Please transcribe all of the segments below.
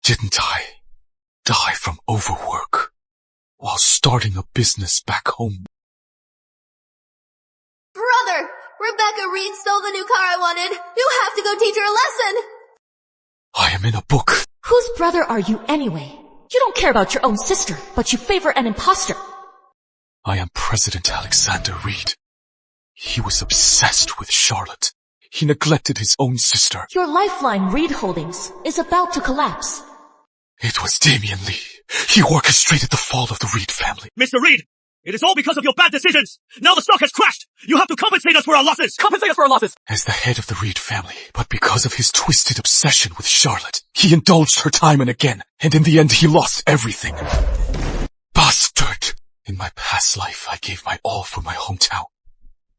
Didn't I die from overwork while starting a business back home? Brother! Rebecca Reed stole the new car I wanted. You have to go teach her a lesson. I am in a book. Whose brother are you anyway? You don't care about your own sister, but you favor an imposter. I am President Alexander Reed. He was obsessed with Charlotte. He neglected his own sister. Your lifeline, Reed Holdings, is about to collapse. It was Damian Lee. He orchestrated the fall of the Reed family. Mr. Reed, it is all because of your bad decisions. Now the stock has crashed. You have to compensate us for our losses. Compensate us for our losses. As the head of the Reed family, but because of his twisted obsession with Charlotte, he indulged her time and again, and in the end he lost everything. Bastard! In my past life, I gave my all for my hometown.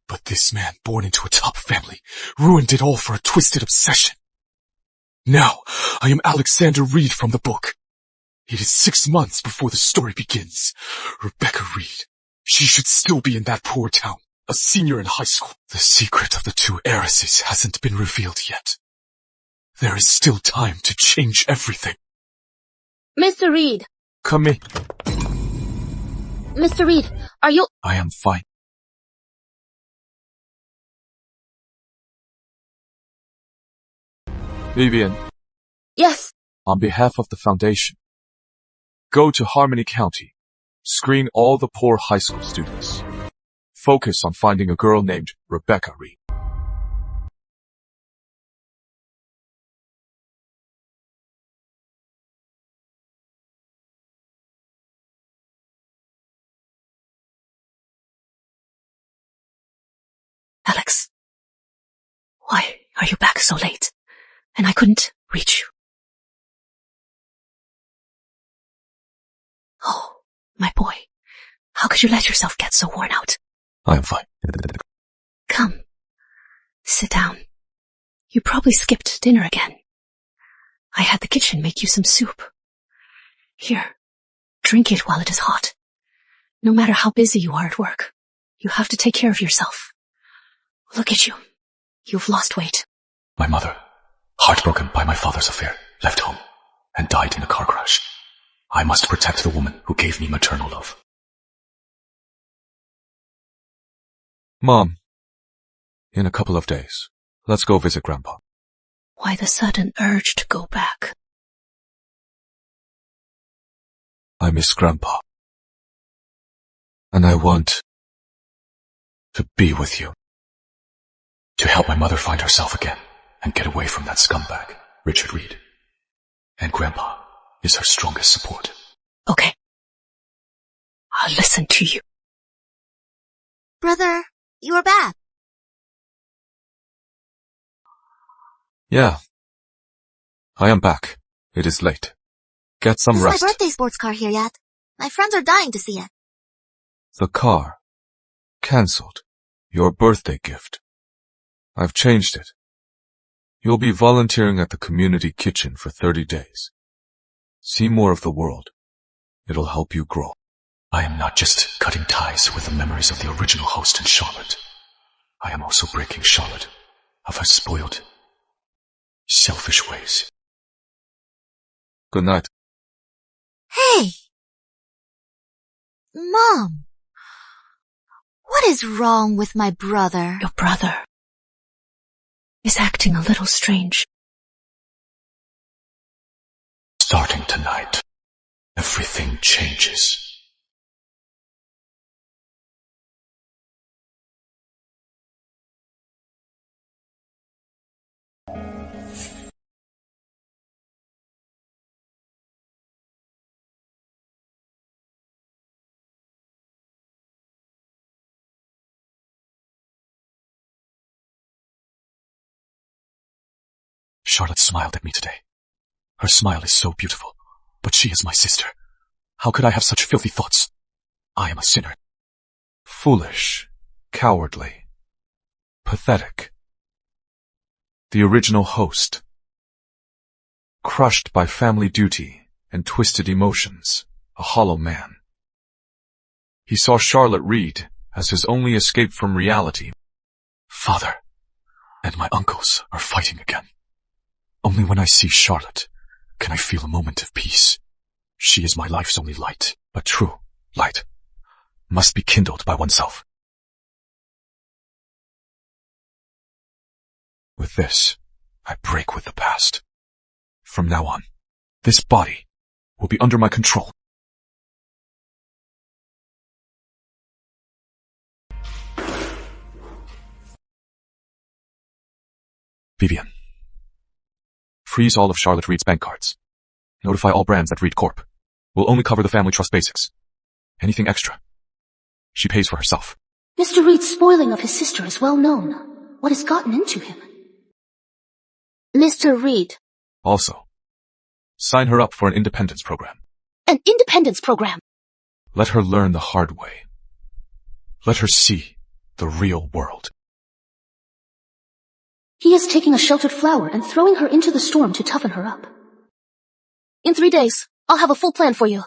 But this man, born into a top family, ruined it all for a twisted obsession. Now, I am Alexander Reed from the book. It is 6 months before the story begins. Rebecca Reed. She should still be in that poor town, a senior in high school. The secret of the 2 heiresses hasn't been revealed yet. There is still time to change everything. Mr. Reed. Come in. Mr. Reed, are you— I am fine. Vivian, Yes. on behalf of the foundation, go to Harmony County. Screen all the poor high school students. Focus on finding a girl named Rebecca Reed. Alex, why are you back so late? And I couldn't reach you. Oh, my boy, how could you let yourself get so worn out? I am fine. Come, sit down. You probably skipped dinner again. I had the kitchen make you some soup. Here, drink it while it is hot. No matter how busy you are at work, you have to take care of yourself. Look at you. You've lost weight. My mother, heartbroken by my father's affair, left home and died in a car crash. I must protect the woman who gave me maternal love. Mom, in a couple of days, let's go visit Grandpa. Why the sudden urge to go back? I miss Grandpa. And I want To be with you. To help my mother find herself again and get away from that scumbag, Richard Reed. And Grandpa is her strongest support. Okay. I'll listen to you. Brother, you are back. Yeah. I am back. It is late. Get some Is rest. my birthday sports car here yet? My friends are dying to see it. The car. Cancelled. Your birthday gift. I've changed it. You'll be volunteering at the community kitchen for 30 days. See more of the world. It'll help you grow. I am not just cutting ties with the memories of the original host and Charlotte. I am also breaking Charlotte of her spoiled, selfish ways. Good night. Hey! Mom! What is wrong with my brother? Your brother is acting a little strange. Starting tonight, everything changes. Charlotte smiled at me today. Her smile is so beautiful, but she is my sister. How could I have such filthy thoughts? I am a sinner. Foolish. Cowardly. Pathetic. The original host. Crushed by family duty and twisted emotions, a hollow man. He saw Charlotte Reed as his only escape from reality. Father and my uncles are fighting again. Only when I see Charlotte can I feel a moment of peace. She is my life's only light, but true light must be kindled by oneself. With this, I break with the past. From now on, this body will be under my control. Vivian. Freeze all of Charlotte Reed's bank cards. Notify all brands that Reed Corp. Will only cover the family trust basics. Anything extra, she pays for herself. Mr. Reed's spoiling of his sister is well known. What has gotten into him? Mr. Reed. Also, sign her up for an independence program. An independence program? Let her learn the hard way. Let her see the real world. He is taking a sheltered flower and throwing her into the storm to toughen her up. In 3 days, I'll have a full plan for you.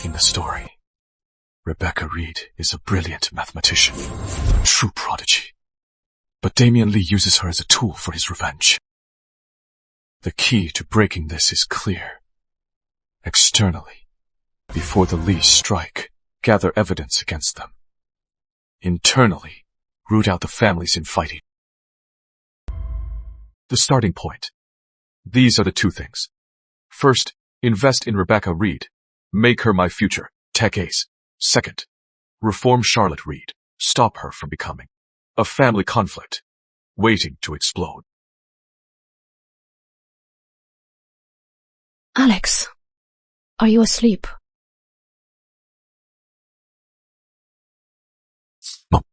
In the story, Rebecca Reed is a brilliant mathematician, a true prodigy. But Damian Lee uses her as a tool for his revenge. The key to breaking this is clear. Externally, before the Lees strike, gather evidence against them. Internally, root out the families infighting. The starting point. These are the 2 things. First, invest in Rebecca Reed. Make her my future tech ace. Second, reform Charlotte Reed. Stop her from becoming a family conflict waiting to explode. Alex, are you asleep? Mom.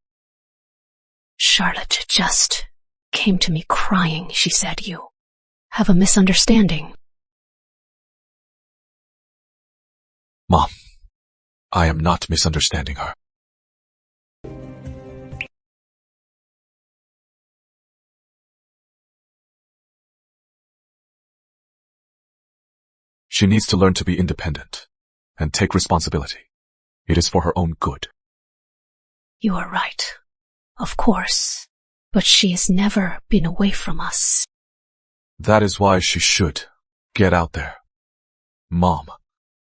Charlotte just came to me crying. She said you have a misunderstanding. Mom, I am not misunderstanding her. She needs to learn to be independent and take responsibility. It is for her own good. You are right, of course, but she has never been away from us. That is why she should get out there. Mom,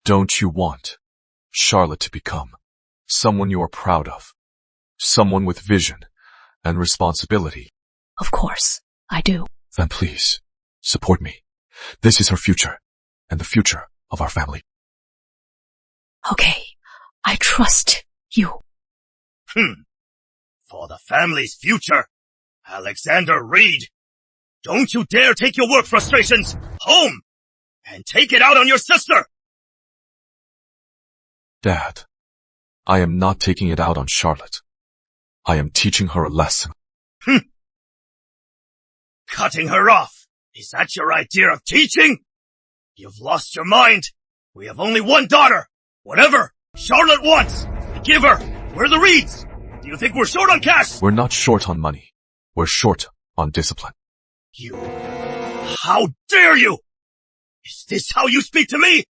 don't you want Charlotte to become someone you are proud of? Someone with vision and responsibility? Of course, I do. Then please, support me. This is her future, and the future of our family. Okay, I trust you. For the family's future, Alexander Reed, don't you dare take your work frustrations home and take it out on your sister! Dad, I am not taking it out on Charlotte. I am teaching her a lesson. Cutting her off? Is that your idea of teaching? You've lost your mind. We have only one daughter. Whatever Charlotte wants, give her. We're the Reeds. Do you think we're short on cash? We're not short on money. We're short on discipline. You... How dare you? Is this how you speak to me?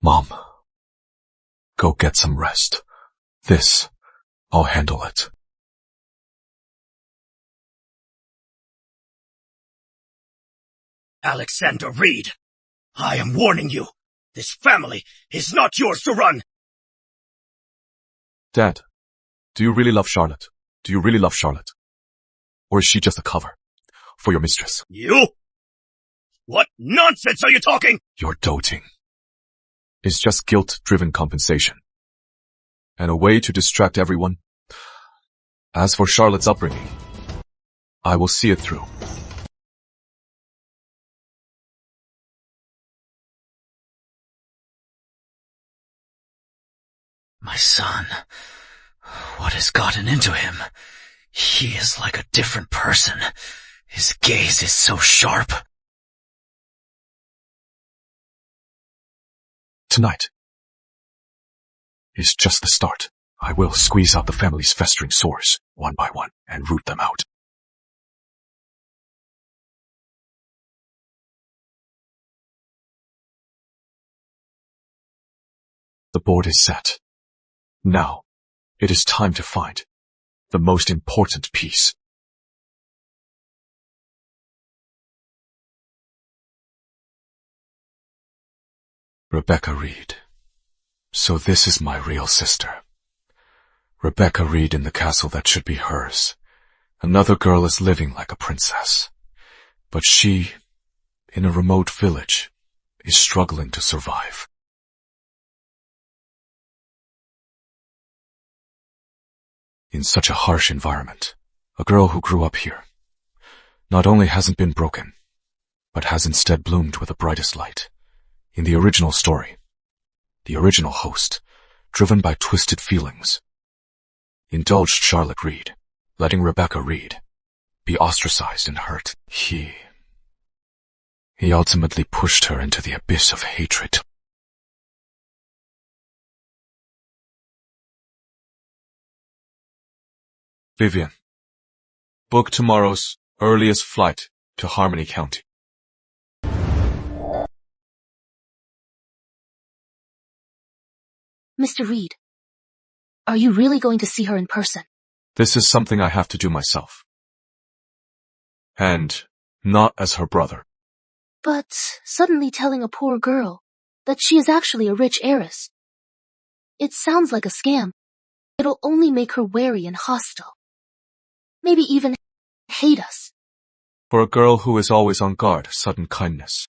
Mom, go get some rest. This, I'll handle it. Alexander Reed, I am warning you. This family is not yours to run. Dad, do you really love Charlotte? Do you really love Charlotte? Or is she just a cover for your mistress? You? What nonsense are you talking? You're doting. It's just guilt-driven compensation. And a way to distract everyone. As for Charlotte's upbringing, I will see it through. My son, what has gotten into him? He is like a different person. His gaze is so sharp. Tonight is just the start. I will squeeze out the family's festering sores, one by one, and root them out. The board is set. Now, it is time to find the most important piece. Rebecca Reed. So this is my real sister. Rebecca Reed in the castle that should be hers. Another girl is living like a princess. But she, in a remote village, is struggling to survive. In such a harsh environment, a girl who grew up here not only hasn't been broken, but has instead bloomed with the brightest light. In the original story, the original host, driven by twisted feelings, indulged Charlotte Reed, letting Rebecca Reed be ostracized and hurt. He ultimately pushed her into the abyss of hatred. Vivian, book tomorrow's earliest flight to Harmony County. Mr. Reed, are you really going to see her in person? This is something I have to do myself. And not as her brother. But suddenly telling a poor girl that she is actually a rich heiress. It sounds like a scam. It'll only make her wary and hostile. Maybe even hate us. For a girl who is always on guard, sudden kindness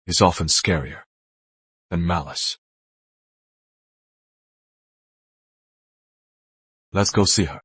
is often scarier than malice. Let's go see her.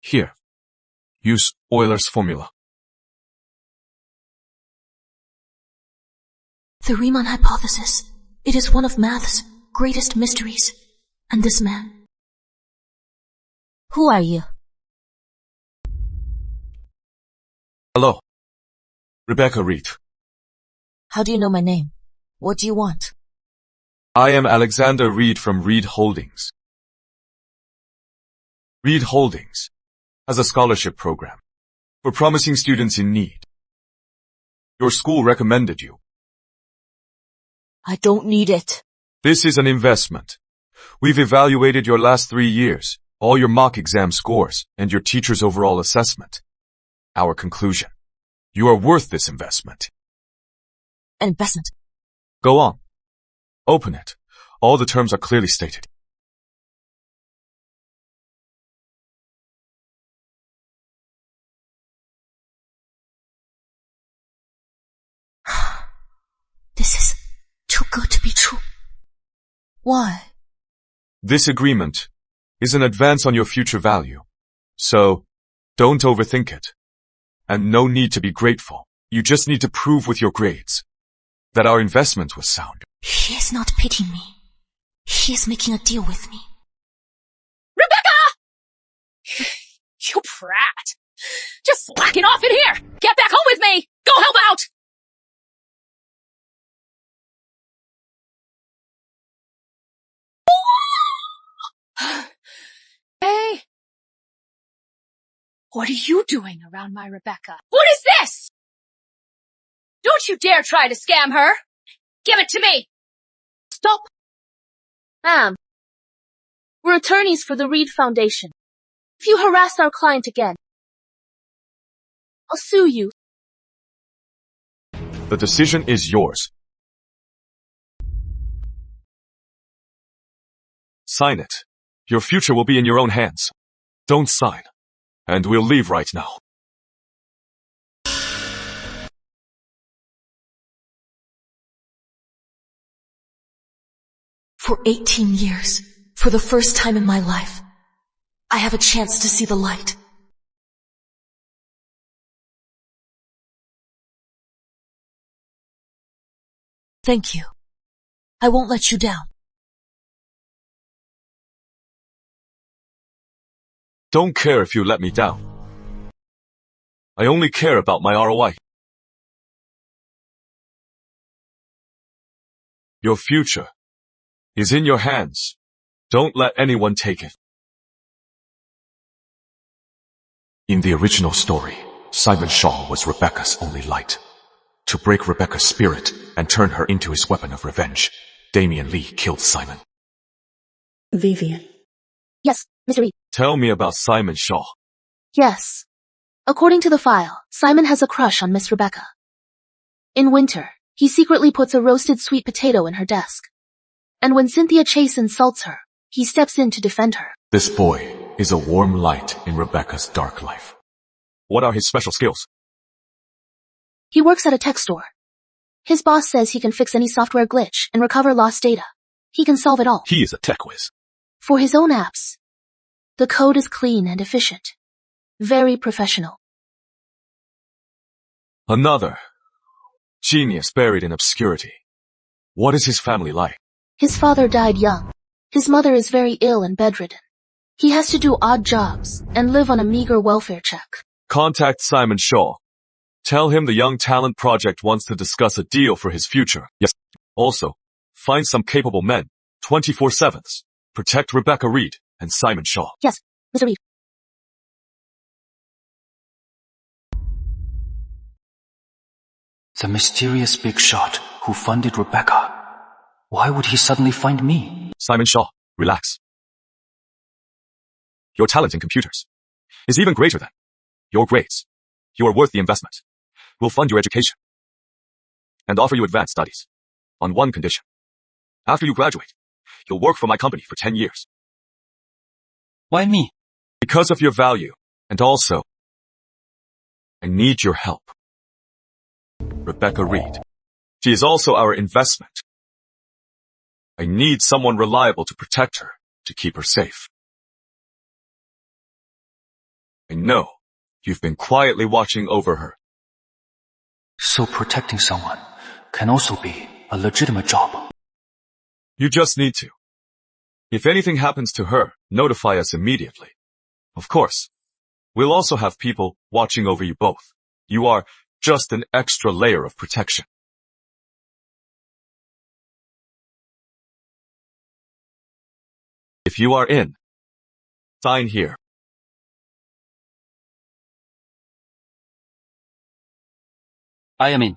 Here, use Euler's formula. The Riemann hypothesis. It is one of math's greatest mysteries. And this man. Who are you? Hello. Rebecca Reed. How do you know my name? What do you want? I am Alexander Reed from Reed Holdings. Reed Holdings has a scholarship program for promising students in need. Your school recommended you. I don't need it. This is an investment. We've evaluated your last 3 years, all your mock exam scores, and your teacher's overall assessment. Our conclusion: you are worth this investment. An investment? Go on. Open it. All the terms are clearly stated. This is too good to be true. Why? This agreement is an advance on your future value. So, don't overthink it. And no need to be grateful. You just need to prove with your grades that our investment was sound. He is not pitying me. He is making a deal with me. Rebecca! You brat. Just slack it off in here. Get back home with me. Go help out. Hey. What are you doing around my Rebecca? What is this? Don't you dare try to scam her. Give it to me. Stop. Ma'am, we're attorneys for the Reed Foundation. If you harass our client again, I'll sue you. The decision is yours. Sign it. Your future will be in your own hands. Don't sign. And we'll leave right now. For 18 years, for the first time in my life, I have a chance to see the light. Thank you. I won't let you down. Don't care if you let me down. I only care about my ROI. Your future is in your hands. Don't let anyone take it. In the original story, Simon Shaw was Rebecca's only light. To break Rebecca's spirit and turn her into his weapon of revenge, Damian Lee killed Simon. Vivian. Yes, Mr. Reed. Tell me about Simon Shaw. Yes. According to the file, Simon has a crush on Miss Rebecca. In winter, he secretly puts a roasted sweet potato in her desk. And when Cynthia Chase insults her, he steps in to defend her. This boy is a warm light in Rebecca's dark life. What are his special skills? He works at a tech store. His boss says he can fix any software glitch and recover lost data. He can solve it all. He is a tech whiz. For his own apps, the code is clean and efficient. Very professional. Another genius buried in obscurity. What is his family like? His father died young. His mother is very ill and bedridden. He has to do odd jobs and live on a meager welfare check. Contact Simon Shaw. Tell him the Young Talent Project wants to discuss a deal for his future. Yes. Also, find some capable men, 24/7s. Protect Rebecca Reed and Simon Shaw. Yes, Mr. Reed. The mysterious big shot who funded Rebecca. Why would he suddenly find me? Simon Shaw, relax. Your talent in computers is even greater than your grades. You are worth the investment. We'll fund your education and offer you advanced studies on one condition. After you graduate, you'll work for my company for 10 years. Why me? Because of your value, and also, I need your help. Rebecca Reed. She is also our investment. I need someone reliable to protect her, to keep her safe. I know you've been quietly watching over her. So protecting someone can also be a legitimate job. You just need to. If anything happens to her, notify us immediately. Of course, we'll also have people watching over you both. You are just an extra layer of protection. If you are in, sign here. I am in.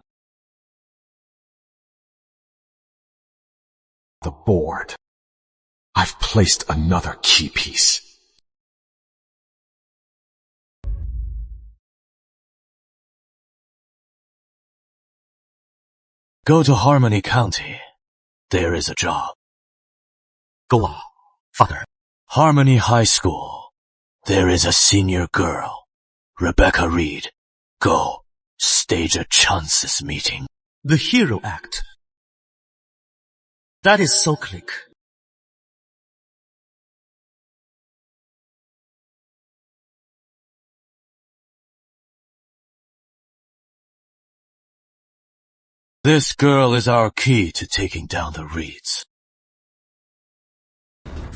The board. I've placed another key piece. Go to Harmony County. There is a job. Go on, father. Harmony High School. There is a senior girl. Rebecca Reed. Go. Stage a chances meeting. The hero act. That is so click. This girl is our key to taking down the Reeds.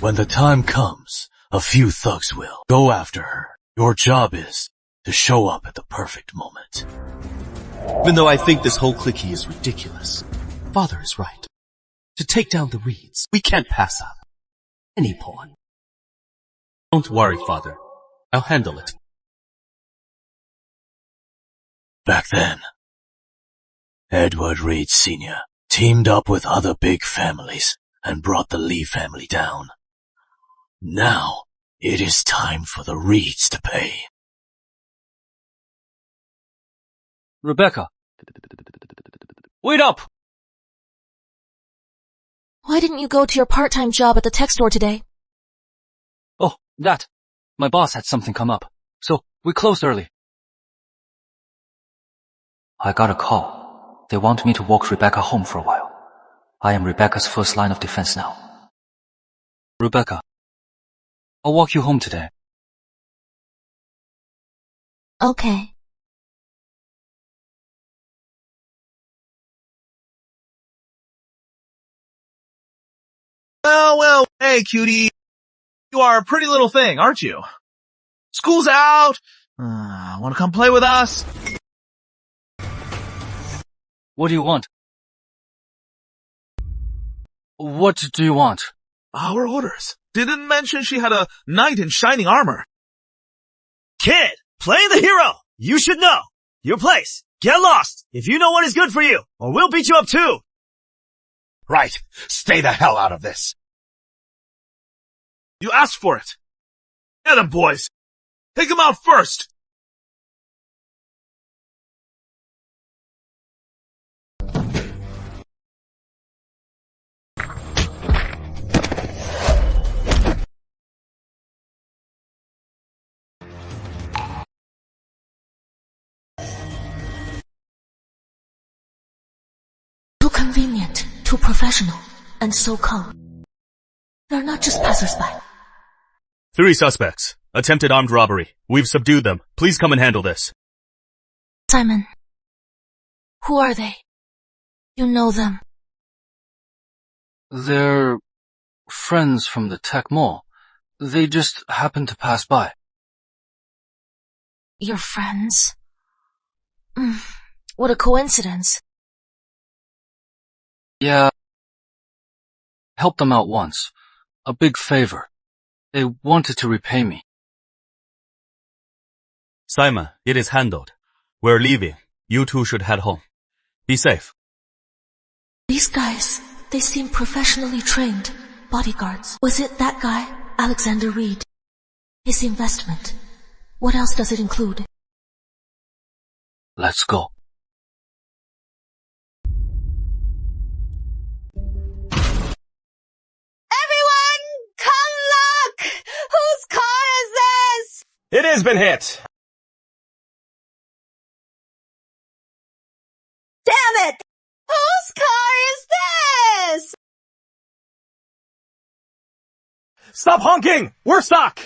When the time comes, a few thugs will go after her. Your job is to show up at the perfect moment. Even though I think this whole clique is ridiculous, father is right. To take down the Reeds, we can't pass up any pawn. Don't worry, father. I'll handle it. Back then, Edward Reed Sr. teamed up with other big families and brought the Lee family down. Now, it is time for the Reeds to pay. Rebecca. Wait up! Why didn't you go to your part-time job at the tech store today? Oh, that. My boss had something come up, so we closed early. I got a call. They want me to walk Rebecca home for a while. I am Rebecca's first line of defense now. Rebecca, I'll walk you home today. Okay. Well, hey, cutie. You are a pretty little thing, aren't you? School's out. Want to come play with us? What do you want? What do you want? Our orders. Didn't mention she had a knight in shining armor. Kid, playing the hero. You should know. Your place. Get lost if you know what is good for you, or we'll beat you up too. Right. Stay the hell out of this. You asked for it. Get 'em, boys. Take 'em out first. Too convenient, too professional, and so calm. They're not just passersby. 3 suspects. Attempted armed robbery. We've subdued them. Please come and handle this. Simon, who are they? You know them. They're friends from the tech mall. They just happened to pass by. Your friends? What a coincidence. Yeah. Helped them out once. A big favor. They wanted to repay me. Simon, it is handled. We're leaving. You two should head home. Be safe. These guys, they seem professionally trained. Bodyguards. Was it that guy, Alexander Reed? His investment. What else does it include? Let's go. Everyone, come look! Whose car is this? It has been hit. Damn it! Whose car is this? Stop honking! We're stuck!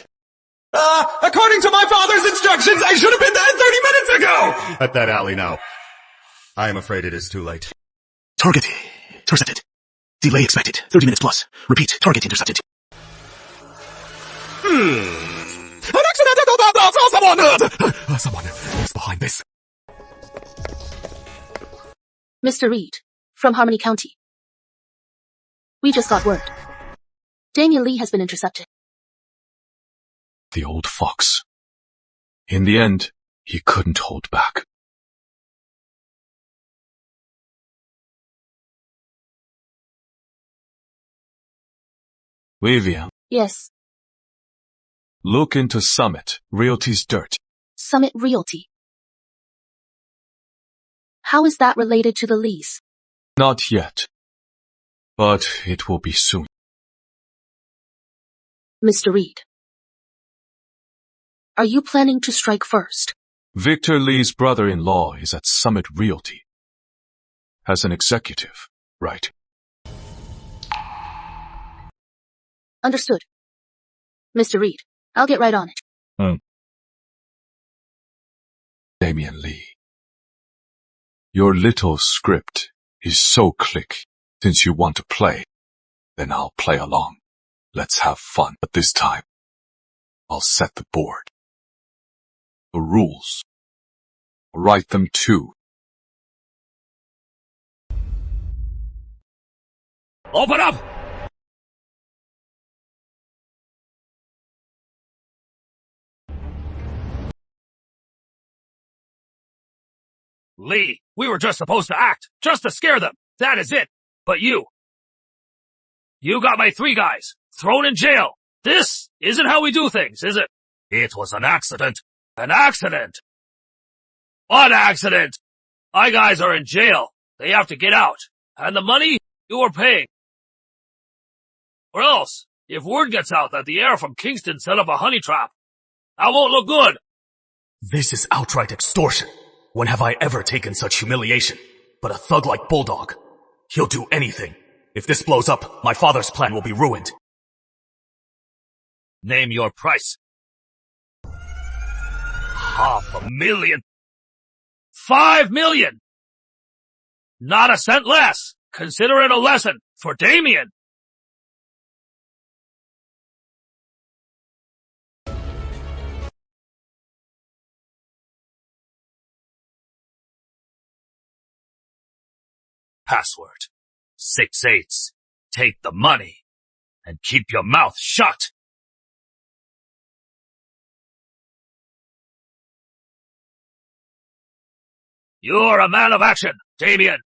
According to my father's instructions, I should have been there 30 minutes ago! At that alley now. I am afraid it is too late. Target intercepted. Delay expected. 30 minutes plus. Repeat. Target intercepted. An accident! Someone is behind this. Mr. Reed, from Harmony County. We just got word. Damian Lee has been intercepted. The old fox. In the end, he couldn't hold back. Vivian, Yes, look into Summit Realty's dirt. Summit Realty. How is that related to the lease? Not yet, but it will be soon. Mr. Reed, are you planning to strike first? Victor Lee's brother-in-law is at Summit Realty. As an executive, right? Understood. Mr. Reed, I'll get right on it. Damian Lee. Your little script is so click. Since you want to play, then I'll play along. Let's have fun. But this time, I'll set the board. The rules. I'll write them too. Open up! Lee, we were just supposed to act, just to scare them. That is it. But you got my 3 guys thrown in jail. This isn't how we do things, is it? It was an accident. An accident. What accident? My guys are in jail. They have to get out. And the money you are paying. Or else, if word gets out that the heir from Kingston set up a honey trap, that won't look good. This is outright extortion. When have I ever taken such humiliation? But a thug like Bulldog, he'll do anything. If this blows up, my father's plan will be ruined. Name your price. 500,000. 5 million. Not a cent less. Consider it a lesson for Damien. password. 6 8s. Take the money. And keep your mouth shut. You're a man of action, Damien.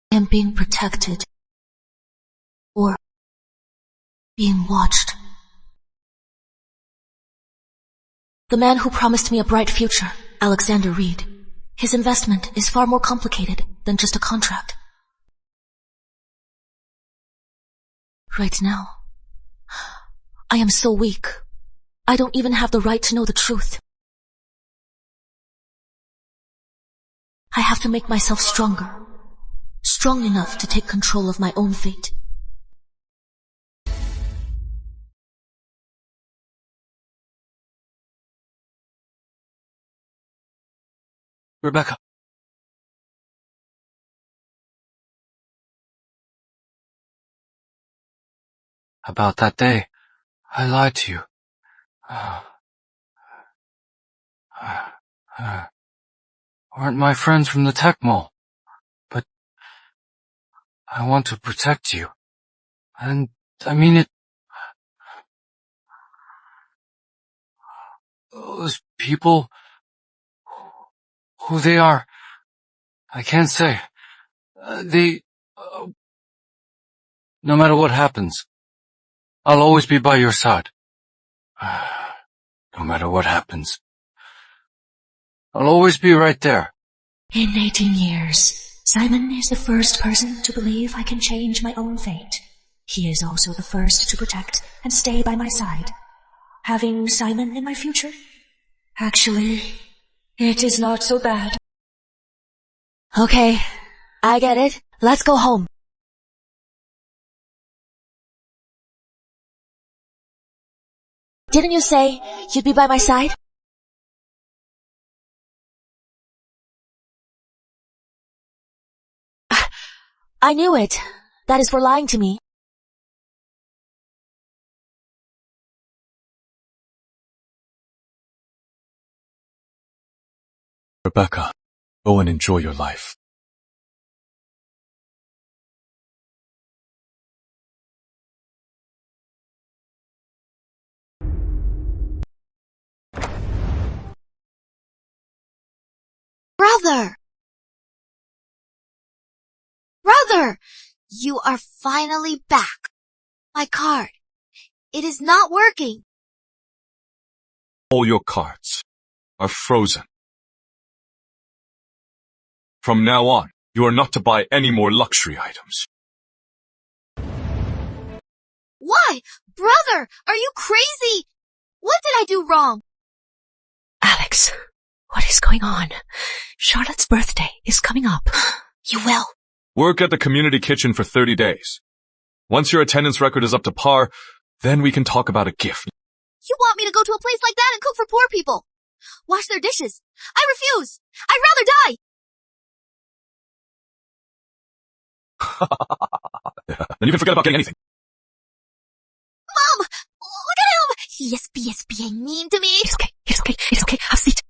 I am being protected. Or being watched. The man who promised me a bright future, Alexander Reed. His investment is far more complicated than just a contract. Right now, I am so weak. I don't even have the right to know the truth. I have to make myself stronger. Strong enough to take control of my own fate. Rebecca. About that day, I lied to you. Weren't my friends from the tech mall. But I want to protect you. And I mean it. Those people, who they are, I can't say. No matter what happens, I'll always be by your side. No matter what happens, I'll always be right there. In 18 years, Simon is the first person to believe I can change my own fate. He is also the first to protect and stay by my side. Having Simon in my future? Actually, it is not so bad. Okay, I get it. Let's go home. Didn't you say you'd be by my side? I knew it. That is for lying to me. Rebecca, go and enjoy your life. Brother! Brother! You are finally back. My card. It is not working. All your cards are frozen. From now on, you are not to buy any more luxury items. Why? Brother, are you crazy? What did I do wrong? Alex, what is going on? Charlotte's birthday is coming up. You will. Work at the community kitchen for 30 days. Once your attendance record is up to par, then we can talk about a gift. You want me to go to a place like that and cook for poor people? Wash their dishes? I refuse. I'd rather die. Then you can forget about getting anything. Mom! Look at him! He is being mean to me. It's okay. Have a seat.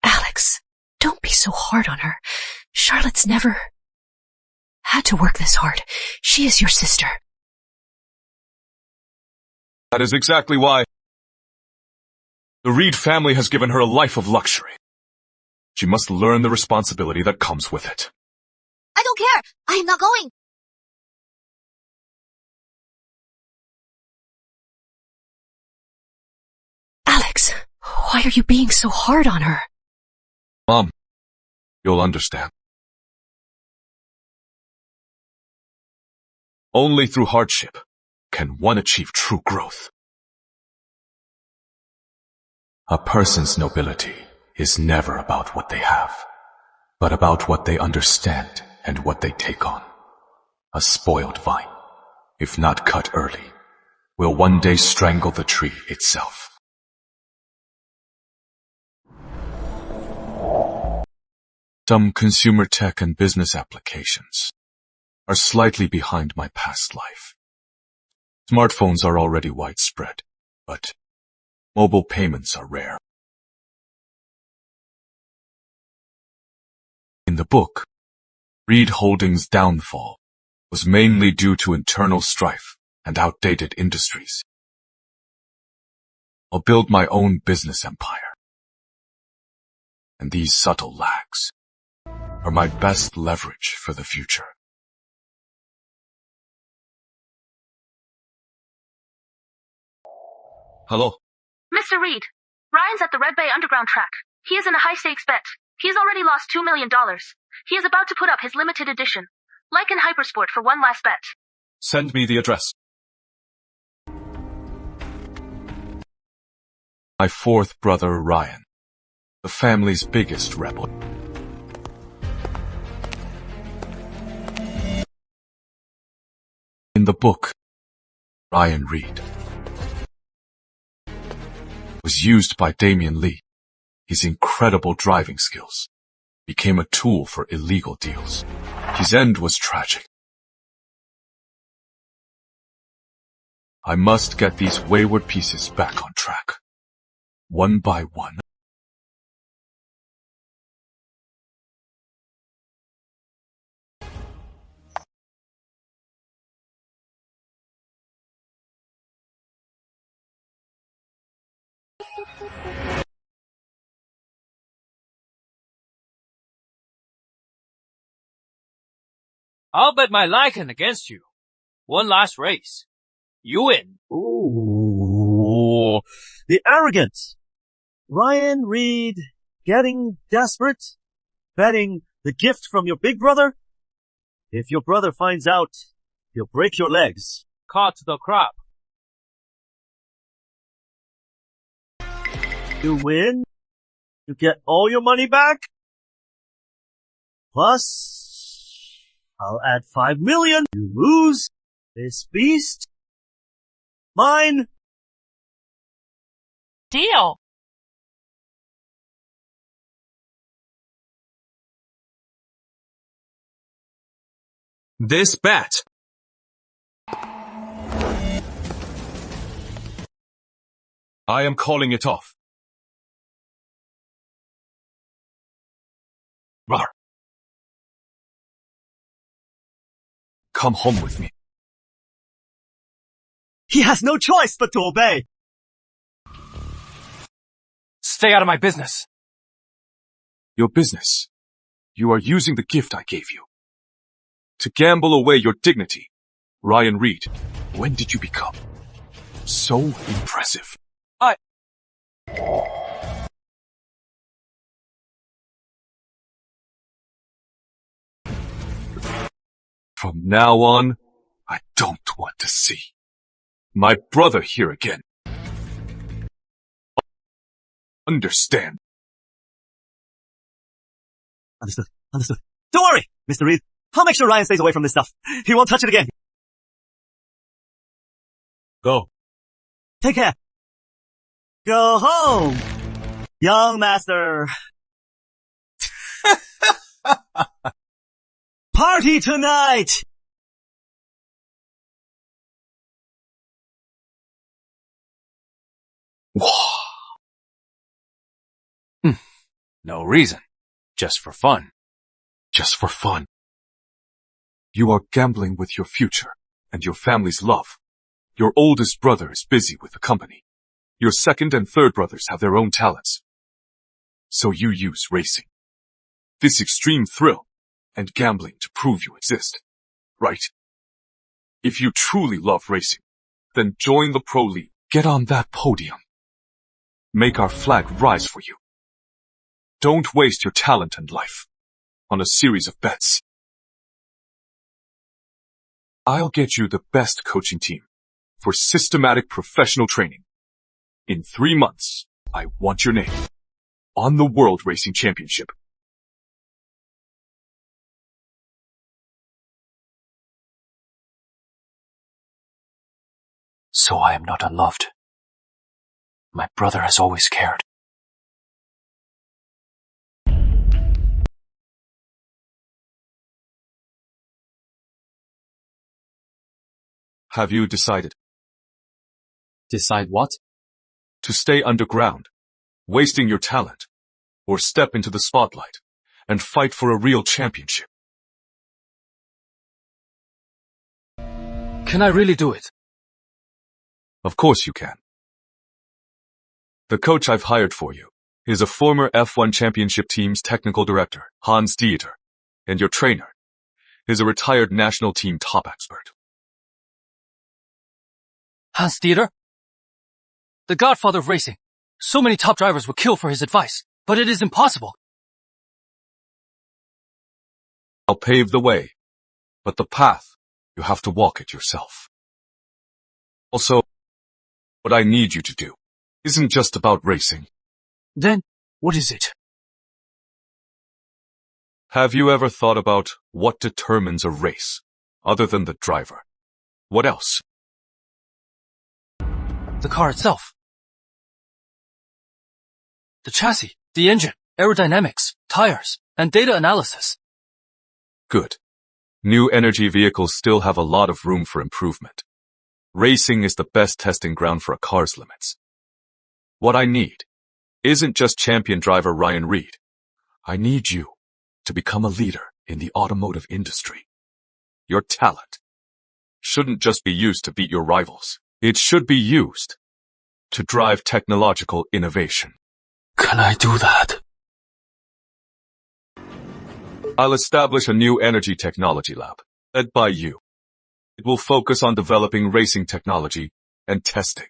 Alex, don't be so hard on her. Charlotte's never had to work this hard. She is your sister. That is exactly why the Reed family has given her a life of luxury. She must learn the responsibility that comes with it. I don't care. I am not going. Alex, why are you being so hard on her? Mom, you'll understand. Only through hardship can one achieve true growth. A person's nobility is never about what they have, but about what they understand and what they take on. A spoiled vine, if not cut early, will one day strangle the tree itself. Some consumer tech and business applications are slightly behind my past life. Smartphones are already widespread, but mobile payments are rare. In the book, Reed Holdings' downfall was mainly due to internal strife and outdated industries. I'll build my own business empire. And these subtle lags are my best leverage for the future. Hello. Mr. Reed, Ryan's at the Red Bay Underground track. He is in a high-stakes bet. He's already lost $2 million. He is about to put up his limited edition, like in Hypersport, for one last bet. Send me the address. My fourth brother, Ryan, the family's biggest rebel. In the book, Ryan Reed was used by Damian Lee. His incredible driving skills became a tool for illegal deals. His end was tragic. I must get these wayward pieces back on track, one by one. I'll bet my lichen against you. One last race. You win. Ooh, the arrogance. Ryan Reed getting desperate, betting the gift from your big brother. If your brother finds out, he'll break your legs. Caught the crop. You win. You get all your money back. Plus, I'll add 5 million. You lose. This beast. Mine. Deal. This bet. I am calling it off. Rar. Come home with me. He has no choice but to obey. Stay out of my business. Your business. You are using the gift I gave you to gamble away your dignity. Ryan Reed, when did you become so impressive? From now on, I don't want to see my brother here again. Understand? Understood. Understood. Don't worry, Mr. Reed. I'll make sure Ryan stays away from this stuff. He won't touch it again. Go. Take care. Go home, young master. Party tonight! No reason. Just for fun. Just for fun. You are gambling with your future and your family's love. Your oldest brother is busy with the company. Your second and third brothers have their own talents. So you use racing, this extreme thrill, and gambling to prove you exist. Right? If you truly love racing, then join the Pro League. Get on that podium. Make our flag rise for you. Don't waste your talent and life on a series of bets. I'll get you the best coaching team for systematic professional training. In 3 months, I want your name on the World Racing Championship. So I am not unloved. My brother has always cared. Have you decided? Decide what? To stay underground, wasting your talent, or step into the spotlight and fight for a real championship? Can I really do it? Of course you can. The coach I've hired for you is a former F1 championship team's technical director, Hans Dieter, and your trainer is a retired national team top expert. Hans Dieter? The godfather of racing. So many top drivers would kill for his advice, but it is impossible. I'll pave the way, but the path, you have to walk it yourself. Also, what I need you to do isn't just about racing. Then, what is it? Have you ever thought about what determines a race, other than the driver? What else? The car itself. The chassis, the engine, aerodynamics, tires, and data analysis. Good. New energy vehicles still have a lot of room for improvement. Racing is the best testing ground for a car's limits. What I need isn't just champion driver Ryan Reed. I need you to become a leader in the automotive industry. Your talent shouldn't just be used to beat your rivals. It should be used to drive technological innovation. Can I do that? I'll establish a new energy technology lab, led by you. It will focus on developing racing technology and testing.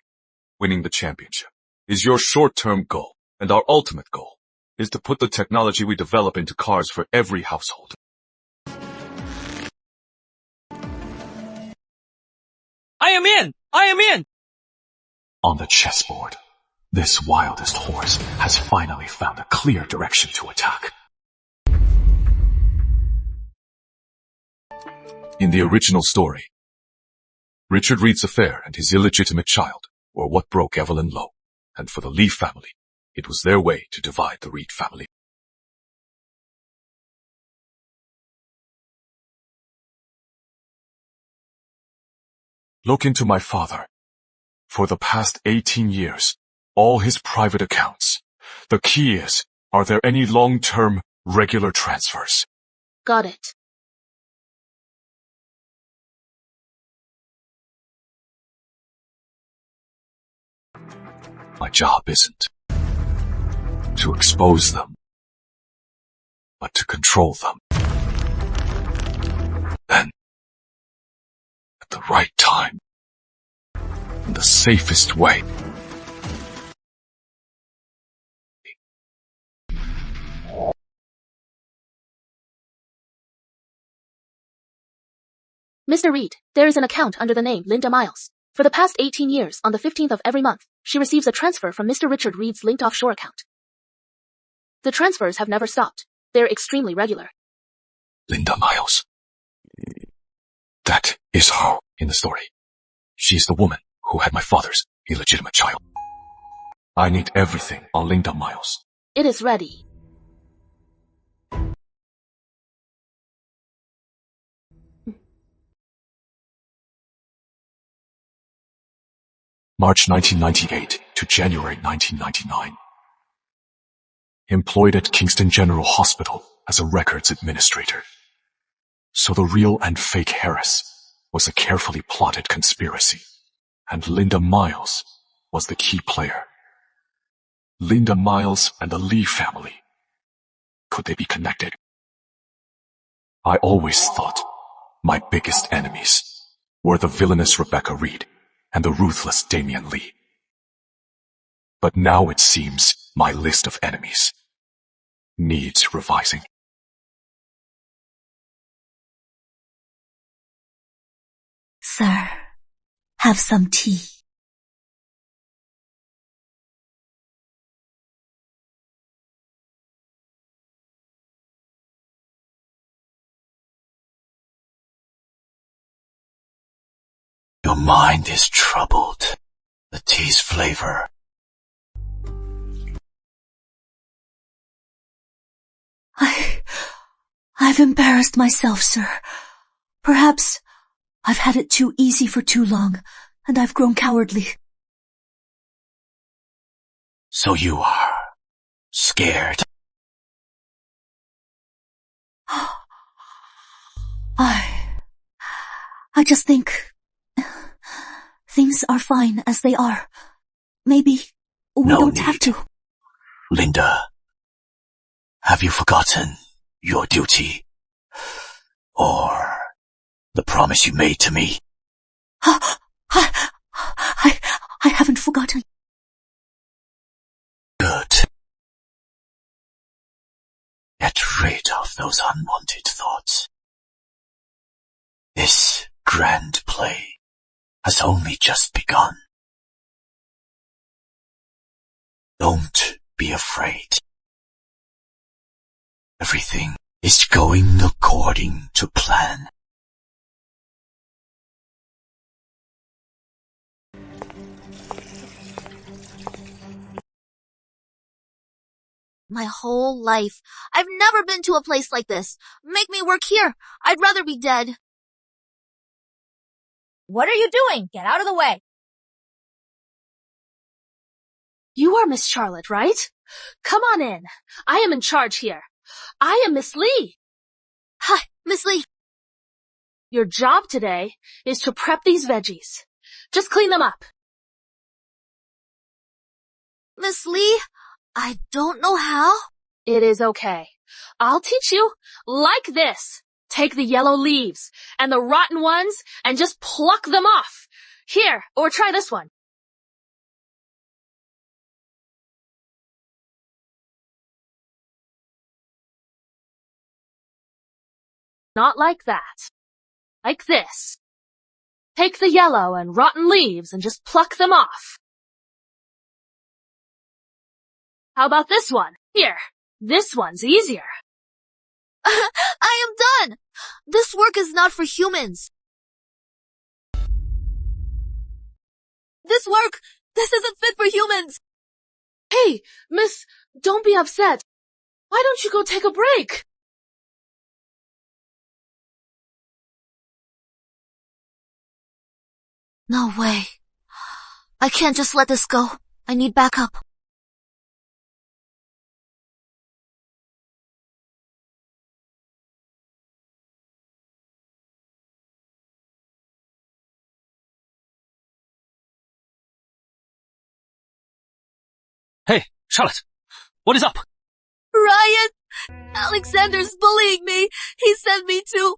Winning the championship is your short-term goal, and our ultimate goal is to put the technology we develop into cars for every household. I am in! I am in! On the chessboard, this wildest horse has finally found a clear direction to attack. In the original story, Richard Reed's affair and his illegitimate child were what broke Evelyn low, and for the Lee family, it was their way to divide the Reed family. Look into my father. For the past 18 years, all his private accounts. The key is, are there any long-term, regular transfers? Got it. My job isn't to expose them, but to control them. Then, at the right time, in the safest way. Mr. Reed, there is an account under the name Linda Miles. For the past 18 years, on the 15th of every month, she receives a transfer from Mr. Richard Reed's linked offshore account. The transfers have never stopped. They're extremely regular. Linda Miles. That is her in the story. She's the woman who had my father's illegitimate child. I need everything on Linda Miles. It is ready. March 1998 to January 1999. Employed at Kingston General Hospital as a records administrator. So the real and fake heiress was a carefully plotted conspiracy, and Linda Miles was the key player. Linda Miles and the Lee family. Could they be connected? I always thought my biggest enemies were the villainous Rebecca Reed and the ruthless Damian Lee. But now it seems my list of enemies needs revising. Sir, have some tea. Your mind is troubled. The tea's flavor. I've embarrassed myself, sir. Perhaps I've had it too easy for too long, and I've grown cowardly. So you are scared. I just think things are fine as they are. Maybe we don't have to. Linda, have you forgotten your duty? Or the promise you made to me? I haven't forgotten. Good. Get rid of those unwanted thoughts. This grand play has only just begun. Don't be afraid. Everything is going according to plan. My whole life, I've never been to a place like this. Make me work here. I'd rather be dead. What are you doing? Get out of the way. You are Miss Charlotte, right? Come on in. I am in charge here. I am Miss Lee. Hi, Miss Lee. Your job today is to prep these veggies. Just clean them up. Miss Lee, I don't know how. It is okay. I'll teach you. Like this. Take the yellow leaves and the rotten ones and just pluck them off. Here, or try this one. Not like that. Like this. Take the yellow and rotten leaves and just pluck them off. How about this one? Here, this one's easier. I am done. This work is not for humans. This isn't fit for humans. Hey, miss, don't be upset. Why don't you go take a break? No way. I can't just let this go. I need backup. Hey, Charlotte, what is up? Ryan! Alexander's bullying me. He sent me to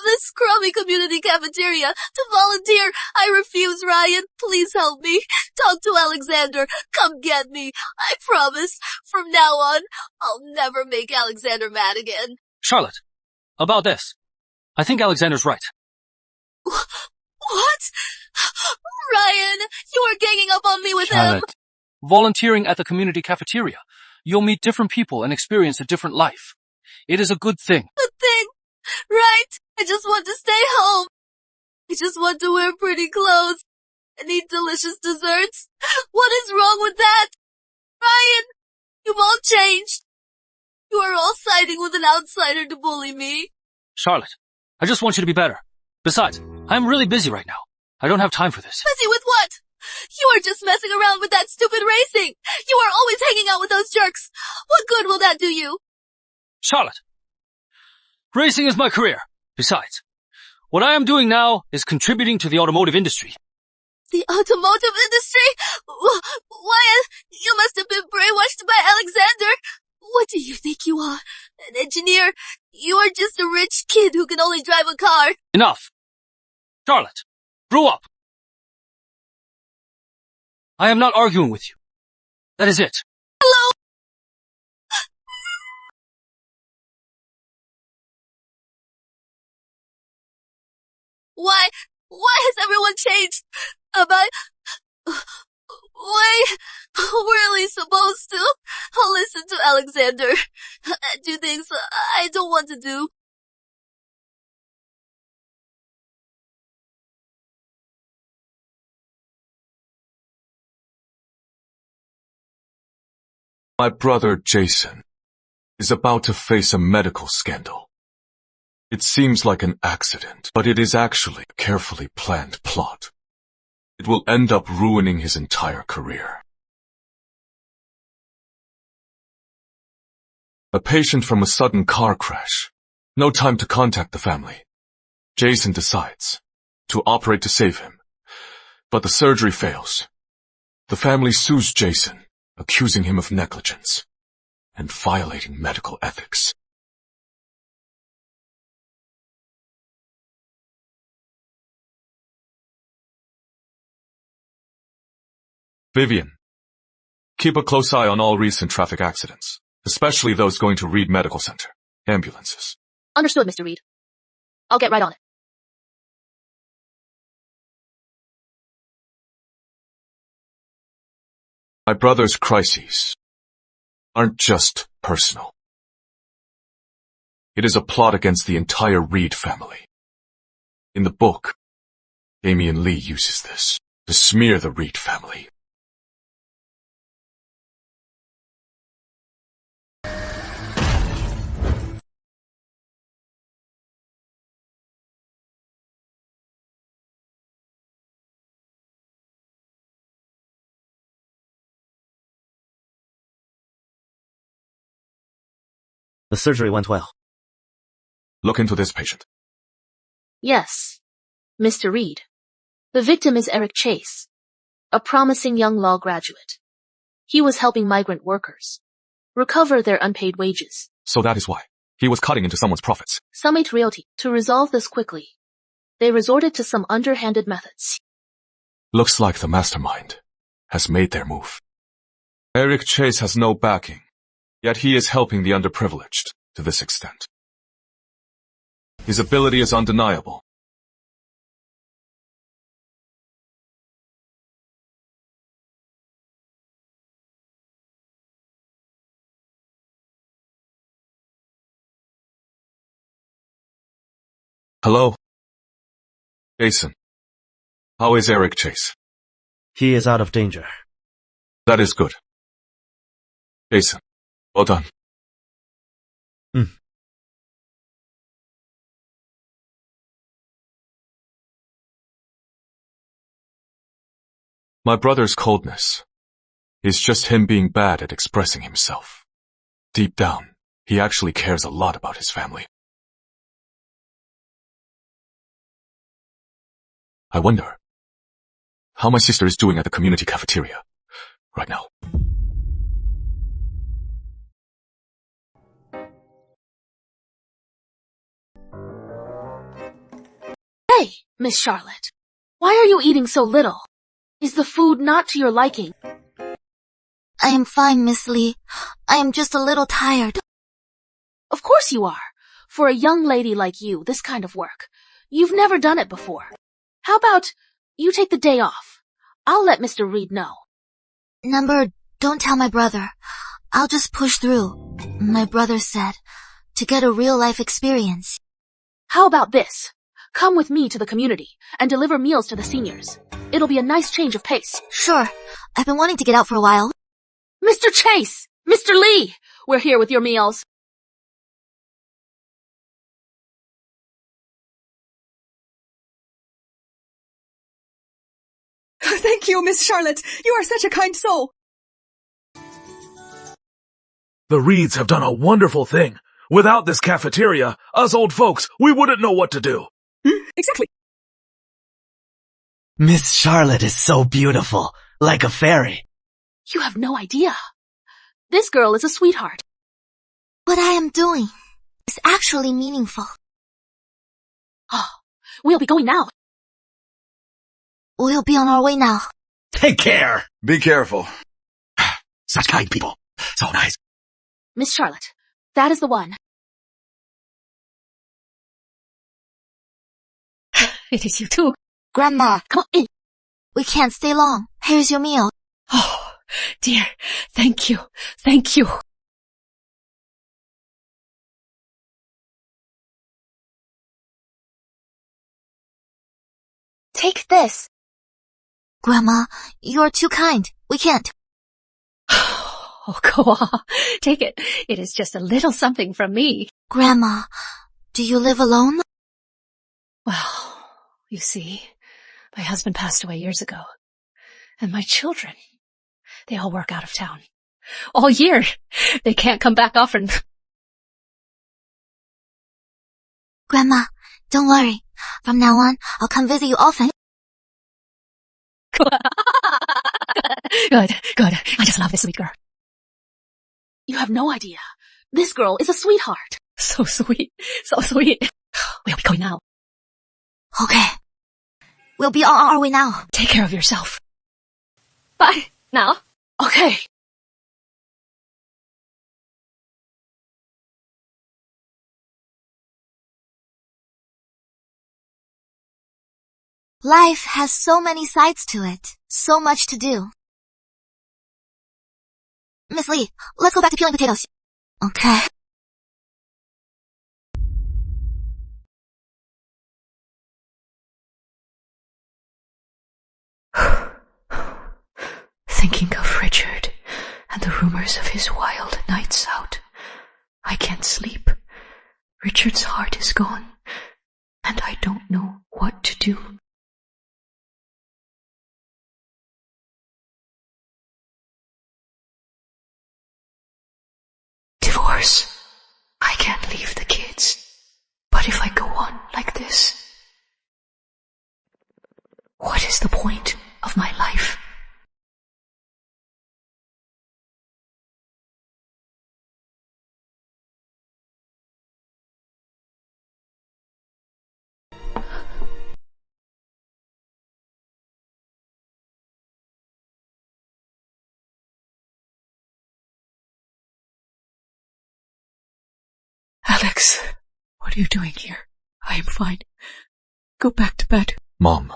this crummy community cafeteria to volunteer. I refuse, Ryan. Please help me. Talk to Alexander. Come get me. I promise. From now on, I'll never make Alexander mad again. Charlotte, about this. I think Alexander's right. What? Ryan, you are ganging up on me with Charlotte, him. volunteering at the community cafeteria. You'll meet different people and experience a different life. It is a good thing. Good thing? Right? I just want to stay home. I just want to wear pretty clothes and eat delicious desserts. What is wrong with that? Ryan, you've all changed. You are all siding with an outsider to bully me. Charlotte, I just want you to be better. Besides, I'm really busy right now. I don't have time for this. Busy with what? You are just messing around with that stupid racing. You are always hanging out with those jerks. What good will that do you? Charlotte, racing is my career. Besides, what I am doing now is contributing to the automotive industry. The automotive industry? Why, you must have been brainwashed by Alexander. What do you think you are? An engineer? You are just a rich kid who can only drive a car. Enough. Charlotte, grow up. I am not arguing with you. That is it. Hello? Why Why has everyone changed? Am I really supposed to listen to Alexander and do things I don't want to do? My brother Jason is about to face a medical scandal. It seems like an accident, but it is actually a carefully planned plot. It will end up ruining his entire career. A patient from a sudden car crash. No time to contact the family. Jason decides to operate to save him, but the surgery fails. The family sues Jason, accusing him of negligence and violating medical ethics. Vivian, keep a close eye on all recent traffic accidents, especially those going to Reed Medical Center. Ambulances. Understood, Mr. Reed. I'll get right on it. My brother's crises aren't just personal. It is a plot against the entire Reed family. In the book, Damian Lee uses this to smear the Reed family. The surgery went well. Look into this patient. Yes, Mr. Reed. The victim is Eric Chase, a promising young law graduate. He was helping migrant workers recover their unpaid wages. So that is why he was cutting into someone's profits. Summit Realty. To resolve this quickly, they resorted to some underhanded methods. Looks like the mastermind has made their move. Eric Chase has no backing, yet he is helping the underprivileged to this extent. His ability is undeniable. Hello? Jason. How is Eric Chase? He is out of danger. That is good. Jason, well done. My brother's coldness is just him being bad at expressing himself. Deep down, he actually cares a lot about his family. I wonder how my sister is doing at the community cafeteria right now. Hey, Miss Charlotte. Why are you eating so little? Is the food not to your liking? I am fine, Miss Lee. I am just a little tired. Of course you are. For a young lady like you, this kind of work. You've never done it before. How about you take the day off? I'll let Mr. Reed know. Don't tell my brother. I'll just push through. My brother said, to get a real-life experience. How about this? Come with me to the community and deliver meals to the seniors. It'll be a nice change of pace. Sure. I've been wanting to get out for a while. Mr. Chase! Mr. Lee! We're here with your meals. Thank you, Miss Charlotte. You are such a kind soul. The Reeds have done a wonderful thing. Without this cafeteria, us old folks, we wouldn't know what to do. Exactly. Miss Charlotte is so beautiful, like a fairy. You have no idea. This girl is a sweetheart. What I am doing is actually meaningful. Oh, we'll be going now. We'll be on our way now. Take care. Be careful. Such kind people. So nice. Miss Charlotte, that is the one. It is you too. Grandma, Come on in. we can't stay long. Here's your meal. Oh, dear. Thank you. Thank you. Take this. Grandma, you're too kind. We can't. Oh, go on. Take it. It is just a little something from me. Grandma, do you live alone? Well, you see, my husband passed away years ago. And my children, they all work out of town. All year. They can't come back often. Grandma, don't worry. From now on, I'll come visit you often. Good. I just love this sweet girl. You have no idea. This girl is a sweetheart. So sweet. We'll be going now. Okay. We'll be on our way now. Take care of yourself. Bye. Now. Okay. Life has so many sides to it. So much to do. Miss Lee, let's go back to peeling potatoes. Okay. Thinking of Richard and the rumors of his wild nights out. I can't sleep. Richard's heart is gone, and I don't know what to do. Divorce. I can't leave the kids. But if I go on like this, what is the point of my life? Alex, what are you doing here? I am fine. Go back to bed. Mom,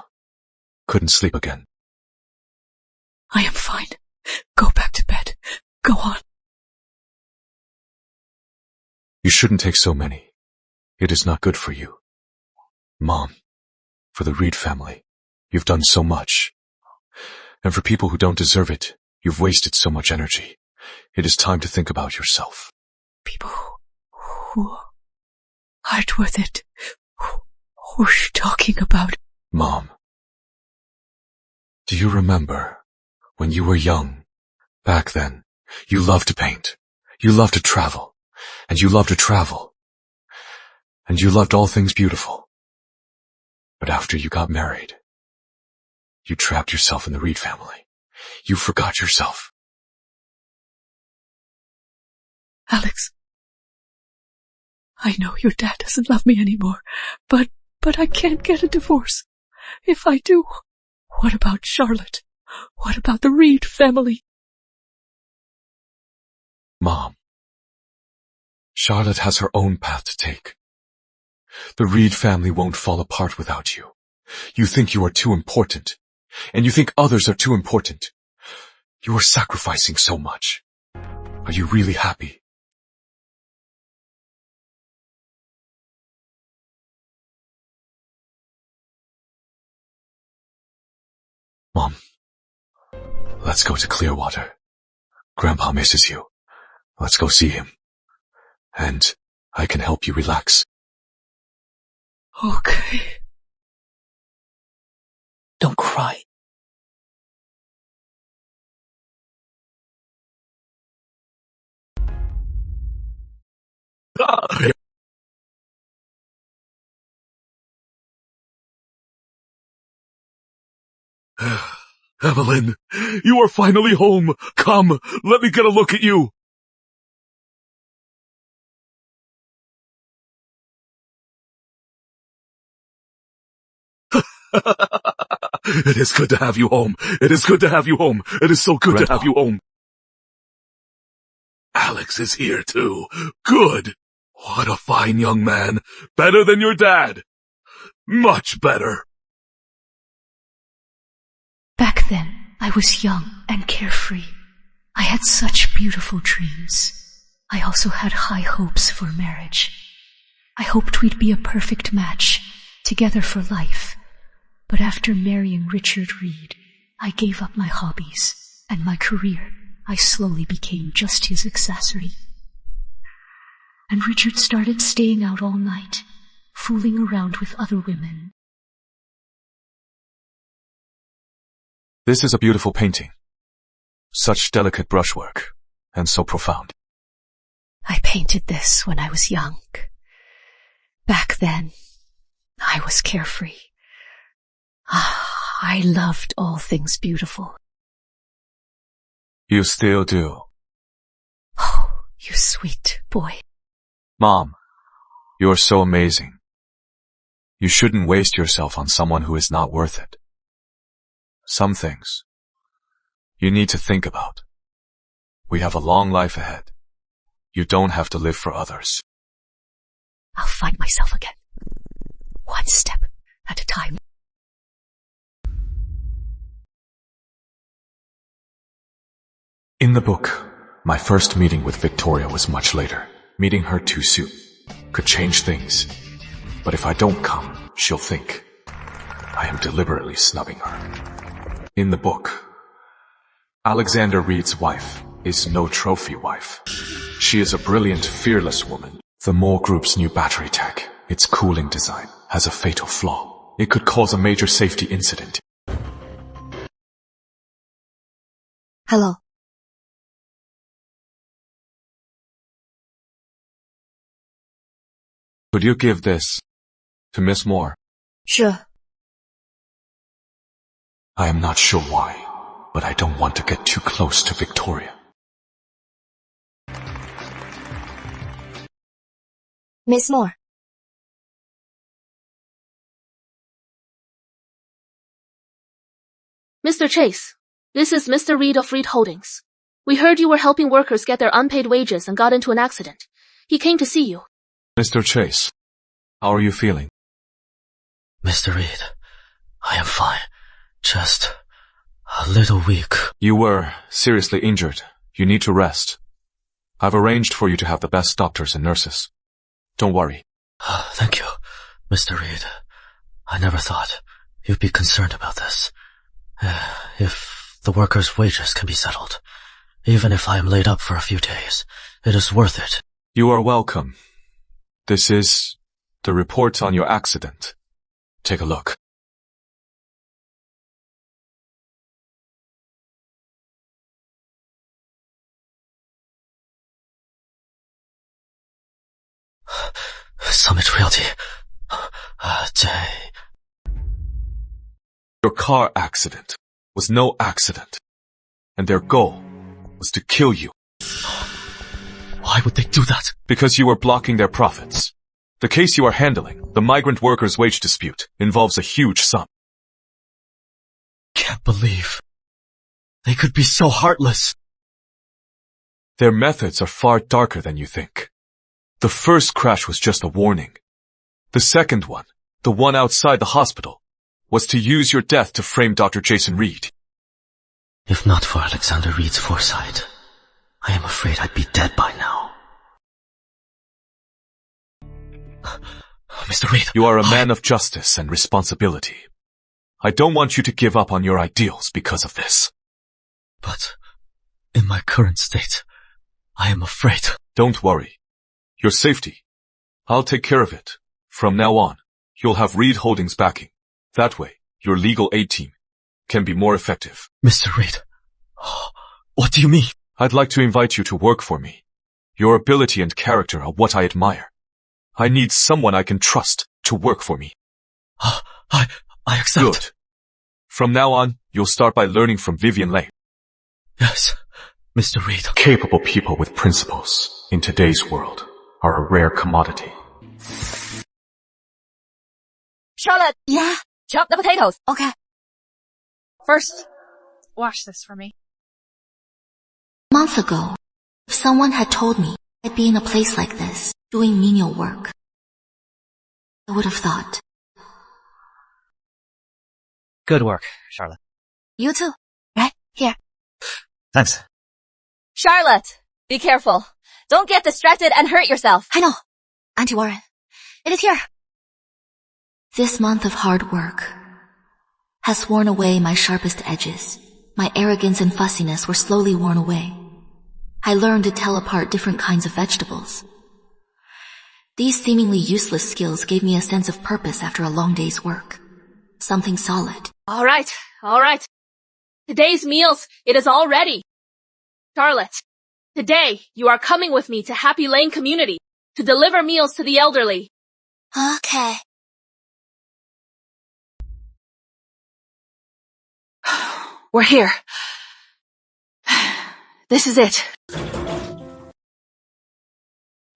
couldn't sleep again. I am fine. Go back to bed. Go on. You shouldn't take so many. It is not good for you. Mom, for the Reed family, you've done so much. And for people who don't deserve it, you've wasted so much energy. It is time to think about yourself. People who aren't worth it. Who's she talking about? Mom, do you remember when you were young? Back then, you loved to paint. You loved to travel. And you loved to travel. And you loved all things beautiful. But after you got married, you trapped yourself in the Reed family. You forgot yourself. Alex, I know your dad doesn't love me anymore, but I can't get a divorce. If I do, what about Charlotte? What about the Reed family? Mom, Charlotte has her own path to take. The Reed family won't fall apart without you. You think you are too important, and you think others are too important. You are sacrificing so much. Are you really happy? Mom, let's go to Clearwater. Grandpa misses you. Let's go see him. And I can help you relax. Okay. Don't cry. Evelyn, you are finally home. Come, let me get a look at you. It is good to have you home. It is good to have you home. It is so good to have you home. Alex is here too. Good. What a fine young man. Better than your dad. Much better. Back then, I was young and carefree. I had such beautiful dreams. I also had high hopes for marriage. I hoped we'd be a perfect match, together for life. But after marrying Richard Reed, I gave up my hobbies and my career. I slowly became just his accessory. And Richard started staying out all night, fooling around with other women. This is a beautiful painting. Such delicate brushwork, and so profound. I painted this when I was young. Back then, I was carefree. I loved all things beautiful. You still do. Oh, you sweet boy. Mom, you're so amazing. You shouldn't waste yourself on someone who is not worth it. Some things you need to think about. We have a long life ahead. You don't have to live for others. I'll find myself again. One step at a time. In the book, my first meeting with Victoria was much later. Meeting her too soon could change things. But if I don't come, she'll think I am deliberately snubbing her. In the book, Alexander Reed's wife is no trophy wife. She is a brilliant, fearless woman. The Moore Group's new battery tech, its cooling design, has a fatal flaw. It could cause a major safety incident. Hello. Could you give this to Miss Moore? Sure. I am not sure why, but I don't want to get too close to Victoria. Miss Moore. Mr. Chase, this is Mr. Reed of Reed Holdings. We heard you were helping workers get their unpaid wages and got into an accident. He came to see you. Mr. Chase, how are you feeling? Mr. Reed, I am fine. Just a little weak. You were seriously injured. You need to rest. I've arranged for you to have the best doctors and nurses. Don't worry. Thank you, Mr. Reed. I never thought you'd be concerned about this. If the workers' wages can be settled, even if I am laid up for a few days, it is worth it. You are welcome. This is the report on your accident. Take a look. Summit Realty. Your car accident was no accident, and their goal was to kill you. Why would they do that? Because you were blocking their profits. The case you are handling, the migrant workers' wage dispute, involves a huge sum. Can't believe they could be so heartless. Their methods are far darker than you think. The first crash was just a warning. The second one, the one outside the hospital, was to use your death to frame Dr. Jason Reed. If not for Alexander Reed's foresight, I am afraid I'd be dead by now. Mr. Reed, you are a man of justice and responsibility. I don't want you to give up on your ideals because of this. But in my current state, I am afraid. Don't worry. Your safety, I'll take care of it. From now on, you'll have Reed Holdings backing. That way, your legal aid team can be more effective. Mr. Reed, what do you mean? I'd like to invite you to work for me. Your ability and character are what I admire. I need someone I can trust to work for me. I accept. Good. From now on, you'll start by learning from Vivian Leigh. Yes, Mr. Reed. Capable people with principles in today's world are a rare commodity. Charlotte! Yeah? Chop the potatoes! Okay. First, wash this for me. A month ago, if someone had told me I'd be in a place like this, doing menial work, I would have thought. Good work, Charlotte. You too. Right? Here. Thanks. Charlotte, be careful. Don't get distracted and hurt yourself. I know. Auntie Warren. It is here. This month of hard work has worn away my sharpest edges. My arrogance and fussiness were slowly worn away. I learned to tell apart different kinds of vegetables. These seemingly useless skills gave me a sense of purpose after a long day's work. Something solid. All right. Today's meals, it is all ready. Charlotte, today you are coming with me to Happy Lane Community to deliver meals to the elderly. Okay. We're here. This is it.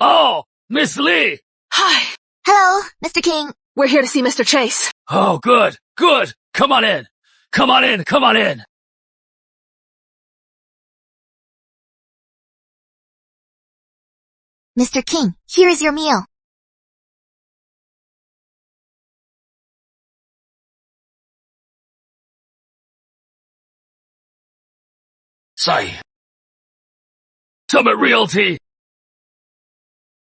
Oh, Miss Lee! Hi. Hello, Mr. King. We're here to see Mr. Chase. Oh, good. Come on in. Come on in. Mr. King, here is your meal. Summit Realty.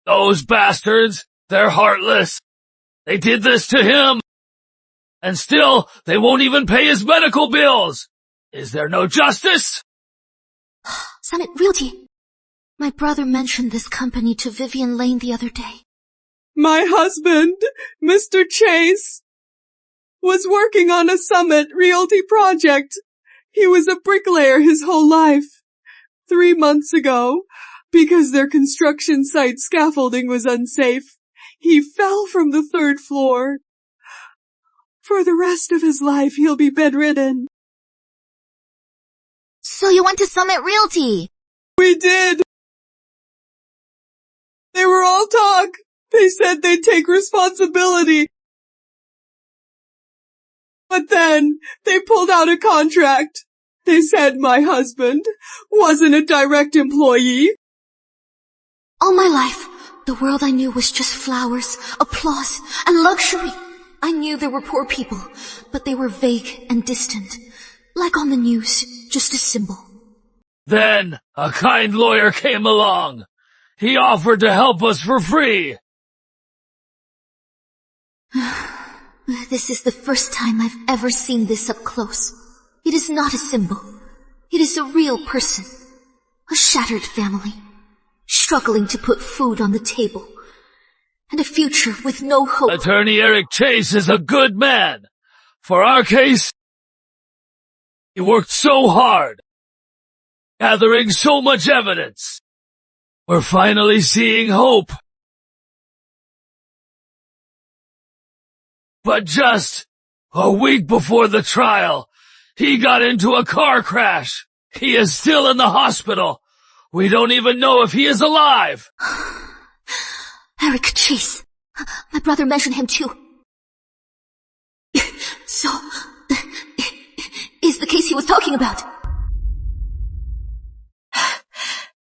Those bastards, they're heartless. They did this to him. And still, they won't even pay his medical bills. Is there no justice? Summit Realty. My brother mentioned this company to Vivian Lane the other day. My husband, Mr. Chase, was working on a Summit Realty project. He was a bricklayer his whole life. 3 months ago, because their construction site scaffolding was unsafe, he fell from the 3rd floor. For the rest of his life, he'll be bedridden. So you went to Summit Realty? We did. They were all talk. They said they'd take responsibility. But then, they pulled out a contract. They said my husband wasn't a direct employee. All my life, the world I knew was just flowers, applause, and luxury. I knew there were poor people, but they were vague and distant. Like on the news, just a symbol. Then, a kind lawyer came along. He offered to help us for free. This is the first time I've ever seen this up close. It is not a symbol. It is a real person. A shattered family. Struggling to put food on the table. And a future with no hope. Attorney Eric Chase is a good man. For our case, he worked so hard, gathering so much evidence. We're finally seeing hope. But just a week before the trial, he got into a car crash. He is still in the hospital. We don't even know if he is alive. Eric Chase. My brother mentioned him too. So, is the case he was talking about?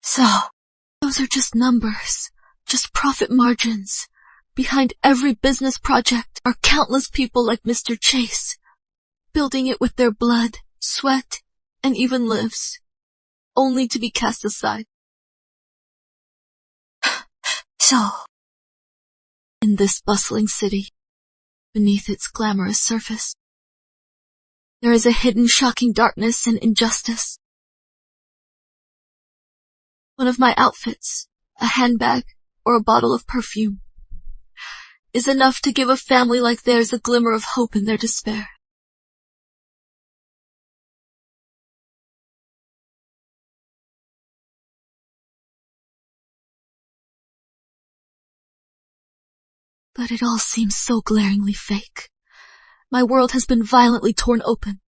So, those are just numbers, just profit margins. Behind every business project are countless people like Mr. Chase, building it with their blood, sweat, and even lives, only to be cast aside. So, in this bustling city, beneath its glamorous surface, there is a hidden shocking darkness and injustice. One of my outfits, a handbag, or a bottle of perfume, is enough to give a family like theirs a glimmer of hope in their despair. But it all seems so glaringly fake. My world has been violently torn open,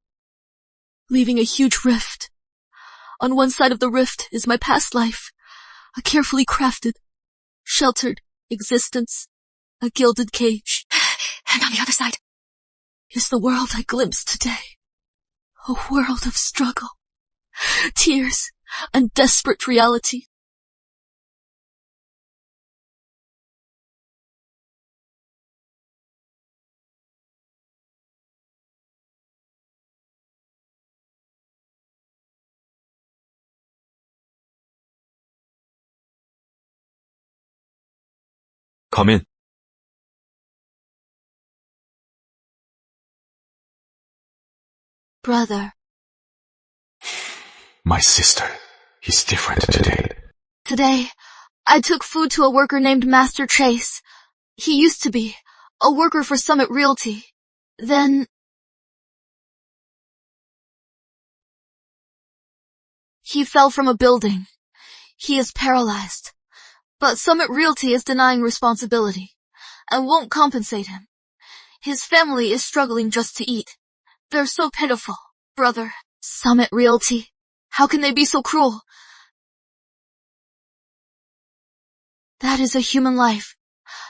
leaving a huge rift. On one side of the rift is my past life, a carefully crafted, sheltered existence, a gilded cage. And on the other side is the world I glimpsed today. A world of struggle, tears, and desperate reality. Come in. Brother. My sister. He's different today. Today, I took food to a worker named Master Chase. He used to be a worker for Summit Realty. Then he fell from a building. He is paralyzed. But Summit Realty is denying responsibility and won't compensate him. His family is struggling just to eat. They're so pitiful, brother. Summit Realty. How can they be so cruel? That is a human life.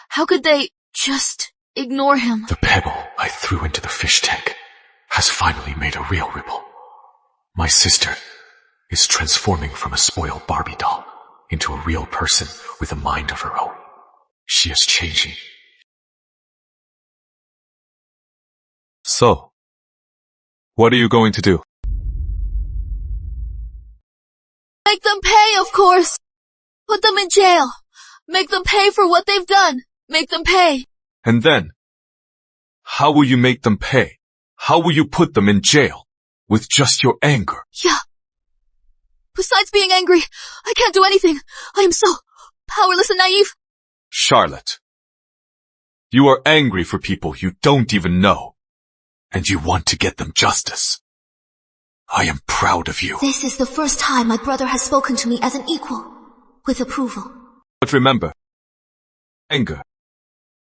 How could they just ignore him? The pebble I threw into the fish tank has finally made a real ripple. My sister is transforming from a spoiled Barbie doll into a real person with a mind of her own. She is changing. So, what are you going to do? Make them pay, of course. Put them in jail. Make them pay for what they've done. Make them pay. And then, how will you make them pay? How will you put them in jail? With just your anger? Yeah. Besides being angry, I can't do anything. I am so powerless and naive. Charlotte, you are angry for people you don't even know. And you want to get them justice. I am proud of you. This is the first time my brother has spoken to me as an equal, with approval. But remember, anger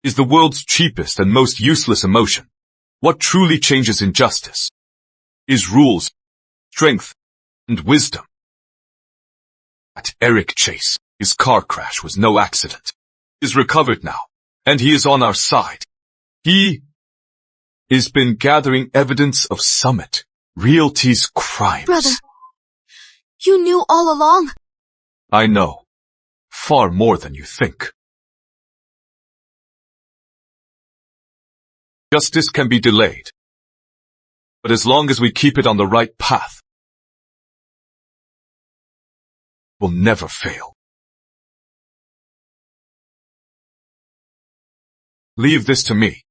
is the world's cheapest and most useless emotion. What truly changes injustice is rules, strength, and wisdom. At Eric Chase, his car crash was no accident. He is recovered now, and he is on our side. He has been gathering evidence of Summit Realty's crimes. Brother, you knew all along. I know. Far more than you think. Justice can be delayed. But as long as we keep it on the right path, it will never fail. Leave this to me.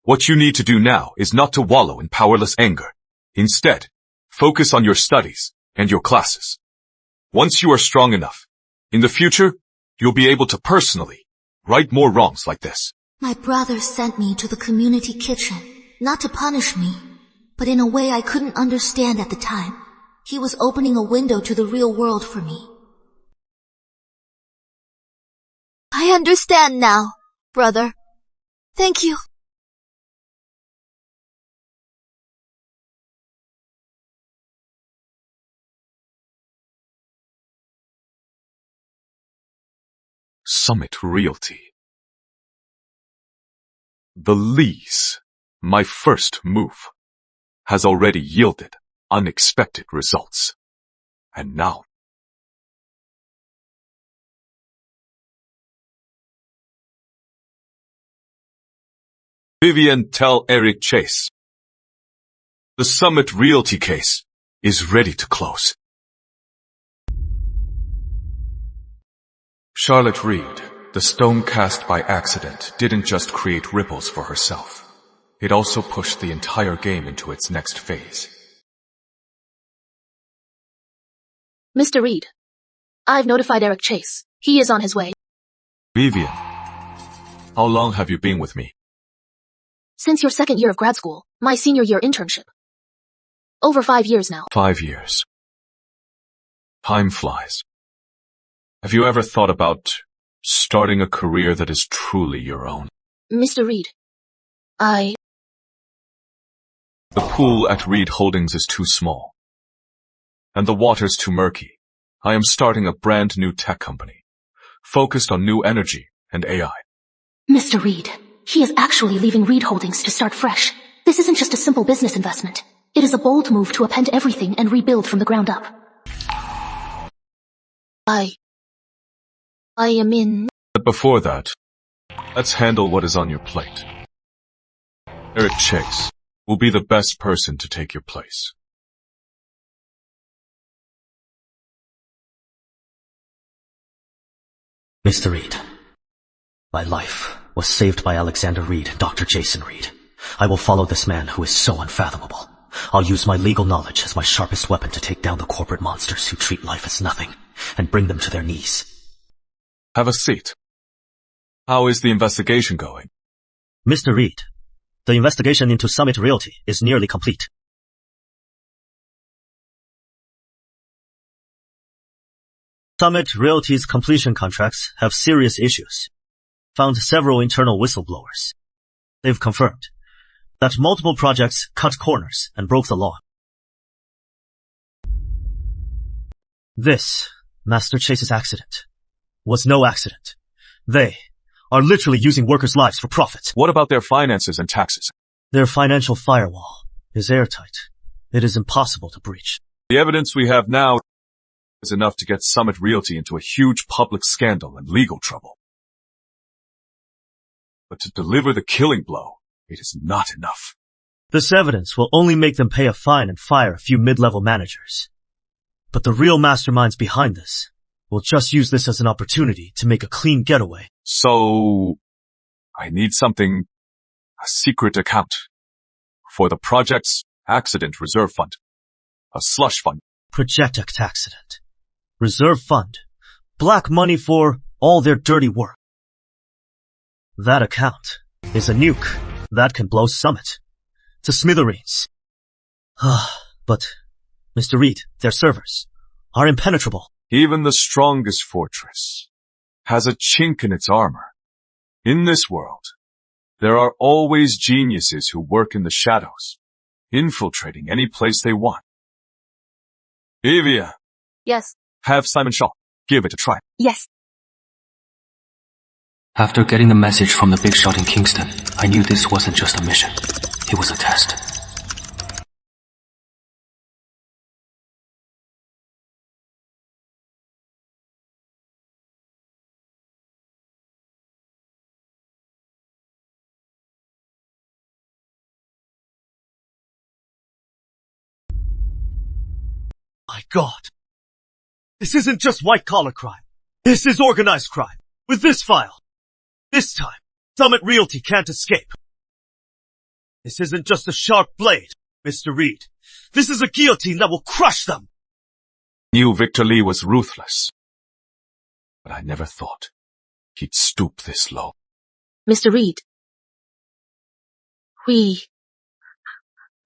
What you need to do now is not to wallow in powerless anger. Instead, focus on your studies and your classes. Once you are strong enough, in the future, you'll be able to personally right more wrongs like this. My brother sent me to the community kitchen, not to punish me, but in a way I couldn't understand at the time. He was opening a window to the real world for me. I understand now, brother. Thank you. Summit Realty. The lease, my first move, has already yielded unexpected results. And now, Vivian, tell Eric Chase. The Summit Realty case is ready to close. Charlotte Reed, the stone cast by accident, didn't just create ripples for herself. It also pushed the entire game into its next phase. Mr. Reed, I've notified Eric Chase. He is on his way. Vivian, how long have you been with me? Since your second year of grad school, my senior year internship. Over 5 years now. 5 years. Time flies. Have you ever thought about starting a career that is truly your own? Mr. Reed, The pool at Reed Holdings is too small. And the water's too murky. I am starting a brand new tech company, focused on new energy and AI. Mr. Reed, he is actually leaving Reed Holdings to start fresh. This isn't just a simple business investment. It is a bold move to append everything and rebuild from the ground up. I am in. But before that, let's handle what is on your plate. Eric Chase will be the best person to take your place. Mr. Reed, My life was saved by Alexander Reed and Dr. Jason Reed. I will follow this man who is so unfathomable. I'll use my legal knowledge as my sharpest weapon to take down the corporate monsters who treat life as nothing and bring them to their knees. Have a seat. How is the investigation going? Mr. Reed, the investigation into Summit Realty is nearly complete. Summit Realty's completion contracts have serious issues. Found several internal whistleblowers. They've confirmed that multiple projects cut corners and broke the law. This, Master Chase's accident, was no accident. They are literally using workers' lives for profit. What about their finances and taxes? Their financial firewall is airtight. It is impossible to breach. The evidence we have now is enough to get Summit Realty into a huge public scandal and legal trouble. But to deliver the killing blow, it is not enough. This evidence will only make them pay a fine and fire a few mid-level managers. But the real masterminds behind this will just use this as an opportunity to make a clean getaway. So, I need something, a secret account, for the project's accident reserve fund, a slush fund. Project accident, reserve fund, black money for all their dirty work. That account is a nuke that can blow Summit to smithereens. But, Mr. Reed, their servers are impenetrable. Even the strongest fortress has a chink in its armor. In this world, there are always geniuses who work in the shadows, infiltrating any place they want. Evia. Yes. Have Simon Shaw. Give it a try. Yes. After getting the message from the big shot in Kingston, I knew this wasn't just a mission. It was a test. My God. This isn't just white-collar crime. This is organized crime. With this file. This time, Summit Realty can't escape. This isn't just a sharp blade, Mr. Reed. This is a guillotine that will crush them. Knew Victor Lee was ruthless. But I never thought he'd stoop this low. Mr. Reed.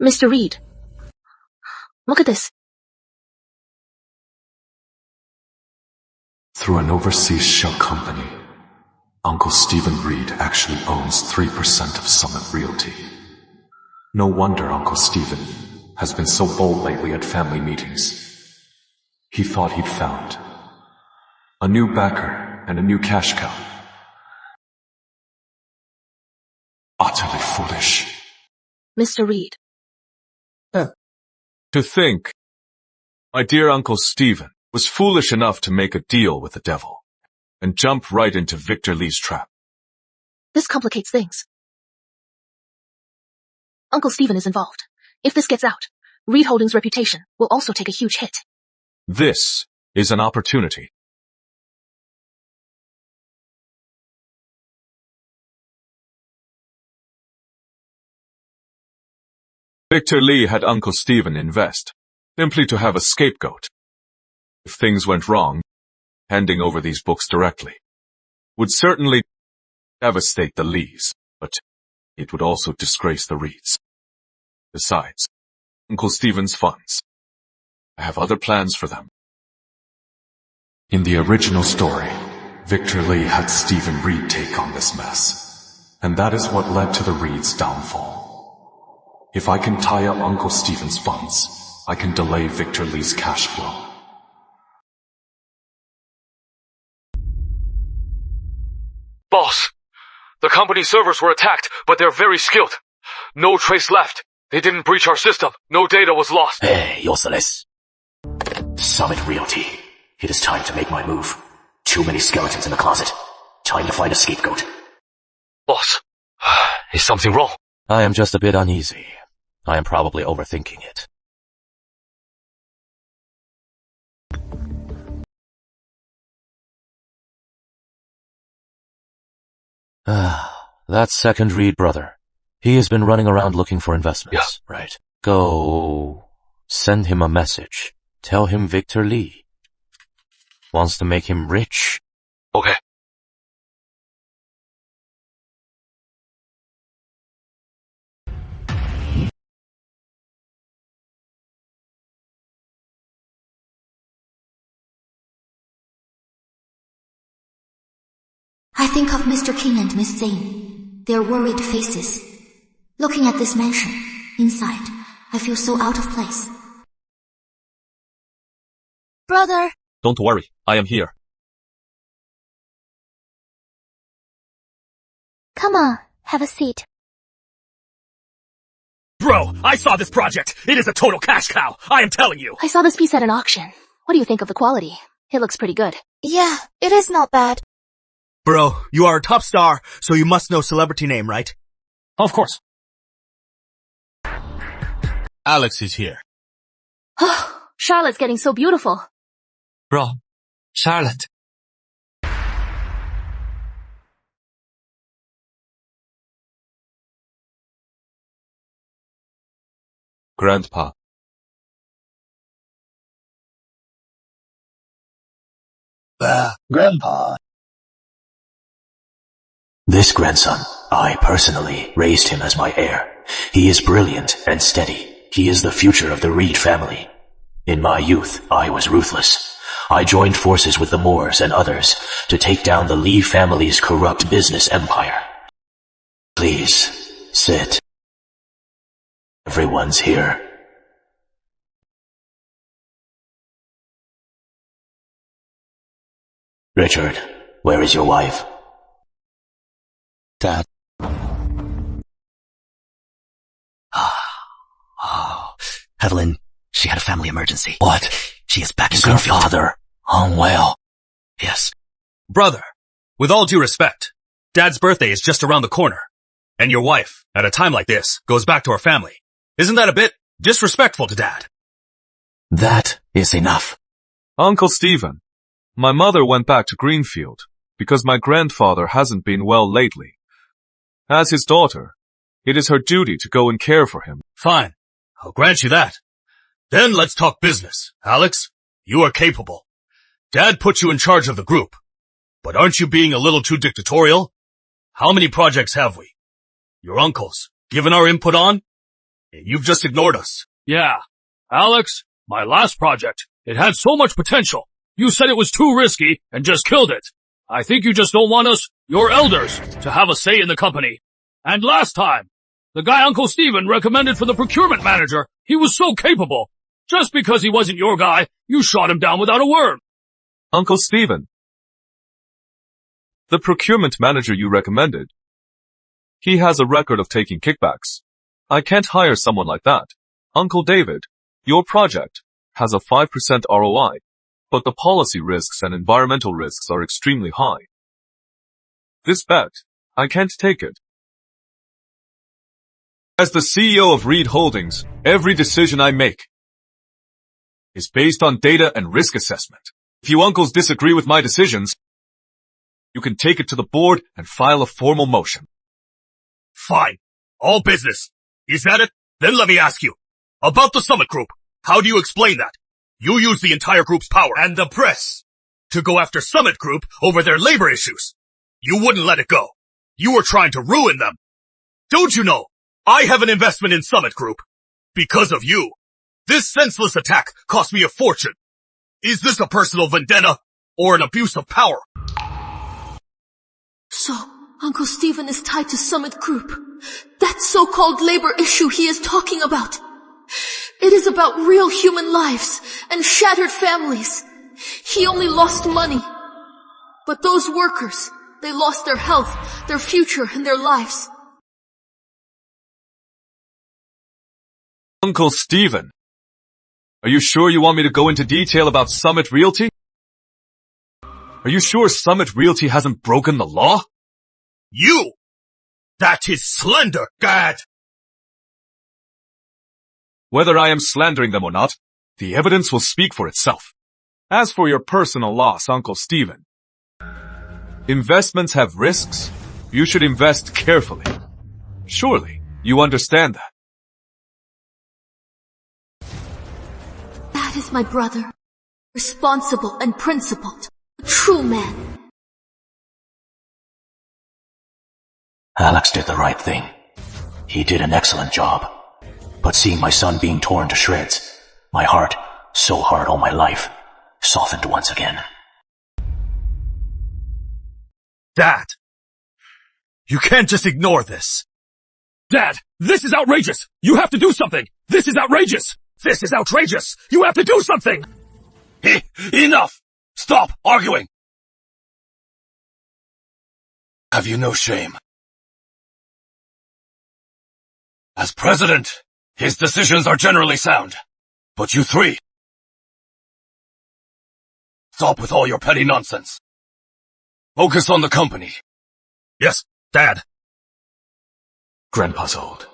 Mr. Reed. Look at this. Through an overseas shell company, Uncle Stephen Reed actually owns 3% of Summit Realty. No wonder Uncle Stephen has been so bold lately at family meetings. He thought he'd found a new backer and a new cash cow. Utterly foolish. Mr. Reed. To think, my dear Uncle Stephen was foolish enough to make a deal with the devil and jump right into Victor Lee's trap. This complicates things. Uncle Stephen is involved. If this gets out, Reed Holdings' reputation will also take a huge hit. This is an opportunity. Victor Lee had Uncle Stephen invest, simply to have a scapegoat. If things went wrong, handing over these books directly would certainly devastate the Lees, but it would also disgrace the Reeds. Besides, Uncle Stephen's funds. I have other plans for them. In the original story, Victor Lee had Stephen Reed take on this mess, and that is what led to the Reeds' downfall. If I can tie up Uncle Stephen's funds, I can delay Victor Lee's cash flow. Boss, the company servers were attacked, but they're very skilled. No trace left. They didn't breach our system. No data was lost. Hey, useless. Summit Realty. It is time to make my move. Too many skeletons in the closet. Time to find a scapegoat. Boss, is something wrong? I am just a bit uneasy. I am probably overthinking it. That second Reed brother. He has been running around looking for investments. Yeah. Right. Go send him a message. Tell him Victor Lee wants to make him rich. Okay. I think of Mr. King and Miss Zane, their worried faces. Looking at this mansion, inside, I feel so out of place. Brother! Don't worry, I am here. Come on, have a seat. Bro, I saw this project. It is a total cash cow. I am telling you. I saw this piece at an auction. What do you think of the quality? It looks pretty good. Yeah, it is not bad. Bro, you are a top star, so you must know celebrity name, right? Of course. Alex is here. Charlotte's getting so beautiful. Bro, Charlotte. Grandpa. Grandpa. This grandson, I personally raised him as my heir. He is brilliant and steady. He is the future of the Reed family. In my youth, I was ruthless. I joined forces with the Moors and others to take down the Lee family's corrupt business empire. Please, sit. Everyone's here. Richard, where is your wife? Dad. Evelyn, she had a family emergency. What? She is back in Is your Greenfield. father unwell? Yes. Brother, with all due respect, Dad's birthday is just around the corner. And your wife, at a time like this, goes back to her family. Isn't that a bit disrespectful to Dad? That is enough. Uncle Stephen, my mother went back to Greenfield because my grandfather hasn't been well lately. As his daughter, it is her duty to go and care for him. Fine. I'll grant you that. Then let's talk business. Alex, you are capable. Dad put you in charge of the group. But aren't you being a little too dictatorial? How many projects have we? Your uncles, given our input on? And you've just ignored us. Yeah. Alex, my last project, it had so much potential. You said it was too risky and just killed it. I think you just don't want us, your elders, to have a say in the company. And last time, the guy Uncle Stephen recommended for the procurement manager, he was so capable. Just because he wasn't your guy, you shot him down without a word. Uncle Stephen, the procurement manager you recommended, he has a record of taking kickbacks. I can't hire someone like that. Uncle David, your project has a 5% ROI, but the policy risks and environmental risks are extremely high. This bet, I can't take it. As the CEO of Reed Holdings, every decision I make is based on data and risk assessment. If you uncles disagree with my decisions, you can take it to the board and file a formal motion. Fine. All business. Is that it? Then let me ask you. About the Summit Group, how do you explain that? You use the entire group's power and the press to go after Summit Group over their labor issues. You wouldn't let it go. You were trying to ruin them. Don't you know? I have an investment in Summit Group. Because of you. This senseless attack cost me a fortune. Is this a personal vendetta or an abuse of power? So, Uncle Stephen is tied to Summit Group. That so-called labor issue he is talking about. It is about real human lives and shattered families. He only lost money. But those workers, they lost their health, their future, and their lives. Uncle Stephen, are you sure you want me to go into detail about Summit Realty? Are you sure Summit Realty hasn't broken the law? You! That is slander, Gad! Whether I am slandering them or not, the evidence will speak for itself. As for your personal loss, Uncle Stephen, investments have risks, You should invest carefully. Surely, you understand that. That is my brother. Responsible and principled. A true man. Alex did the right thing. He did an excellent job. But seeing my son being torn to shreds, my heart, so hard all my life, softened once again. Dad! You can't just ignore this. Dad, this is outrageous! You have to do something! This is outrageous! This is outrageous! You have to do something! Enough! Stop arguing! Have you no shame? As president, his decisions are generally sound. But you three, stop with all your petty nonsense. Focus on the company. Yes, Dad. Grandpa's old.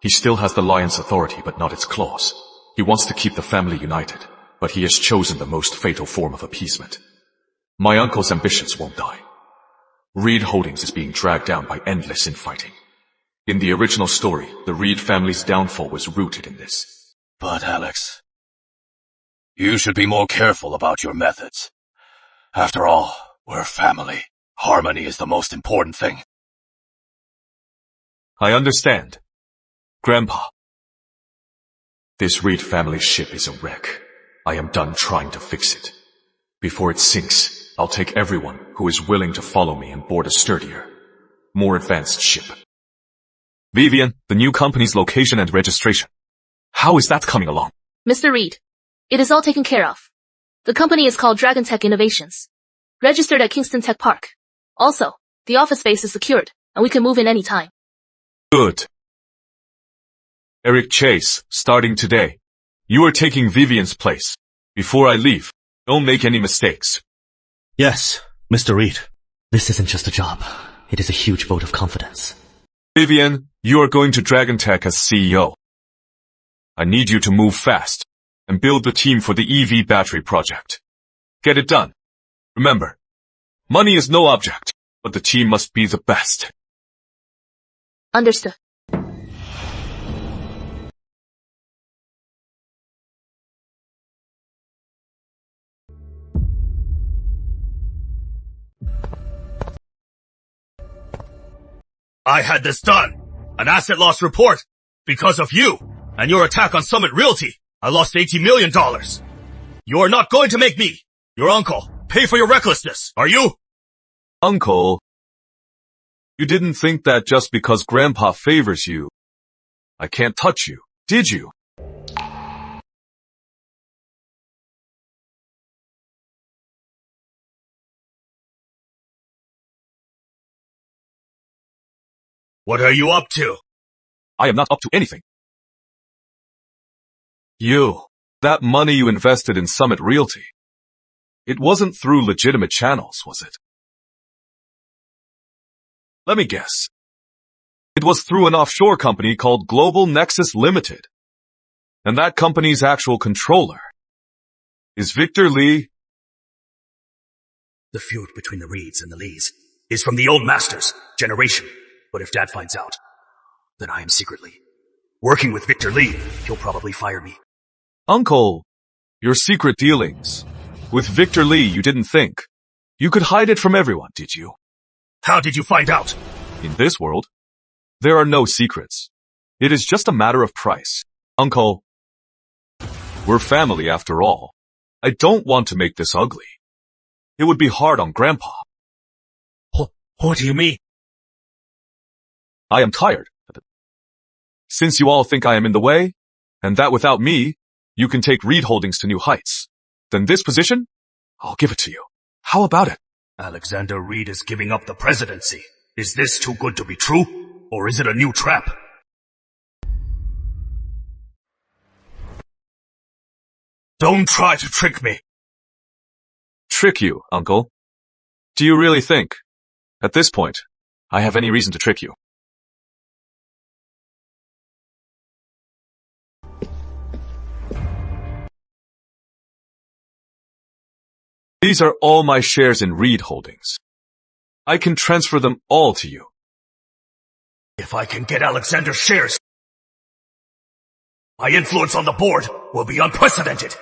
He still has the lion's authority, but not its claws. He wants to keep the family united, but he has chosen the most fatal form of appeasement. My uncle's ambitions won't die. Reed Holdings is being dragged down by endless infighting. In the original story, the Reed family's downfall was rooted in this. But Alex, you should be more careful about your methods. After all, we're family. Harmony is the most important thing. I understand. Grandpa. This Reed family ship is a wreck. I am done trying to fix it. Before it sinks, I'll take everyone who is willing to follow me and board a sturdier, more advanced ship. Vivian, the new company's location and registration. How is that coming along? Mr. Reed, it is all taken care of. The company is called Dragon Tech Innovations. Registered at Kingston Tech Park. Also, the office space is secured, and we can move in any time. Good. Eric Chase, starting today, you are taking Vivian's place. Before I leave, don't make any mistakes. Yes, Mr. Reed. This isn't just a job. It is a huge vote of confidence. Vivian, you are going to Dragon Tech as CEO. I need you to move fast and build the team for the EV battery project. Get it done. Remember, money is no object, but the team must be the best. Understood. I had this done. An asset loss report. Because of you and your attack on Summit Realty, I lost $80 million. You are not going to make me, your uncle, pay for your recklessness, are you? Uncle, you didn't think that just because Grandpa favors you, I can't touch you, did you? What are you up to? I am not up to anything. That money you invested in Summit Realty, it wasn't through legitimate channels, was it? Let me guess. It was through an offshore company called Global Nexus Limited. And that company's actual controller is Victor Lee. The feud between the Reeds and the Lees is from the old masters, generation. But if Dad finds out, then I am secretly working with Victor Lee. He'll probably fire me. Uncle, your secret dealings. With Victor Lee, you didn't think you could hide it from everyone, did you? How did you find out? In this world, there are no secrets. It is just a matter of price. Uncle, we're family after all. I don't want to make this ugly. It would be hard on Grandpa. What do you mean? I am tired of it. Since you all think I am in the way, and that without me, you can take Reed Holdings to new heights, then this position, I'll give it to you. How about it? Alexander Reed is giving up the presidency. Is this too good to be true? Or is it a new trap? Don't try to trick me. Trick you, Uncle? Do you really think, at this point, I have any reason to trick you? These are all my shares in Reed Holdings. I can transfer them all to you If I can get Alexander's shares, my influence on the board will be unprecedented.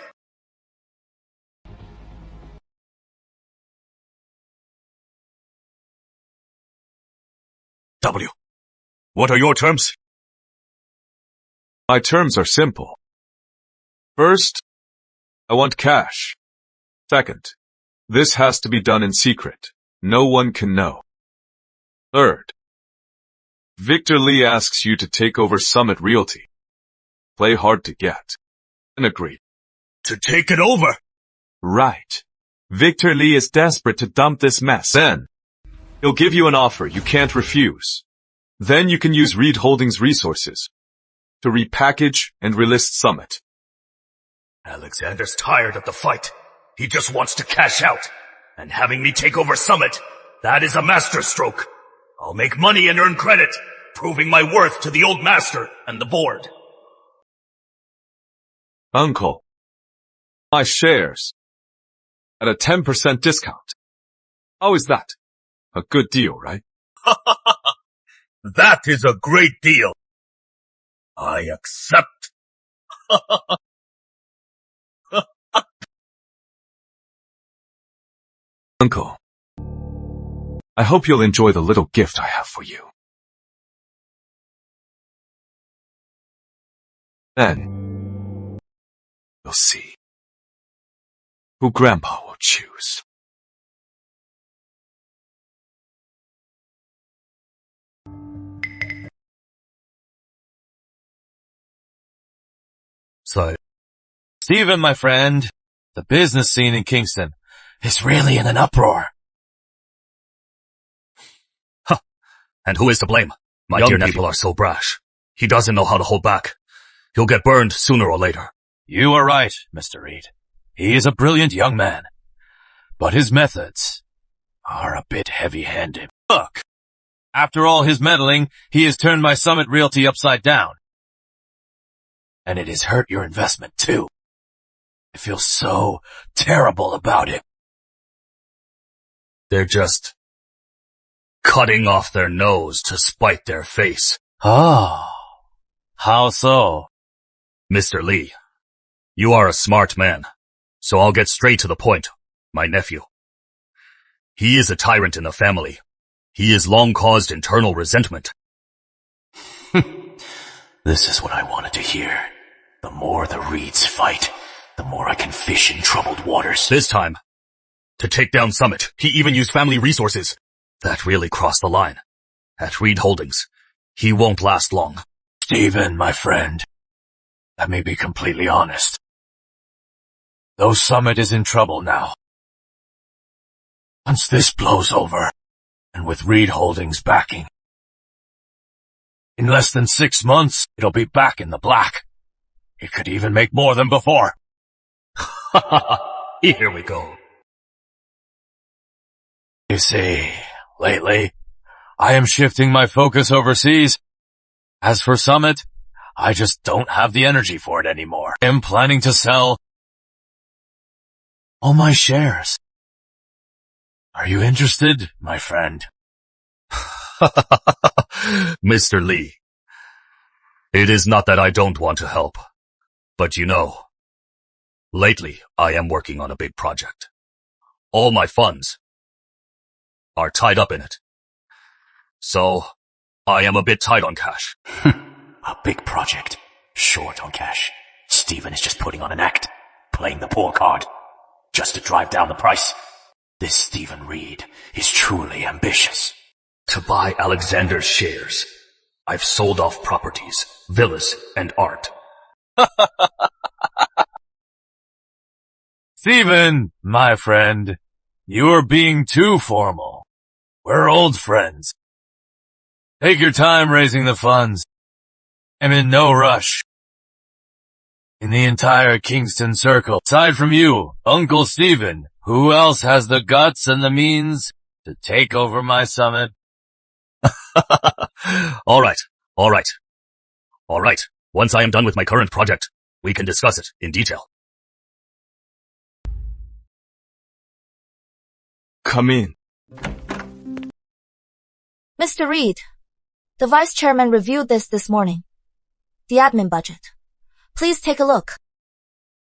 W. What are your terms? My terms are simple. First, I want cash. Second, this has to be done in secret. No one can know. Third, Victor Lee asks you to take over Summit Realty. Play hard to get. And agree. To take it over? Right. Victor Lee is desperate to dump this mess. Then, he'll give you an offer you can't refuse. Then you can use Reed Holdings' resources to repackage and relist Summit. Alexander's tired of the fight. He just wants to cash out. And having me take over Summit, that is a masterstroke. I'll make money and earn credit, proving my worth to the old master and the board. Uncle, my shares at a 10% discount. How is that? A good deal, right? That is a great deal. I accept. Uncle, I hope you'll enjoy the little gift I have for you. Then, you'll see who Grandpa will choose. So, Stephen, my friend, the business scene in Kingston is really in an uproar. Huh. And who is to blame? My young people are so brash. He doesn't know how to hold back. He'll get burned sooner or later. You are right, Mr. Reed. He is a brilliant young man. But his methods are a bit heavy-handed. Look, after all his meddling, he has turned my Summit Realty upside down. And it has hurt your investment, too. I feel so terrible about it. They're just cutting off their nose to spite their face. Oh, how so? Mr. Lee, you are a smart man, so I'll get straight to the point. My nephew. He is a tyrant in the family. He has long caused internal resentment. This is what I wanted to hear. The more the Reeds fight, the more I can fish in troubled waters. This time, to take down Summit, he even used family resources. That really crossed the line. At Reed Holdings, he won't last long. Stephen, my friend, let me be completely honest. Though Summit is in trouble now, once this blows over, and with Reed Holdings backing, in less than 6 months, it'll be back in the black. It could even make more than before. Here we go. You see, lately, I am shifting my focus overseas. As for Summit, I just don't have the energy for it anymore. I am planning to sell all my shares. Are you interested, my friend? Mr. Lee, it is not that I don't want to help, but you know, lately I am working on a big project. All my funds are tied up in it. So, I am a bit tight on cash. A big project, short on cash. Stephen is just putting on an act, playing the poor card, just to drive down the price. This Stephen Reed is truly ambitious. To buy Alexander's shares, I've sold off properties, villas, and art. Stephen, my friend, you are being too formal. We're old friends. Take your time raising the funds. I'm in no rush. In the entire Kingston circle, aside from you, Uncle Stephen, who else has the guts and the means to take over my Summit? All right. Once I am done with my current project, we can discuss it in detail. Come in. Mr. Reed, The vice chairman reviewed this morning. The admin budget. Please take a look.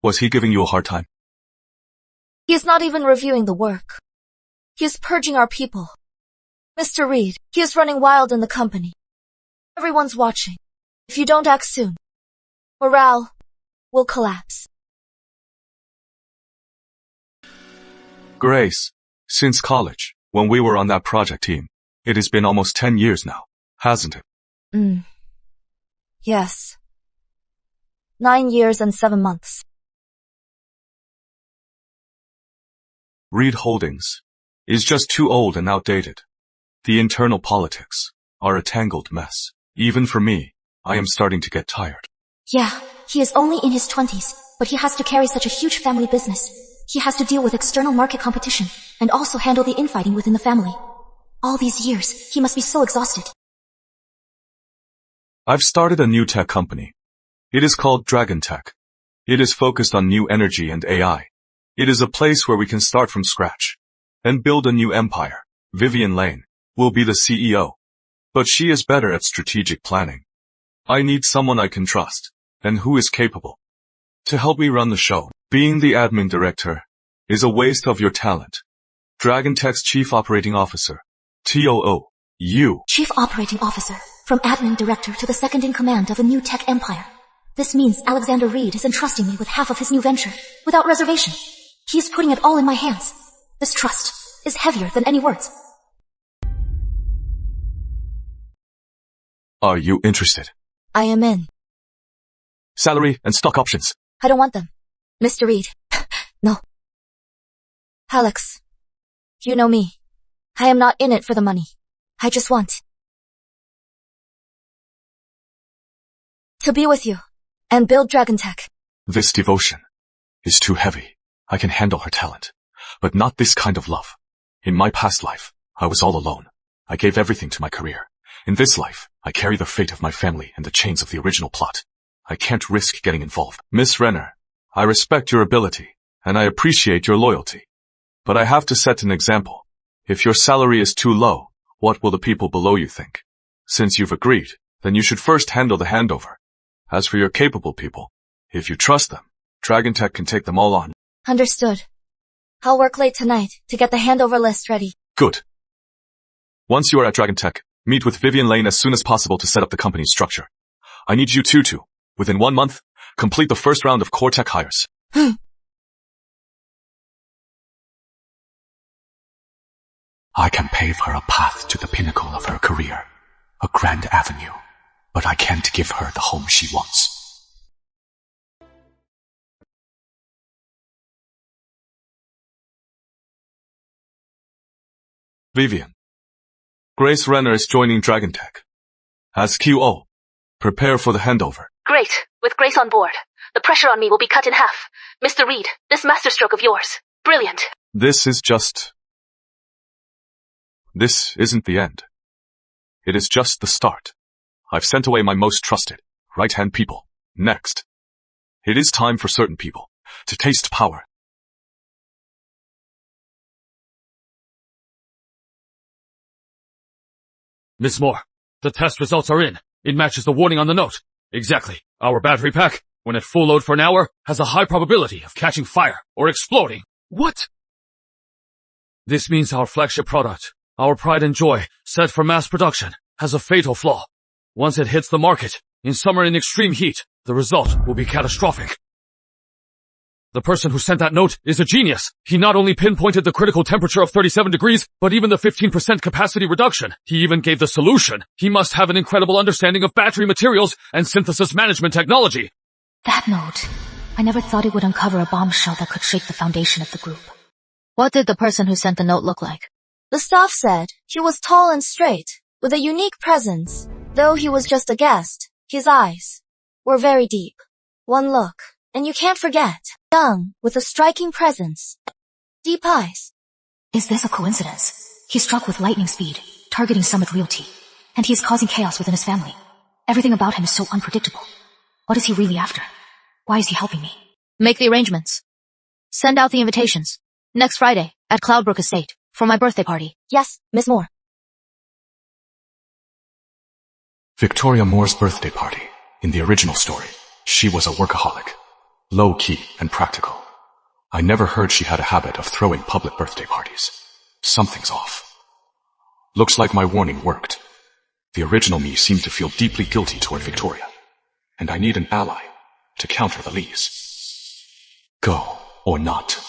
Was he giving you a hard time? He is not even reviewing the work. He is purging our people. Mr. Reed, he is running wild in the company. Everyone's watching. If you don't act soon, morale will collapse. Grace, since college, when we were on that project team, it has been almost 10 years now, hasn't it? Yes. 9 years and 7 months. Reed Holdings is just too old and outdated. The internal politics are a tangled mess. Even for me, I am starting to get tired. Yeah, he is only in his 20s, but he has to carry such a huge family business. He has to deal with external market competition and also handle the infighting within the family. All these years, he must be so exhausted. I've started a new tech company. It is called Dragon Tech. It is focused on new energy and AI. It is a place where we can start from scratch and build a new empire. Vivian Lane will be the CEO, but she is better at strategic planning. I need someone I can trust and who is capable to help me run the show. Being the admin director is a waste of your talent. Dragon Tech's Chief Operating Officer, TOO, you. Chief Operating Officer, from admin director to the second in command of a new tech empire. This means Alexander Reed is entrusting me with half of his new venture, without reservation. He is putting it all in my hands. This trust is heavier than any words. Are you interested? I am in. Salary and stock options. I don't want them. Mr. Reed. No. Alex. You know me. I am not in it for the money. I just want to be with you and build Dragon Tech. This devotion is too heavy. I can handle her talent, but not this kind of love. In my past life, I was all alone. I gave everything to my career. In this life, I carry the fate of my family and the chains of the original plot. I can't risk getting involved. Miss Renner, I respect your ability, and I appreciate your loyalty. But I have to set an example. If your salary is too low, what will the people below you think? Since you've agreed, then you should first handle the handover. As for your capable people, if you trust them, Dragon Tech can take them all on. Understood. I'll work late tonight to get the handover list ready. Good. Once you are at Dragon Tech, meet with Vivian Lane as soon as possible to set up the company's structure. I need you two to, within 1 month, complete the first round of core tech hires. I can pave her a path to the pinnacle of her career, a grand avenue, but I can't give her the home she wants. Vivian. Grace Renner is joining Dragon Tech. As QO, prepare for the handover. Great. With Grace on board, the pressure on me will be cut in half. Mr. Reed, this masterstroke of yours. Brilliant. This isn't the end. It is just the start. I've sent away my most trusted, right-hand people. Next. It is time for certain people to taste power. Miss Moore, the test results are in. It matches the warning on the note. Exactly. Our battery pack, when at full load for an hour, has a high probability of catching fire or exploding. What? This means our flagship product, our pride and joy, set for mass production, has a fatal flaw. Once it hits the market, in summer in extreme heat, the result will be catastrophic. The person who sent that note is a genius. He not only pinpointed the critical temperature of 37 degrees, but even the 15% capacity reduction. He even gave the solution. He must have an incredible understanding of battery materials and synthesis management technology. That note. I never thought it would uncover a bombshell that could shake the foundation of the group. What did the person who sent the note look like? The staff said he was tall and straight, with a unique presence. Though he was just a guest, his eyes were very deep. One look, and you can't forget. Young, with a striking presence. Deep eyes. Is this a coincidence? He struck with lightning speed, targeting Summit Realty, and he is causing chaos within his family. Everything about him is so unpredictable. What is he really after? Why is he helping me? Make the arrangements. Send out the invitations. Next Friday, at Cloudbrook Estate, for my birthday party. Yes, Miss Moore. Victoria Moore's birthday party. In the original story, she was a workaholic, low-key and practical. I never heard she had a habit of throwing public birthday parties. Something's off. Looks like my warning worked. The original me seemed to feel deeply guilty toward Victoria, and I need an ally to counter the Lees. Go or not.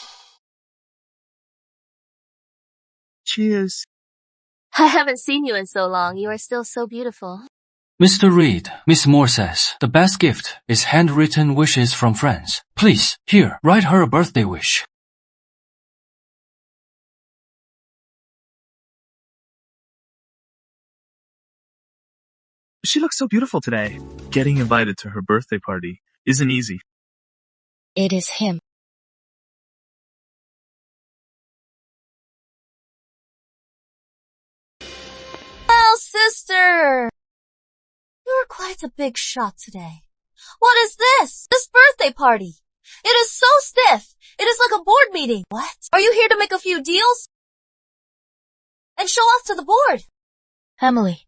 Cheers. I haven't seen you in so long. You are still so beautiful. Mr. Reed, Miss Moore says, the best gift is handwritten wishes from friends. Please, here, write her a birthday wish. She looks so beautiful today. Getting invited to her birthday party isn't easy. It is him. Well, sister! You're quite a big shot today. What is this? This birthday party? It is so stiff. It is like a board meeting. What? Are you here to make a few deals? And show off to the board? Emily,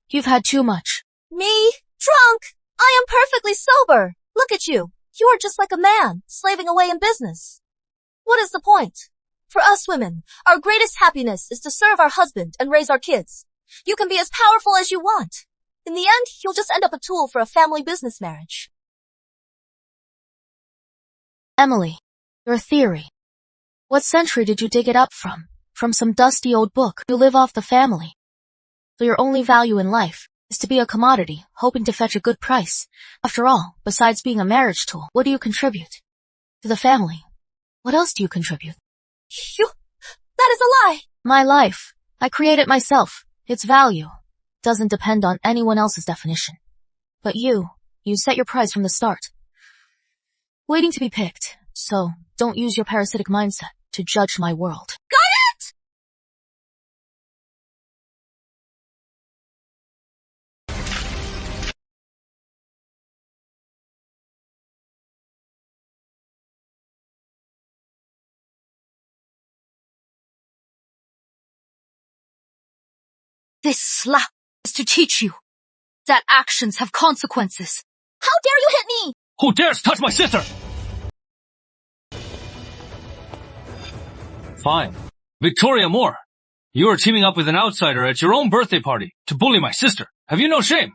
you've had too much. Me? Drunk? I am perfectly sober. Look at you. You are just like a man, slaving away in business. What is the point? For us women, our greatest happiness is to serve our husband and raise our kids. You can be as powerful as you want. In the end, you'll just end up a tool for a family business marriage. Emily, your theory. What century did you dig it up from? From some dusty old book. You live off the family. So your only value in life is to be a commodity, hoping to fetch a good price. After all, besides being a marriage tool, what do you contribute? To the family. What else do you contribute? That is a lie. My life. I create it myself. Its value doesn't depend on anyone else's definition. But you set your price from the start. Waiting to be picked. So, don't use your parasitic mindset to judge my world. Got it! This slap is to teach you that actions have consequences. How dare you hit me? Who dares touch my sister? Fine. Victoria Moore, you are teaming up with an outsider at your own birthday party to bully my sister. Have you no shame?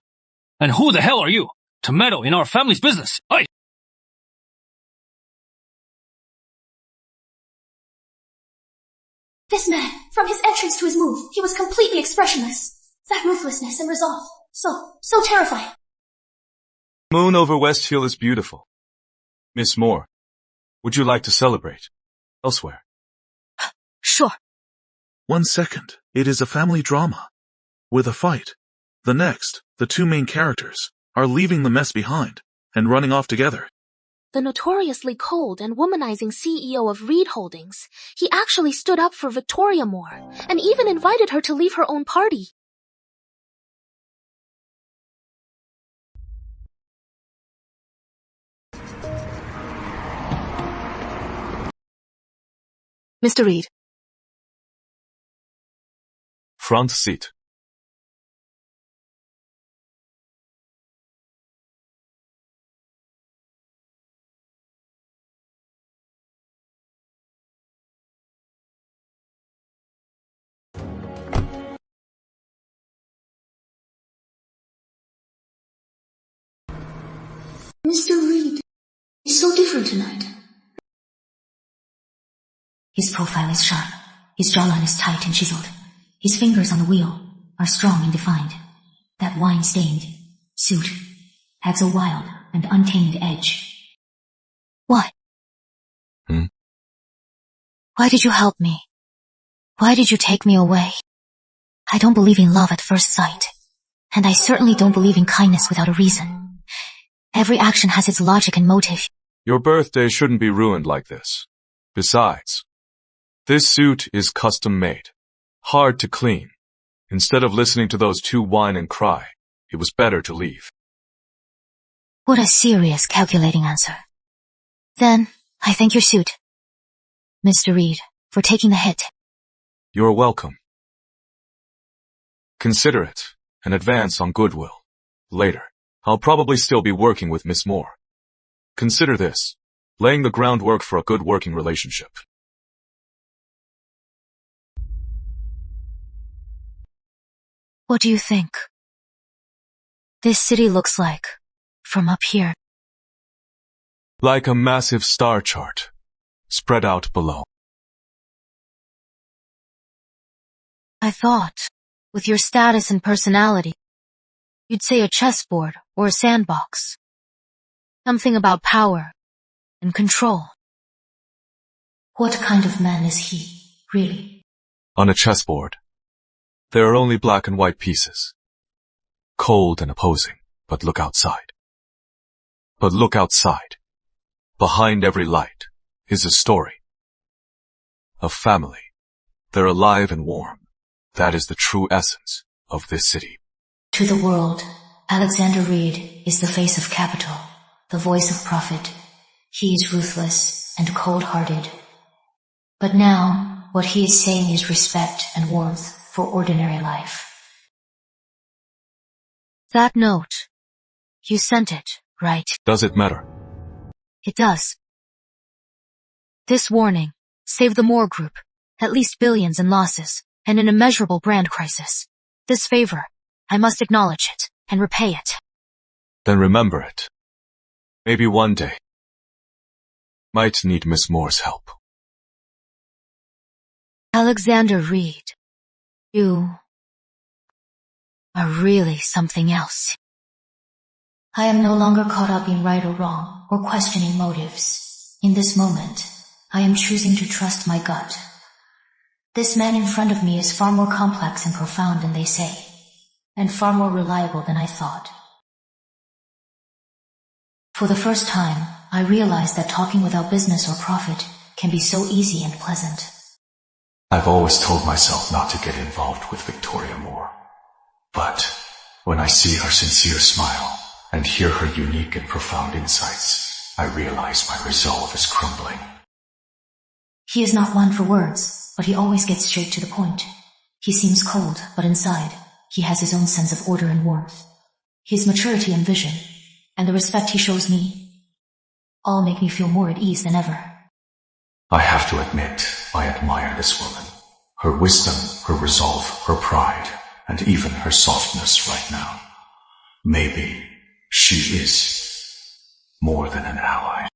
And who the hell are you to meddle in our family's business? Aye. This man, from his entrance to his move, he was completely expressionless. That ruthlessness and resolve. So terrifying. Moon over West Hill is beautiful. Miss Moore, would you like to celebrate elsewhere? Sure. 1 second. It is a family drama. With a fight. The next, the two main characters are leaving the mess behind and running off together. The notoriously cold and womanizing CEO of Reed Holdings, he actually stood up for Victoria Moore and even invited her to leave her own party. Mr. Reed. Front seat. Mr. Reed is so different tonight. His profile is sharp. His jawline is tight and chiseled. His fingers on the wheel are strong and defined. That wine-stained suit has a wild and untamed edge. Why? Why did you help me? Why did you take me away? I don't believe in love at first sight. And I certainly don't believe in kindness without a reason. Every action has its logic and motive. Your birthday shouldn't be ruined like this. Besides, this suit is custom made. Hard to clean. Instead of listening to those two whine and cry, it was better to leave. What a serious, calculating answer. Then, I thank your suit, Mr. Reed, for taking the hit. You're welcome. Consider it and advance on goodwill. Later, I'll probably still be working with Miss Moore. Consider this, laying the groundwork for a good working relationship. What do you think this city looks like from up here? Like a massive star chart, spread out below. I thought, with your status and personality, you'd say a chessboard or a sandbox. Something about power and control. What kind of man is he, really? On a chessboard, there are only black and white pieces. Cold and opposing, but look outside. But look outside. Behind every light is a story. A family. They're alive and warm. That is the true essence of this city. To the world, Alexander Reed is the face of capital, the voice of profit. He is ruthless and cold-hearted. But now, what he is saying is respect and warmth for ordinary life. That note, you sent it, right? Does it matter? It does. This warning saved the Moore Group, at least billions in losses, and an immeasurable brand crisis. This favor, I must acknowledge it and repay it. Then remember it. Maybe one day. Might need Miss Moore's help. Alexander Reed, you are really something else. I am no longer caught up in right or wrong or questioning motives. In this moment, I am choosing to trust my gut. This man in front of me is far more complex and profound than they say, and far more reliable than I thought. For the first time, I realized that talking without business or profit can be so easy and pleasant. I've always told myself not to get involved with Victoria Moore. But when I see her sincere smile and hear her unique and profound insights, I realize my resolve is crumbling. He is not one for words, but he always gets straight to the point. He seems cold, but inside, he has his own sense of order and warmth. His maturity and vision, and the respect he shows me, all make me feel more at ease than ever. I have to admit, I admire this woman. Her wisdom, her resolve, her pride, and even her softness right now. Maybe she is more than an ally.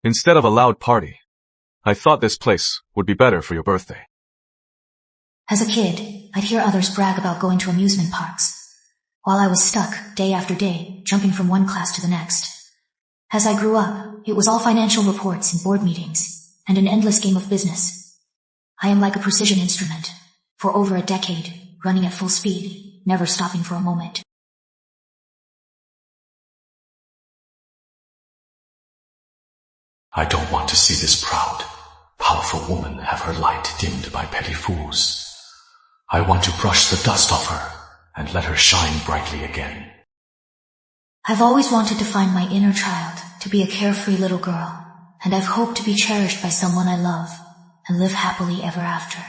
Instead of a loud party, I thought this place would be better for your birthday. As a kid, I'd hear others brag about going to amusement parks, while I was stuck day after day, jumping from one class to the next. As I grew up, it was all financial reports and board meetings, and an endless game of business. I am like a precision instrument, for over a decade, running at full speed, never stopping for a moment. I don't want to see this proud, powerful woman have her light dimmed by petty fools. I want to brush the dust off her and let her shine brightly again. I've always wanted to find my inner child, to be a carefree little girl, and I've hoped to be cherished by someone I love and live happily ever after.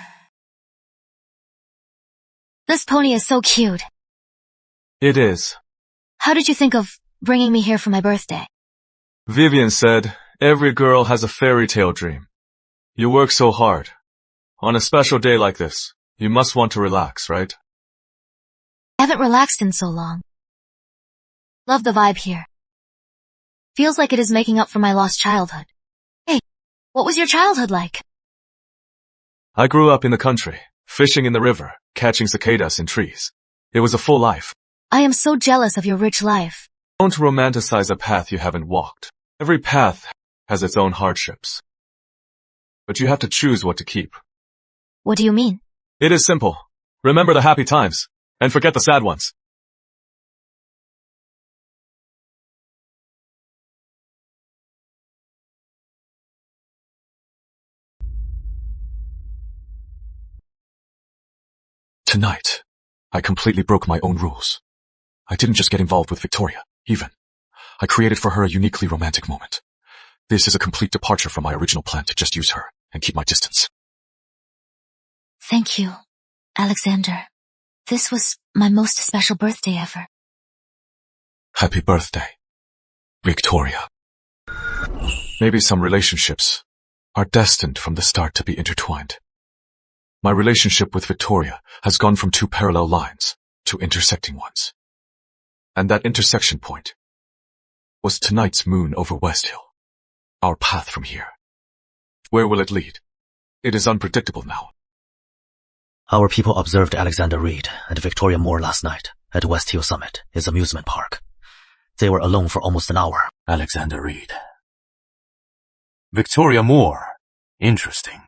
This pony is so cute. It is. How did you think of bringing me here for my birthday? Vivian said, every girl has a fairy tale dream. You work so hard. On a special day like this, you must want to relax, right? I haven't relaxed in so long. Love the vibe here. Feels like it is making up for my lost childhood. Hey, what was your childhood like? I grew up in the country, fishing in the river, catching cicadas in trees. It was a full life. I am so jealous of your rich life. Don't romanticize a path you haven't walked. Every path has its own hardships. But you have to choose what to keep. What do you mean? It is simple. Remember the happy times, and forget the sad ones. Tonight, I completely broke my own rules. I didn't just get involved with Victoria, even. I created for her a uniquely romantic moment. This is a complete departure from my original plan to just use her and keep my distance. Thank you, Alexander. This was my most special birthday ever. Happy birthday, Victoria. Maybe some relationships are destined from the start to be intertwined. My relationship with Victoria has gone from two parallel lines to intersecting ones. And that intersection point was tonight's moon over West Hill. Our path from here. Where will it lead? It is unpredictable now. Our people observed Alexander Reed and Victoria Moore last night at West Hill Summit, his amusement park. They were alone for almost an hour. Alexander Reed. Victoria Moore. Interesting,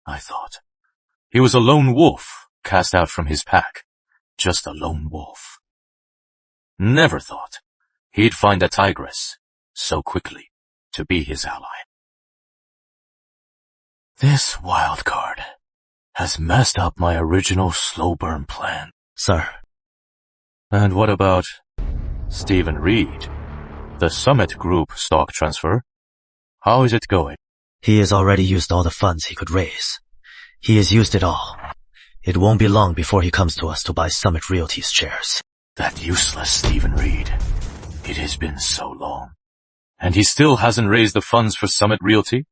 I thought. He was a lone wolf, cast out from his pack. Just a lone wolf. Never thought he'd find a tigress so quickly to be his ally. This wild card has messed up my original slow burn plan. Sir. And what about Stephen Reed? The Summit Group stock transfer? How is it going? He has already used all the funds he could raise. He has used it all. It won't be long before he comes to us to buy Summit Realty's shares. That useless Stephen Reed. It has been so long. And he still hasn't raised the funds for Summit Realty?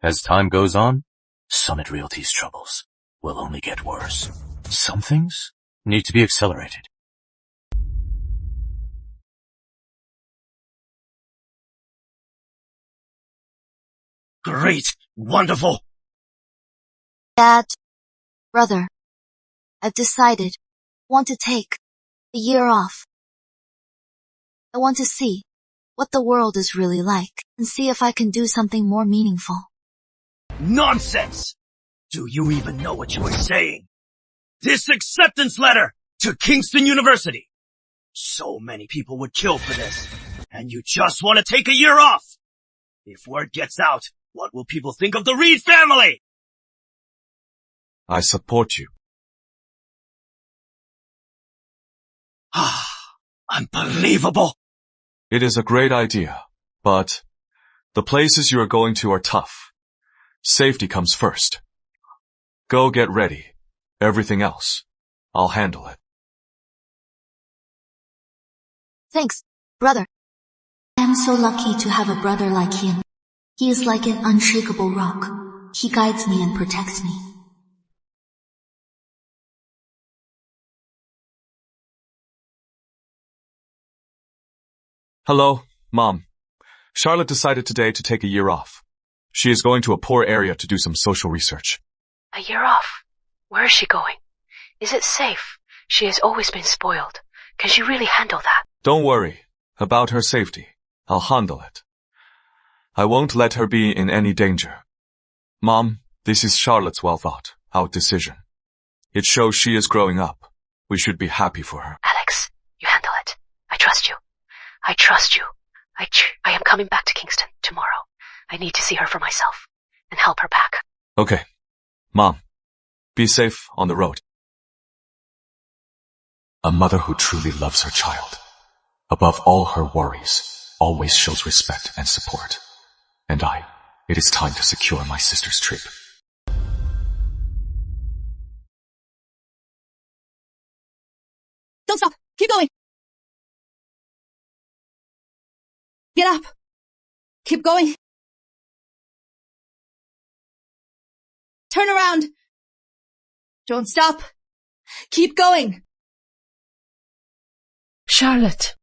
As time goes on, Summit Realty's troubles will only get worse. Some things need to be accelerated. Great! Wonderful! Dad, brother, I've decided I want to take a year off. I want to see what the world is really like and see if I can do something more meaningful. Nonsense! Do you even know what you are saying? This acceptance letter to Kingston University. So many people would kill for this, and you just want to take a year off. If word gets out, what will people think of the Reed family? I support you. Unbelievable! It is a great idea, but the places you are going to are tough. Safety comes first. Go get ready. Everything else, I'll handle it. Thanks, brother. I am so lucky to have a brother like him. He is like an unshakable rock. He guides me and protects me. Hello, Mom. Charlotte decided today to take a year off. She is going to a poor area to do some social research. A year off? Where is she going? Is it safe? She has always been spoiled. Can she really handle that? Don't worry about her safety. I'll handle it. I won't let her be in any danger. Mom, this is Charlotte's well thought out decision. It shows she is growing up. We should be happy for her. Alex, you handle it. I trust you. I trust you. I am coming back to Kingston tomorrow. I need to see her for myself and help her back. Okay. Mom, be safe on the road. A mother who truly loves her child, above all her worries, always shows respect and support. And it is time to secure my sister's trip. Don't stop! Keep going! Get up! Keep going! Turn around! Don't stop! Keep going! Charlotte.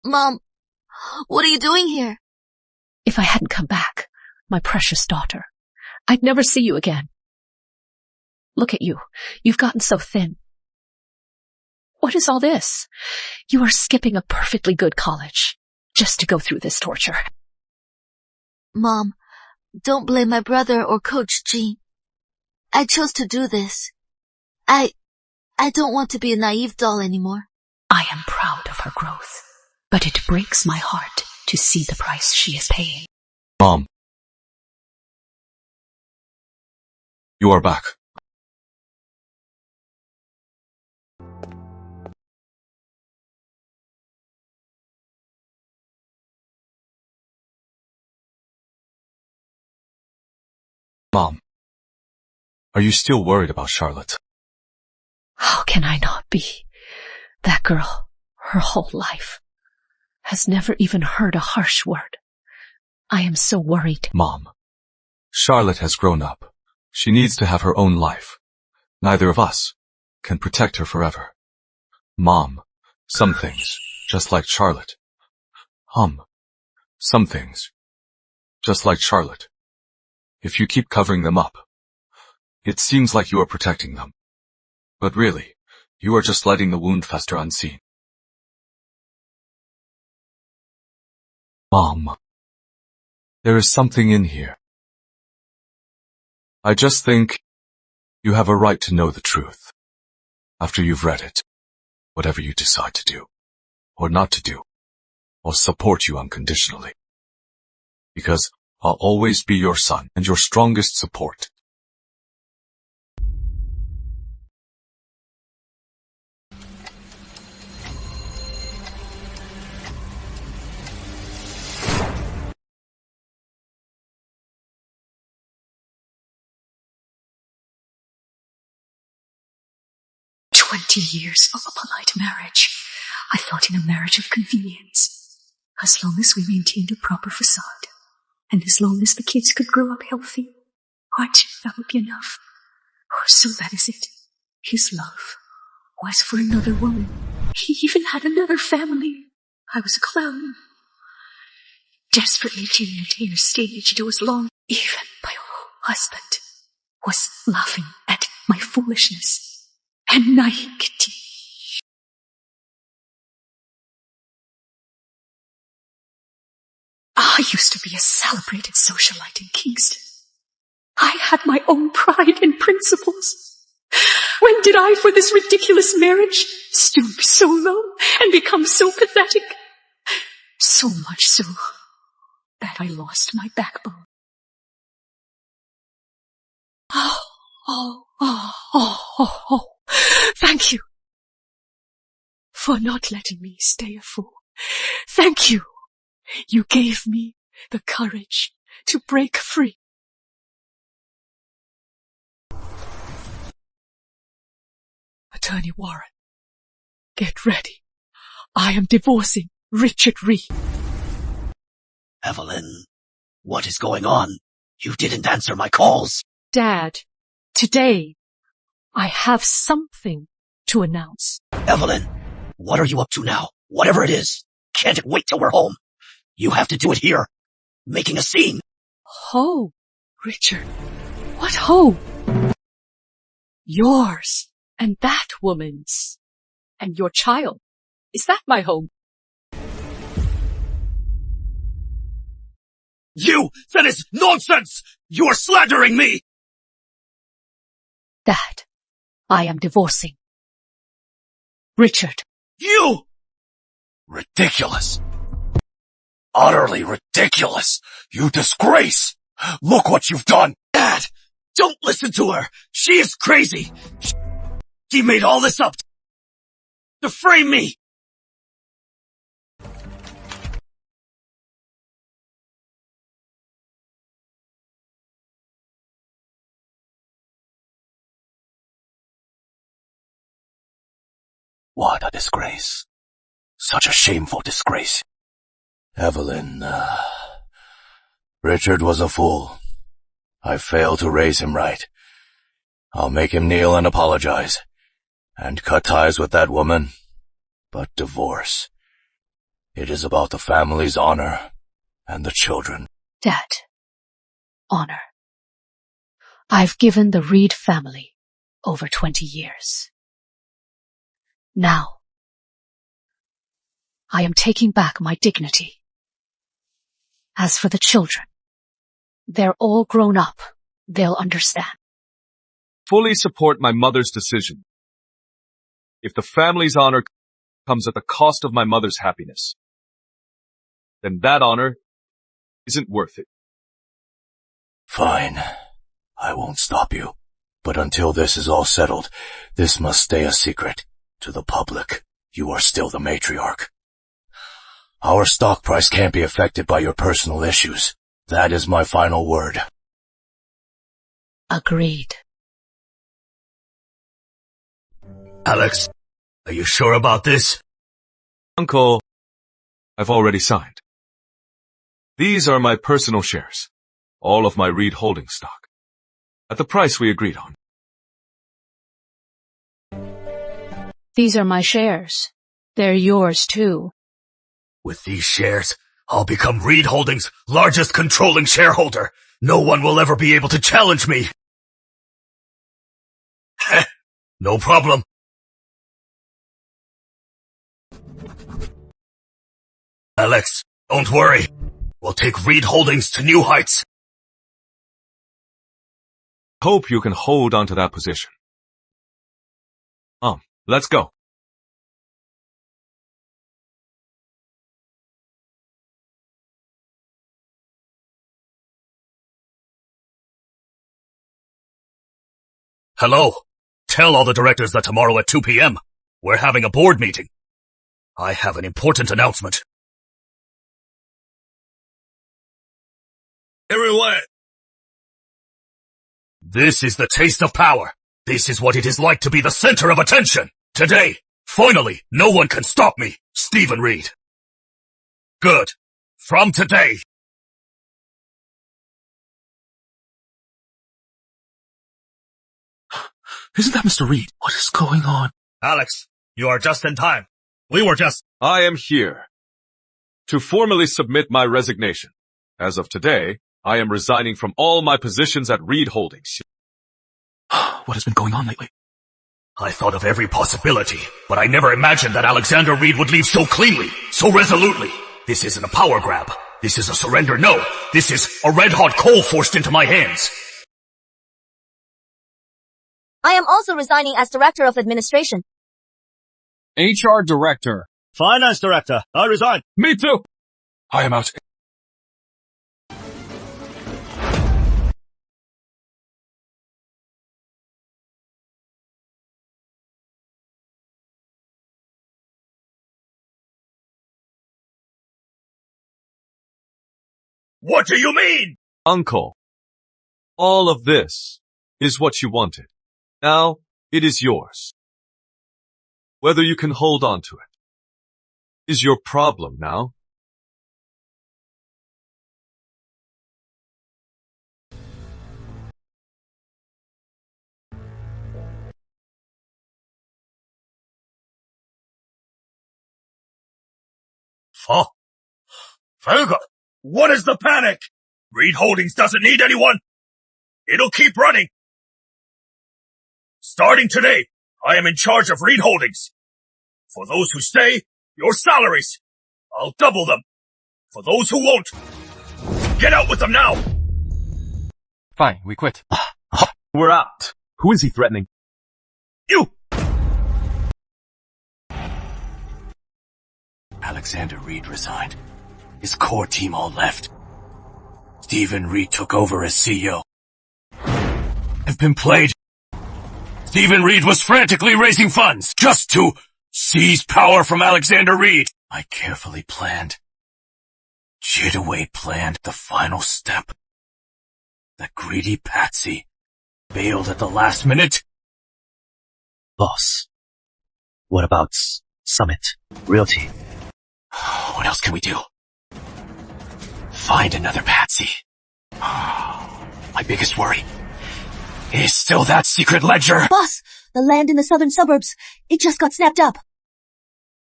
Mom, what are you doing here? If I hadn't come back, my precious daughter, I'd never see you again. Look at you. You've gotten so thin. What is all this? You are skipping a perfectly good college just to go through this torture. Mom, don't blame my brother or Coach G. I chose to do this. I don't want to be a naive doll anymore. I am proud of her growth, but it breaks my heart to see the price she is paying. Mom. You are back. Mom, are you still worried about Charlotte? How can I not be? That girl, her whole life, has never even heard a harsh word. I am so worried. Mom, Charlotte has grown up. She needs to have her own life. Neither of us can protect her forever. Mom, some things, just like Charlotte. Some things, just like Charlotte. If you keep covering them up, it seems like you are protecting them. But really, you are just letting the wound fester unseen. Mom, there is something in here. I just think you have a right to know the truth. After you've read it, whatever you decide to do, or not to do, I'll support you unconditionally. Because I'll always be your son and your strongest support. Years of a polite marriage. I thought in a marriage of convenience. As long as we maintained a proper facade, and as long as the kids could grow up healthy, that would be enough. So that is it. His love was for another woman. He even had another family. I was a clown. Desperately to maintain a stage, it was long. Even my husband was laughing at my foolishness and naivety. I used to be a celebrated socialite in Kingston. I had my own pride and principles. When did I, for this ridiculous marriage, stoop so low and become so pathetic? So much so that I lost my backbone. Oh. Thank you for not letting me stay a fool. Thank you. You gave me the courage to break free. Attorney Warren, get ready. I am divorcing Richard Reed. Evelyn, what is going on? You didn't answer my calls. Dad, today I have something to announce. Evelyn, what are you up to now? Whatever it is, can't it wait till we're home? You have to do it here. Making a scene. Ho, Richard. What ho? Yours and that woman's and your child. Is that my home? That is nonsense! You are slandering me! Dad, I am divorcing Richard. You! Ridiculous. Utterly ridiculous. You disgrace. Look what you've done. Dad, don't listen to her. She is crazy. She made all this up to frame me. What a disgrace. Such a shameful disgrace. Evelyn, Richard was a fool. I failed to raise him right. I'll make him kneel and apologize. And cut ties with that woman. But divorce. It is about the family's honor and the children. Dad, honor. I've given the Reed family over 20 years. Now, I am taking back my dignity. As for the children, they're all grown up. They'll understand. Fully support my mother's decision. If the family's honor comes at the cost of my mother's happiness, then that honor isn't worth it. Fine. I won't stop you. But until this is all settled, this must stay a secret. To the public, you are still the matriarch. Our stock price can't be affected by your personal issues. That is my final word. Agreed. Alex, are you sure about this? Uncle, I've already signed. These are my personal shares, all of my Reed holding stock, at the price we agreed on. These are my shares. They're yours too. With these shares, I'll become Reed Holdings' largest controlling shareholder. No one will ever be able to challenge me. No problem. Alex, don't worry. We'll take Reed Holdings to new heights. Hope you can hold on to that position. Let's go. Hello. Tell all the directors that tomorrow at 2 p.m. we're having a board meeting. I have an important announcement. Everyone! This is the taste of power. This is what it is like to be the center of attention. Today, finally, no one can stop me, Stephen Reed. Good. From today. Isn't that Mr. Reed? What is going on? Alex, you are just in time. I am here to formally submit my resignation. As of today, I am resigning from all my positions at Reed Holdings. What has been going on lately? I thought of every possibility, but I never imagined that Alexander Reed would leave so cleanly, so resolutely. This isn't a power grab. This is a surrender. No, this is a red-hot coal forced into my hands. I am also resigning as Director of Administration. HR Director. Finance Director. I resign. Me too. I am out. What do you mean? Uncle, all of this is what you wanted. Now, it is yours. Whether you can hold on to it is your problem now. Oh, Vega, what is the panic? Reed Holdings doesn't need anyone. It'll keep running. Starting today, I am in charge of Reed Holdings. For those who stay, your salaries. I'll double them. For those who won't, get out with them now. Fine, we quit. We're out. Who is he threatening? You! Alexander Reed resigned. His core team all left. Stephen Reed took over as CEO. I've been played. Stephen Reed was frantically raising funds just to seize power from Alexander Reed. I carefully planned. Jitaway planned the final step. The greedy patsy bailed at the last minute. Boss, what about Summit Realty? What else can we do? Find another patsy. My biggest worry is still that secret ledger. Boss, the land in the southern suburbs, it just got snapped up.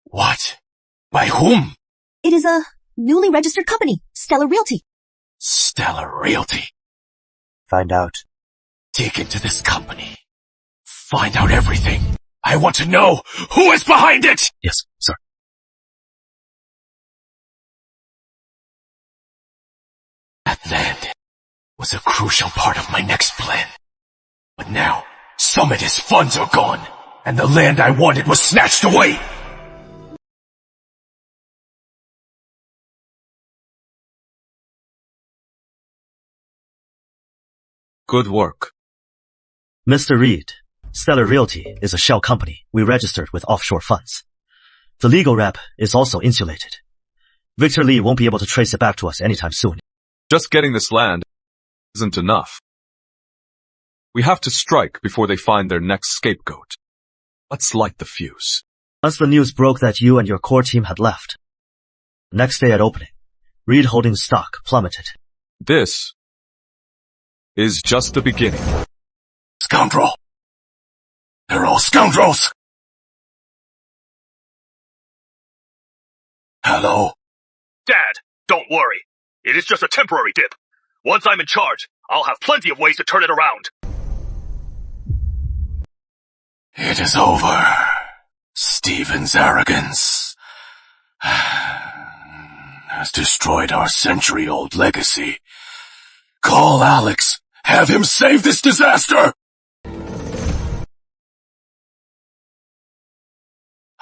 What? By whom? It is a newly registered company, Stellar Realty. Stellar Realty. Find out. Dig into this company. Find out everything. I want to know who is behind it! Yes, sir. That land was a crucial part of my next plan. But now, Summit's funds are gone, and the land I wanted was snatched away. Good work. Mr. Reed, Stellar Realty is a shell company we registered with offshore funds. The legal rep is also insulated. Victor Lee won't be able to trace it back to us anytime soon. Just getting this land isn't enough. We have to strike before they find their next scapegoat. Let's light the fuse. Once the news broke that you and your core team had left, next day at opening, Reed Holdings stock plummeted. This is just the beginning. Scoundrel! They're all scoundrels! Hello? Dad, don't worry. It is just a temporary dip. Once I'm in charge, I'll have plenty of ways to turn it around. It is over. Stephen's arrogance has destroyed our century-old legacy. Call Alex. Have him save this disaster!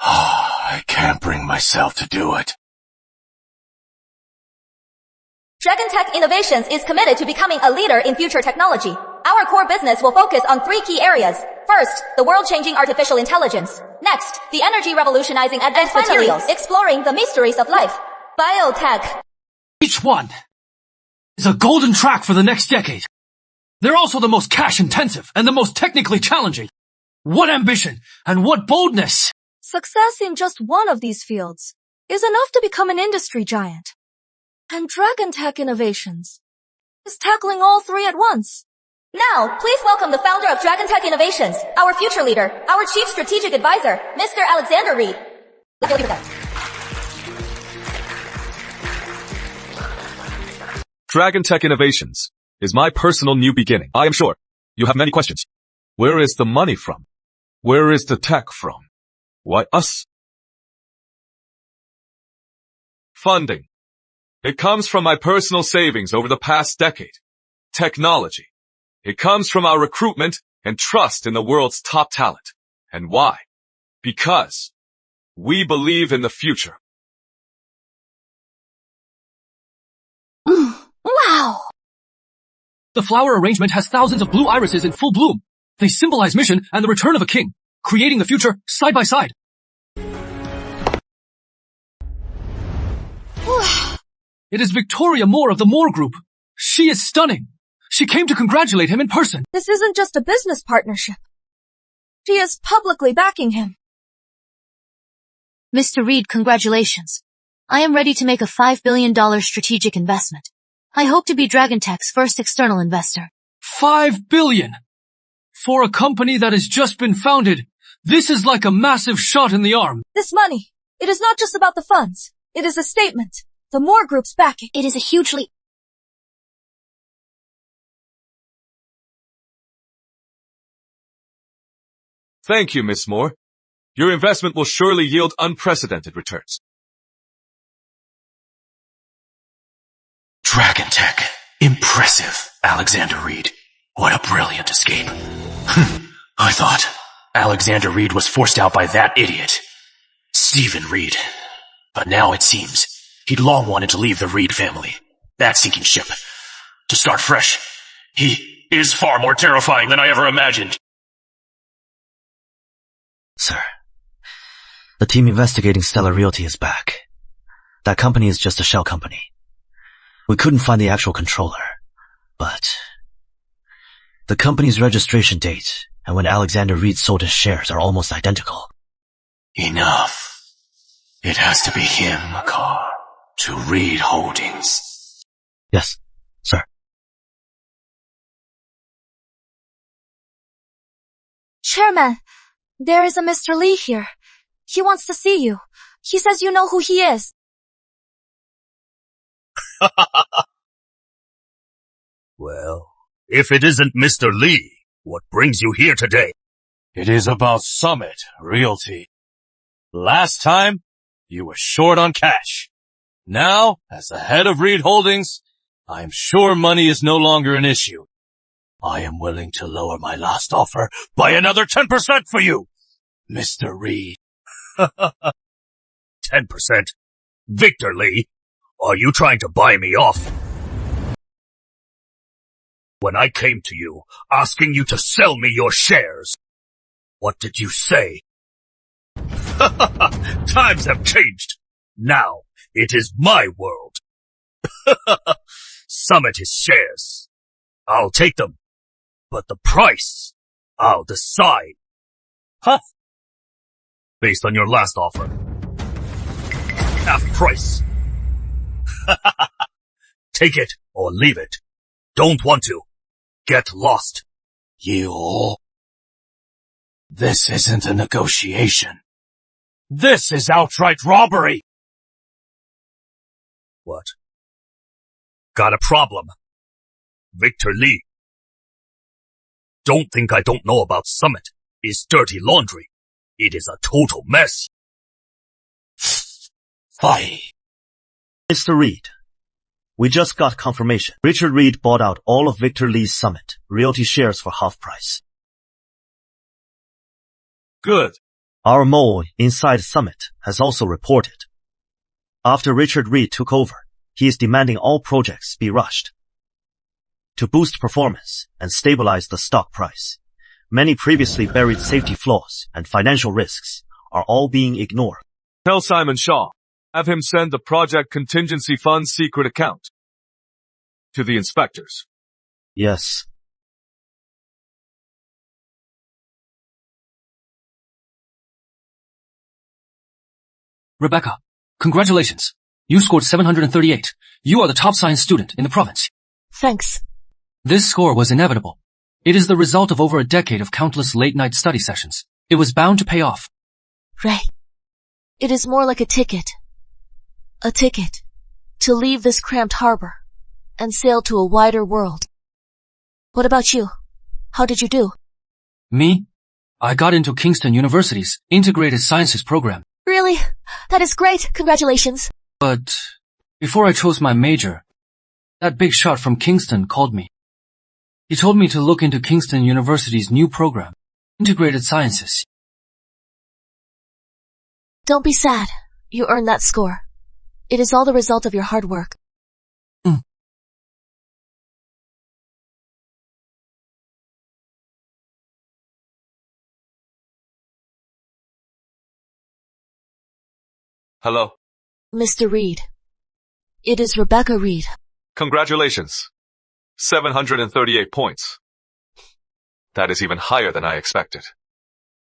I can't bring myself to do it. Dragon Tech Innovations is committed to becoming a leader in future technology. Our core business will focus on 3 key areas. First, the world-changing artificial intelligence. Next, the energy revolutionizing advanced materials, exploring the mysteries of life. Biotech. Each one is a golden track for the next decade. They're also the most cash-intensive and the most technically challenging. What ambition and what boldness! Success in just one of these fields is enough to become an industry giant. And Dragon Tech Innovations is tackling all 3 at once. Now, please welcome the founder of Dragon Tech Innovations, our future leader, our chief strategic advisor, Mr. Alexander Reed. Dragon Tech Innovations is my personal new beginning. I am sure you have many questions. Where is the money from? Where is the tech from? Why us? Funding. It comes from my personal savings over the past decade. Technology. It comes from our recruitment and trust in the world's top talent. And why? Because we believe in the future. Wow! The flower arrangement has thousands of blue irises in full bloom. They symbolize mission and the return of a king, creating the future side by side. It is Victoria Moore of the Moore Group. She is stunning. She came to congratulate him in person. This isn't just a business partnership. She is publicly backing him. Mr. Reed, congratulations. I am ready to make a $5 billion strategic investment. I hope to be Dragon Tech's first external investor. $5 billion! For a company that has just been founded, this is like a massive shot in the arm. This money, it is not just about the funds. It is a statement. The Moore Group's backing. It is a hugely... Thank you, Miss Moore. Your investment will surely yield unprecedented returns. Dragon Tech. Impressive, Alexander Reed. What a brilliant escape. I thought Alexander Reed was forced out by that idiot, Stephen Reed. But now it seems he'd long wanted to leave the Reed family, that sinking ship. To start fresh, he is far more terrifying than I ever imagined. Sir, the team investigating Stellar Realty is back. That company is just a shell company. We couldn't find the actual controller, but the company's registration date and when Alexander Reed sold his shares are almost identical. Enough. It has to be him, Makar. To Reed Holdings. Yes, sir. Chairman, there is a Mr. Lee here. He wants to see you. He says you know who he is. Well, if it isn't Mr. Lee, what brings you here today? It is about Summit Realty. Last time, you were short on cash. Now, as the head of Reed Holdings, I am sure money is no longer an issue. I am willing to lower my last offer by another 10% for you, Mr. Reed. 10%? Victor Lee, are you trying to buy me off? When I came to you, asking you to sell me your shares, what did you say? Times have changed. Now, it is my world. Summit is shares. I'll take them. But the price, I'll decide. Huh? Based on your last offer. Half price. Take it or leave it. Don't want to. Get lost. You... This isn't a negotiation. This is outright robbery! What? Got a problem? Victor Lee. Don't think I don't know about Summit. It's dirty laundry. It is a total mess. Fie. Mr. Reed, we just got confirmation. Richard Reed bought out all of Victor Lee's Summit Realty shares for half price. Good. Our mole inside Summit has also reported. After Richard Reed took over, he is demanding all projects be rushed. To boost performance and stabilize the stock price, many previously buried safety flaws and financial risks are all being ignored. Tell Simon Shaw. Have him send the Project Contingency Fund's secret account to the inspectors. Yes. Rebecca, congratulations. You scored 738. You are the top science student in the province. Thanks. This score was inevitable. It is the result of over a decade of countless late-night study sessions. It was bound to pay off. Ray, it is more like a ticket. A ticket to leave this cramped harbor and sail to a wider world. What about you? How did you do? Me? I got into Kingston University's Integrated Sciences program. Really? That is great. Congratulations. But before I chose my major, that big shot from Kingston called me. He told me to look into Kingston University's new program, Integrated Sciences. Don't be sad. You earned that score. It is all the result of your hard work. Hello. Mr. Reed. It is Rebecca Reed. Congratulations. 738 points. That is even higher than I expected.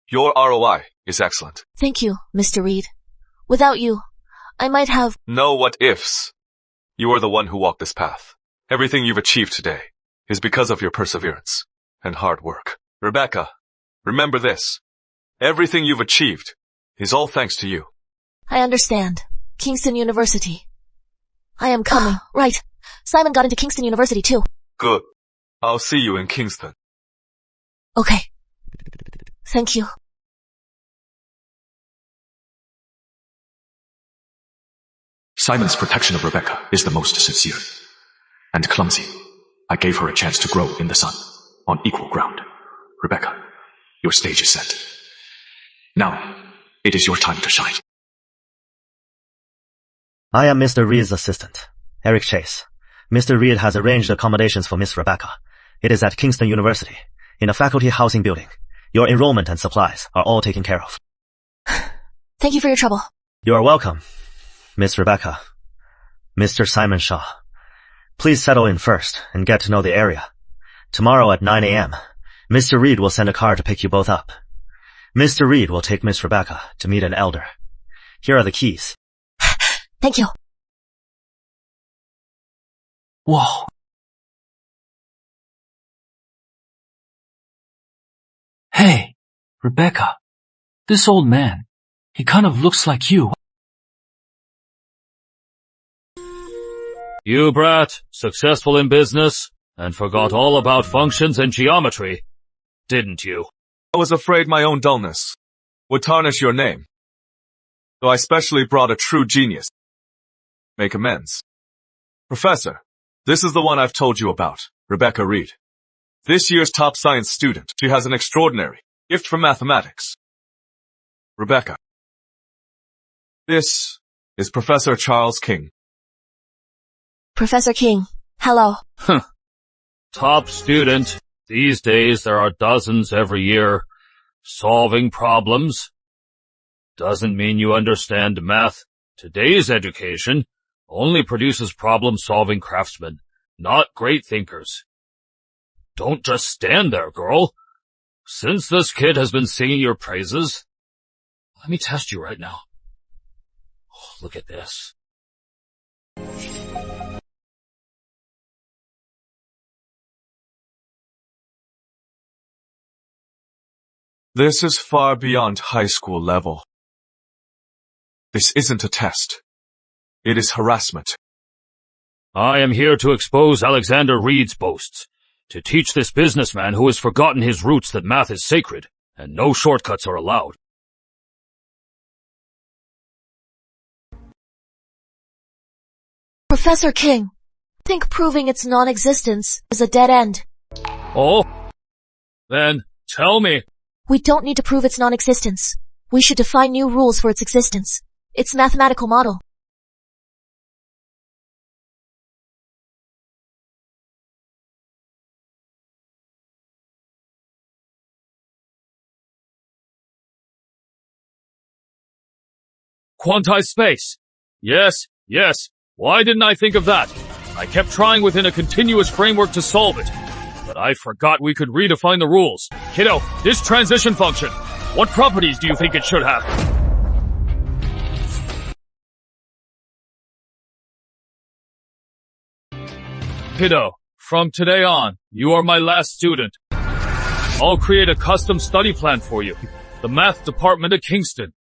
Your ROI is excellent. Thank you, Mr. Reed. Without you, I might have... No what ifs. You are the one who walked this path. Everything you've achieved today is because of your perseverance and hard work. Rebecca, remember this. Everything you've achieved is all thanks to you. I understand. Kingston University. I am coming. Right. Simon got into Kingston University too. Good. I'll see you in Kingston. Okay. Thank you. Simon's protection of Rebecca is the most sincere and clumsy. I gave her a chance to grow in the sun on equal ground. Rebecca, your stage is set. Now, it is your time to shine. I am Mr. Reed's assistant, Eric Chase. Mr. Reed has arranged accommodations for Miss Rebecca. It is at Kingston University, in a faculty housing building. Your enrollment and supplies are all taken care of. Thank you for your trouble. You are welcome, Miss Rebecca. Mr. Simon Shaw. Please settle in first and get to know the area. Tomorrow at 9 a.m., Mr. Reed will send a car to pick you both up. Mr. Reed will take Miss Rebecca to meet an elder. Here are the keys. Thank you. Whoa. Hey, Rebecca. This old man, he kind of looks like you. You brat, successful in business, and forgot all about functions and geometry, didn't you? I was afraid my own dullness would tarnish your name. So I specially brought a true genius. Make amends. Professor, this is the one I've told you about, Rebecca Reed. This year's top science student. She has an extraordinary gift for mathematics. Rebecca. This is Professor Charles King. Professor King, hello. Top student. These days there are dozens every year. Solving problems. Doesn't mean you understand math. Today's education only produces problem-solving craftsmen, not great thinkers. Don't just stand there, girl. Since this kid has been singing your praises, let me test you right now. Oh, look at this. This is far beyond high school level. This isn't a test. It is harassment. I am here to expose Alexander Reed's boasts, to teach this businessman who has forgotten his roots that math is sacred, and no shortcuts are allowed. Professor King, I think proving its non-existence is a dead end. Oh? Then, tell me. We don't need to prove its non-existence. We should define new rules for its existence. Its mathematical model. Quantized space. Yes. Why didn't I think of that? I kept trying within a continuous framework to solve it. But I forgot we could redefine the rules. Kiddo, this transition function, what properties do you think it should have? Kiddo, from today on, you are my last student. I'll create a custom study plan for you. The math department at Kingston.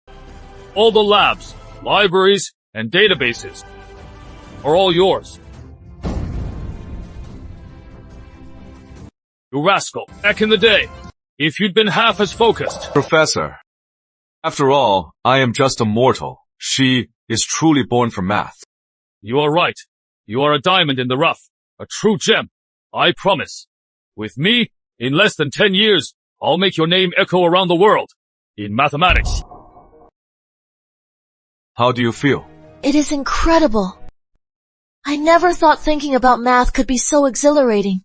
All the labs, libraries, and databases are all yours. You rascal, back in the day, if you'd been half as focused. Professor, after all, I am just a mortal. She is truly born from math. You are right. You are a diamond in the rough. A true gem. I promise. With me, in less than 10 years, I'll make your name echo around the world. In mathematics. How do you feel? It is incredible. I never thought thinking about math could be so exhilarating.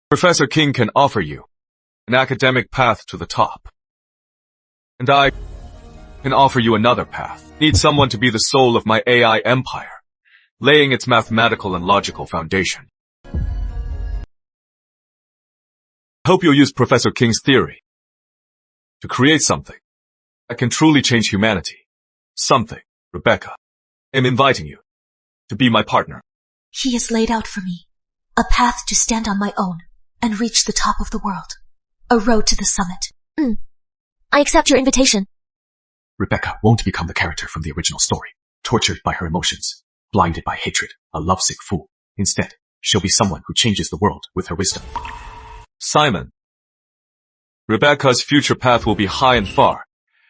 Professor King can offer you an academic path to the top. And I can offer you another path. Need someone to be the soul of my AI empire, laying its mathematical and logical foundation. I hope you'll use Professor King's theory to create something that can truly change humanity. Something, Rebecca. I'm inviting you to be my partner. He has laid out for me a path to stand on my own and reach the top of the world. A road to the summit. I accept your invitation. Rebecca won't become the character from the original story, tortured by her emotions, blinded by hatred, a lovesick fool. Instead, she'll be someone who changes the world with her wisdom. Simon, Rebecca's future path will be high and far.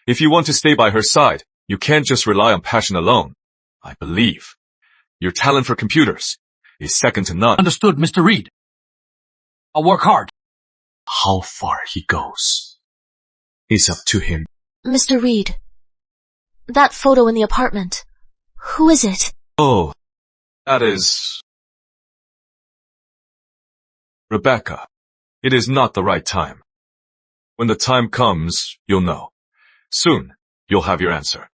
If you want to stay by her side, you can't just rely on passion alone. I believe your talent for computers is second to none. Understood, Mr. Reed. I'll work hard. How far he goes is up to him. Mr. Reed, that photo in the apartment, who is it? Oh, that is Rebecca. It is not the right time. When the time comes, you'll know. Soon, you'll have your answer.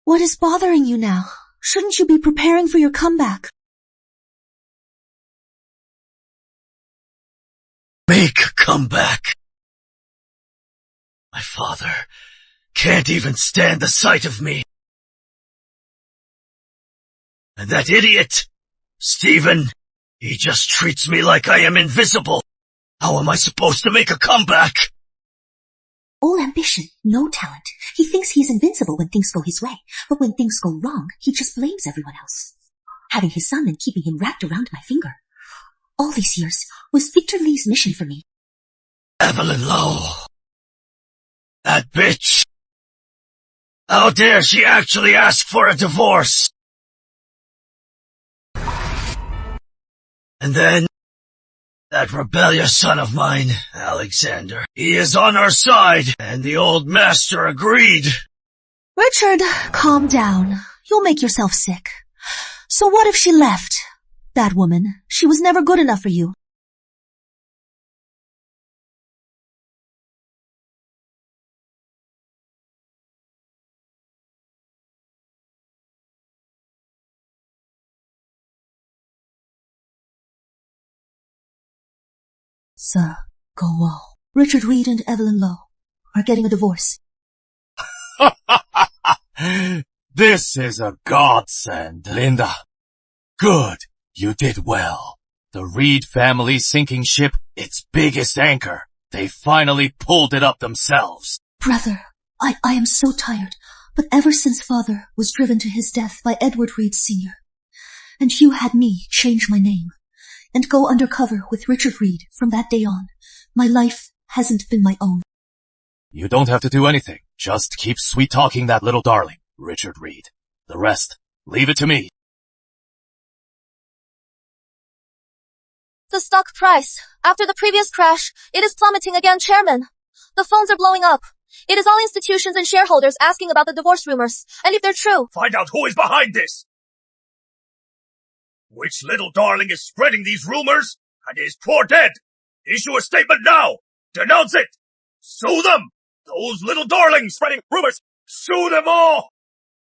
What is bothering you now? Shouldn't you be preparing for your comeback? Make a comeback. My father can't even stand the sight of me. And that idiot, Stephen, he just treats me like I am invisible. How am I supposed to make a comeback? All ambition, no talent. He thinks he's invincible when things go his way, but when things go wrong, he just blames everyone else. Having his son and keeping him wrapped around my finger. All these years was Victor Lee's mission for me. Evelyn Lowe. That bitch. How dare she actually ask for a divorce? And then, that rebellious son of mine, Alexander, he is on our side, and the old master agreed. Richard, calm down. You'll make yourself sick. So what if she left? That woman, she was never good enough for you. Sir, go on. Richard Reed and Evelyn Lowe are getting a divorce. This is a godsend, Linda. Good. You did well. The Reed family sinking ship, its biggest anchor. They finally pulled it up themselves. Brother, I am so tired, but ever since Father was driven to his death by Edward Reed Sr., and you had me change my name and go undercover with Richard Reed from that day on, my life hasn't been my own. You don't have to do anything. Just keep sweet-talking that little darling, Richard Reed. The rest, leave it to me. The stock price. After the previous crash, it is plummeting again, Chairman. The phones are blowing up. It is all institutions and shareholders asking about the divorce rumors, and if they're true. Find out who is behind this. Which little darling is spreading these rumors and is poor dead? Issue a statement now. Denounce it. Sue them. Those little darlings spreading rumors. Sue them all.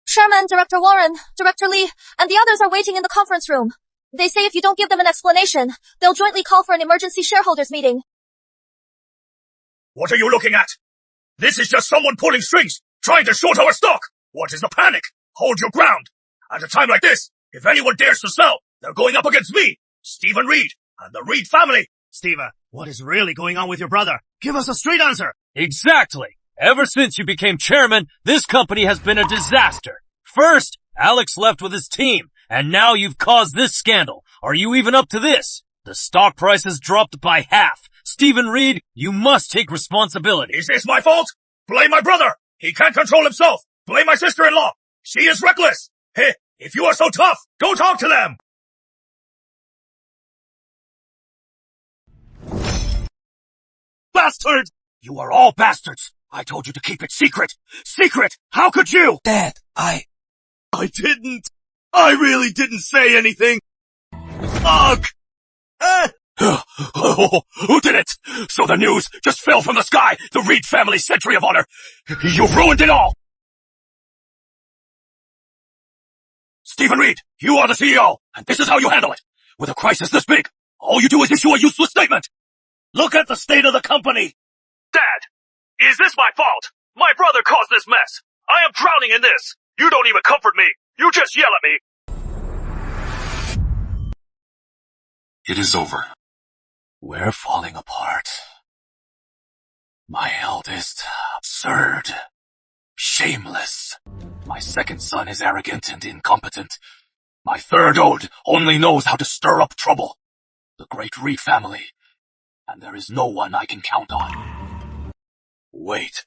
Chairman, Director Warren, Director Lee, and the others are waiting in the conference room. They say if you don't give them an explanation, they'll jointly call for an emergency shareholders meeting. What are you looking at? This is just someone pulling strings, trying to short our stock. What is the panic? Hold your ground. At a time like this, if anyone dares to sell, they're going up against me, Stephen Reed, and the Reed family. Stephen, what is really going on with your brother? Give us a straight answer. Exactly. Ever since you became chairman, this company has been a disaster. First, Alex left with his team, and now you've caused this scandal. Are you even up to this? The stock price has dropped by half. Stephen Reed, you must take responsibility. Is this my fault? Blame my brother. He can't control himself. Blame my sister-in-law. She is reckless. Hey, if you are so tough, go talk to them. Bastards! You are all bastards. I told you to keep it secret. Secret! How could you? Dad, I didn't. I really didn't say anything. Ugh! Who did it? So the news just fell from the sky. The Reed family century of honor. You ruined it all. Stephen Reed, you are the CEO, and this is how you handle it. With a crisis this big, all you do is issue a useless statement. Look at the state of the company. Dad, is this my fault? My brother caused this mess. I am drowning in this. You don't even comfort me. You just yell at me. It is over. We're falling apart. My eldest, absurd, shameless. My second son is arrogant and incompetent. My third only knows how to stir up trouble. The great Reed family. And there is no one I can count on. Wait.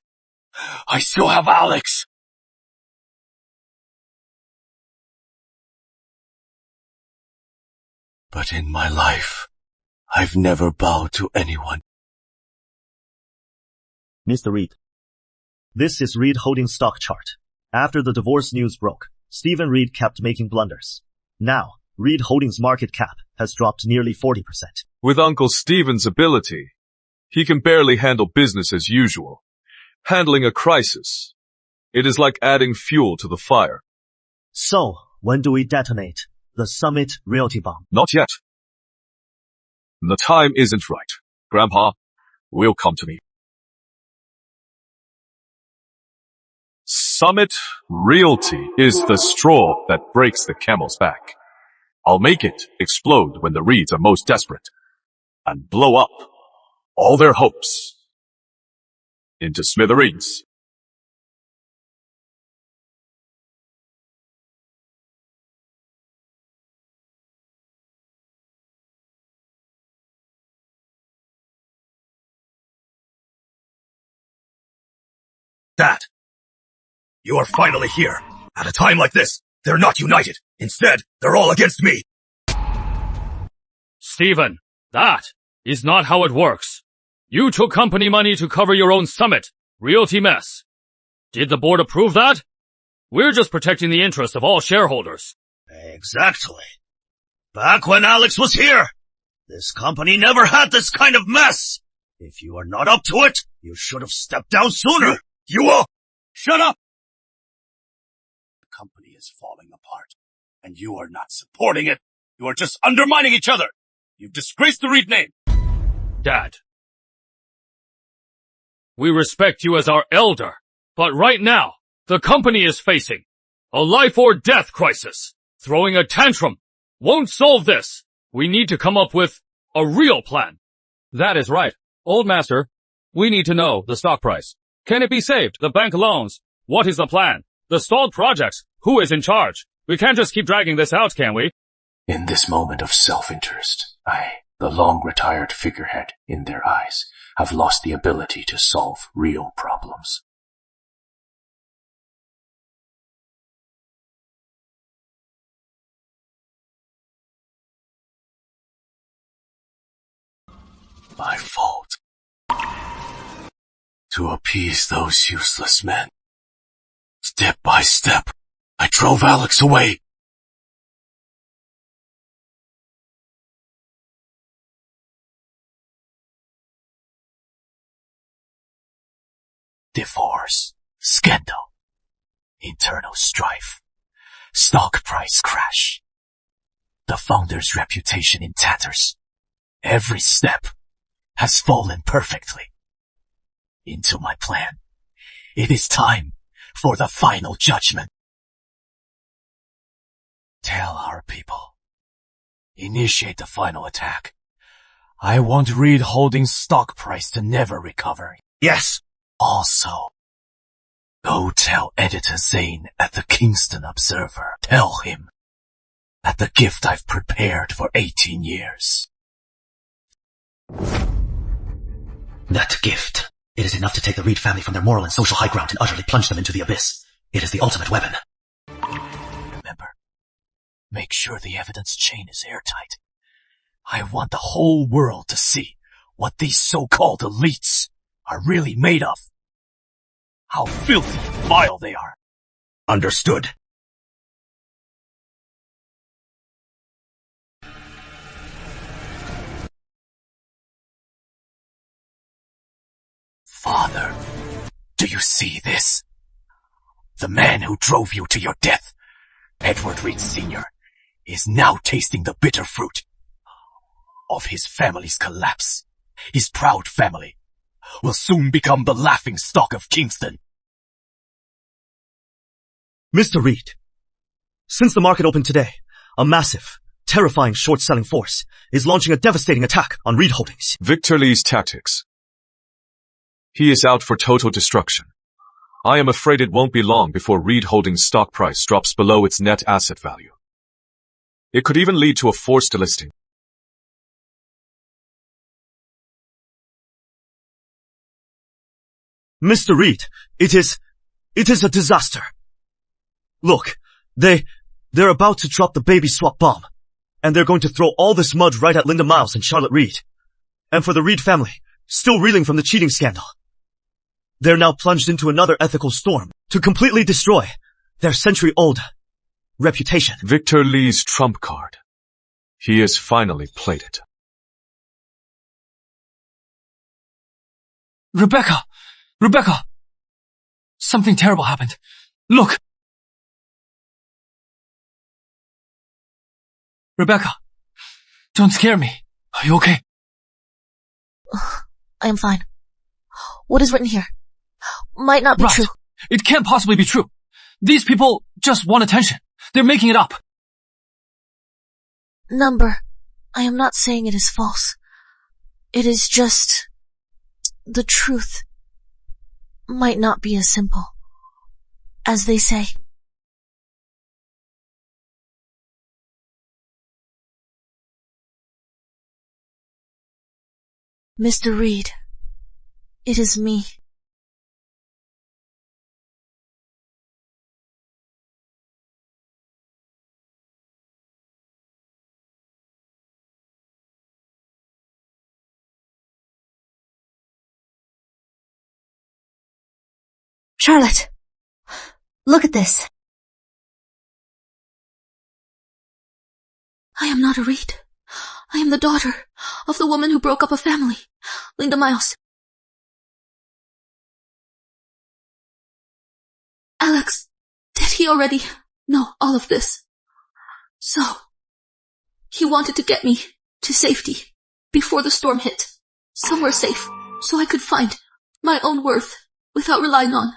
I still have Alex. But in my life, I've never bowed to anyone. Mr. Reed, this is Reed Holdings stock chart. After the divorce news broke, Stephen Reed kept making blunders. Now, Reed Holdings' market cap has dropped nearly 40%. With Uncle Stephen's ability, he can barely handle business as usual. Handling a crisis, it is like adding fuel to the fire. So, when do we detonate the Summit Realty bomb? Not yet. The time isn't right. Grandpa, will come to me. Summit Realty is the straw that breaks the camel's back. I'll make it explode when the Reeds are most desperate and blow up all their hopes into smithereens. Dad, you are finally here. At a time like this, they're not united. Instead, they're all against me. Stephen, that is not how it works. You took company money to cover your own Summit Realty mess. Did the board approve that? We're just protecting the interests of all shareholders. Exactly. Back when Alex was here, this company never had this kind of mess. If you are not up to it, you should have stepped down sooner. You will! Shut up! The company is falling apart, And you are not supporting it. You are just undermining each other. You've disgraced the Reed name. Dad. We respect you as our elder, but right now, the company is facing a life or death crisis. Throwing a tantrum won't solve this. We need to come up with a real plan. That is right. Old Master, we need to know the stock price. Can it be saved? The bank loans. What is the plan? The stalled projects. Who is in charge? We can't just keep dragging this out, can we? In this moment of self-interest, I, the long-retired figurehead in their eyes, have lost the ability to solve real problems. My fault. To appease those useless men. Step by step, I drove Alex away. Divorce, scandal, internal strife, stock price crash, the founder's reputation in tatters. Every step has fallen perfectly into my plan. It is time for the final judgment. Tell our people. Initiate the final attack. I want Reed Holdings' stock price to never recover. Yes. Also, go tell Editor Zane at the Kingston Observer. Tell him that the gift I've prepared for 18 years. That gift. It is enough to take the Reed family from their moral and social high ground and utterly plunge them into the abyss. It is the ultimate weapon. Remember, make sure the evidence chain is airtight. I want the whole world to see what these so-called elites are really made of. How filthy and vile they are. Understood. Father, do you see this? The man who drove you to your death, Edward Reed Sr., is now tasting the bitter fruit of his family's collapse. His proud family will soon become the laughing stock of Kingston. Mr. Reed, since the market opened today, a massive, terrifying short-selling force is launching a devastating attack on Reed Holdings. Victor Lee's tactics. He is out for total destruction. I am afraid it won't be long before Reed Holdings' stock price drops below its net asset value. It could even lead to a forced delisting. Mr. Reed, it is a disaster. Look, they're about to drop the baby swap bomb, and they're going to throw all this mud right at Linda Miles and Charlotte Reed. And for the Reed family, still reeling from the cheating scandal, they're now plunged into another ethical storm to completely destroy their century-old reputation. Victor Lee's trump card. He has finally played it. Rebecca! Rebecca! Something terrible happened. Look! Rebecca! Don't scare me. Are you okay? I am fine. What is written here? Might not be true. It can't possibly be true. These people just want attention. They're making it up. Number, I am not saying it is false. It is just the truth might not be as simple as they say. Mr. Reed, it is me. Charlotte, look at this. I am not a Reed. I am the daughter of the woman who broke up a family, Linda Miles. Alex, did he already know all of this? So, he wanted to get me to safety before the storm hit, somewhere safe, so I could find my own worth without relying on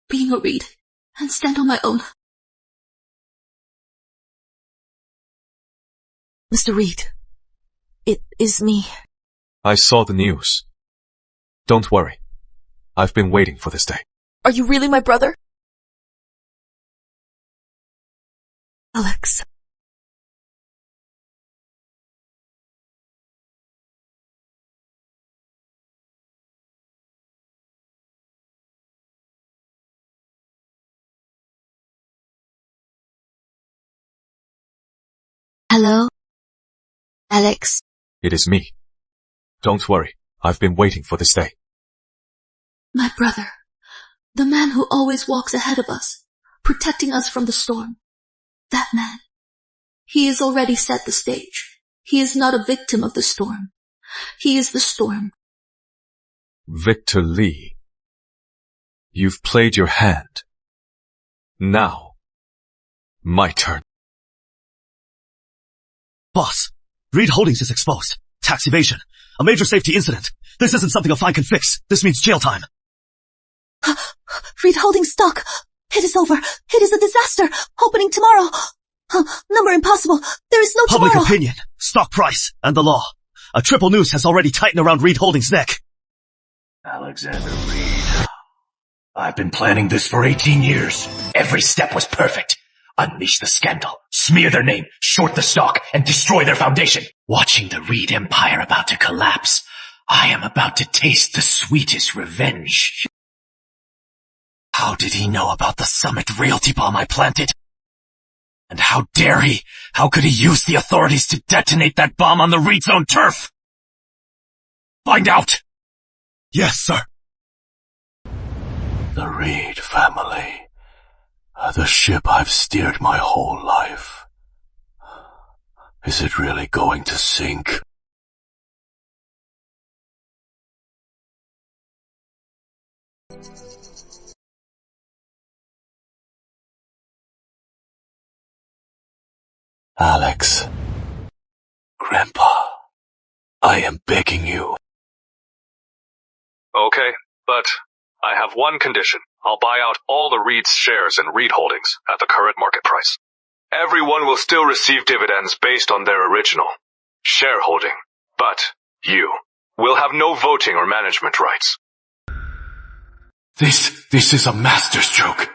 being a Reed and stand on my own. Mr. Reed, it is me. I saw the news. Don't worry. I've been waiting for this day. Are you really my brother? Alex. Hello? Alex. It is me. Don't worry. I've been waiting for this day. My brother. The man who always walks ahead of us, protecting us from the storm. That man. He has already set the stage. He is not a victim of the storm. He is the storm. Victor Lee. You've played your hand. Now, my turn. Boss, Reed Holdings is exposed. Tax evasion. A major safety incident. This isn't something a fine can fix. This means jail time. Reed Holdings stock. It is over. It is a disaster. Opening tomorrow. Number impossible. There is no Public tomorrow. opinion, stock price, and the law. A triple noose has already tightened around Reed Holdings' neck. Alexander Reed. I've been planning this for 18 years. Every step was perfect. Unleash the scandal, smear their name, short the stock, and destroy their foundation. Watching the Reed empire about to collapse, I am about to taste the sweetest revenge. How did he know about the Summit realty bomb I planted? And how dare he? How could he use the authorities to detonate that bomb on the Reed's own turf? Find out! Yes, sir. The Reed family. The ship I've steered my whole life. Is it really going to sink? Alex. Grandpa. I am begging you. Okay, but I have one condition. I'll buy out all the Reed's shares in Reed Holdings at the current market price. Everyone will still receive dividends based on their original shareholding, but you will have no voting or management rights. This is a masterstroke.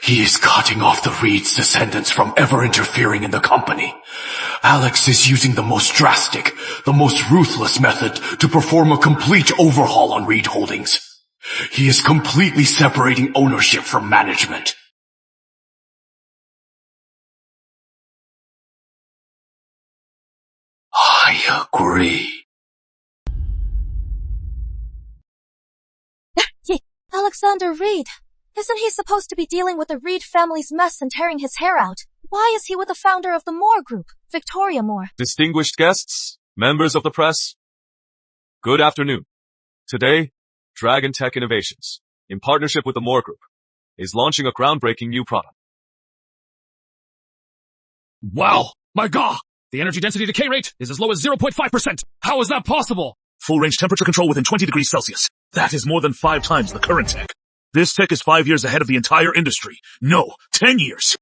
He is cutting off the Reed's descendants from ever interfering in the company. Alex is using the most drastic, the most ruthless method to perform a complete overhaul on Reed Holdings. He is completely separating ownership from management. I agree. Alexander Reed. Isn't he supposed to be dealing with the Reed family's mess and tearing his hair out? Why is he with the founder of the Moore Group, Victoria Moore? Distinguished guests, members of the press, good afternoon. Today, Dragon Tech Innovations, in partnership with the Moore Group, is launching a groundbreaking new product. Wow! My God! The energy density decay rate is as low as 0.5%. How is that possible? Full range temperature control within 20 degrees Celsius. That is more than 5 times the current tech. This tech is 5 years ahead of the entire industry. No, 10 years.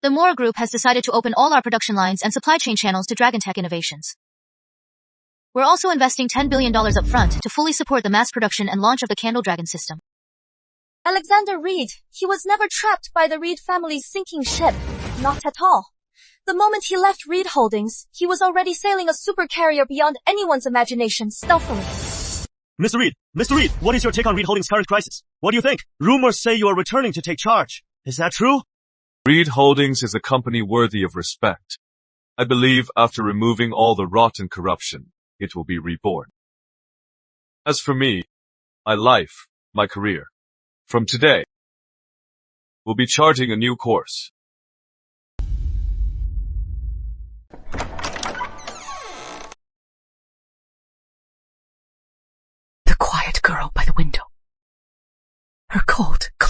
The Moore Group has decided to open all our production lines and supply chain channels to Dragon Tech Innovations. We're also investing $10 billion up front to fully support the mass production and launch of the Candle Dragon system. Alexander Reed. He was never trapped by the Reed family's sinking ship. Not at all. The moment he left Reed Holdings, he was already sailing a supercarrier beyond anyone's imagination stealthily. Mr. Reed, what is your take on Reed Holdings' current crisis? What do you think? Rumors say you are returning to take charge. Is that true? Reed Holdings is a company worthy of respect. I believe after removing all the rot and corruption, it will be reborn. As for me, my life, my career, from today, will be charting a new course.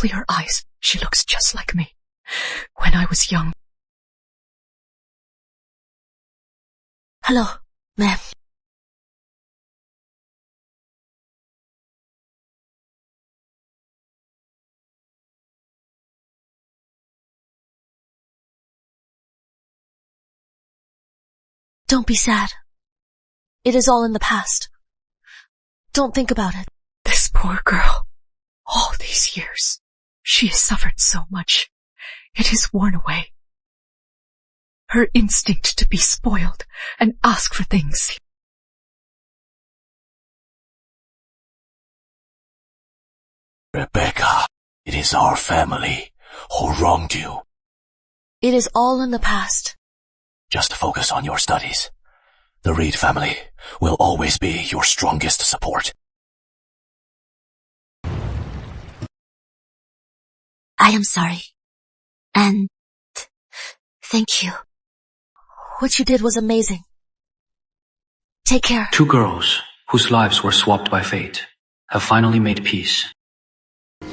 clear eyes. She looks just like me. When I was young. Hello, ma'am. Don't be sad. It is all in the past. Don't think about it. This poor girl. All these years. She has suffered so much. It has worn away. Her instinct to be spoiled and ask for things. Rebecca, it is our family who wronged you. It is all in the past. Just focus on your studies. The Reed family will always be your strongest support. I am sorry. And thank you. What you did was amazing. Take care. Two girls, whose lives were swapped by fate, have finally made peace.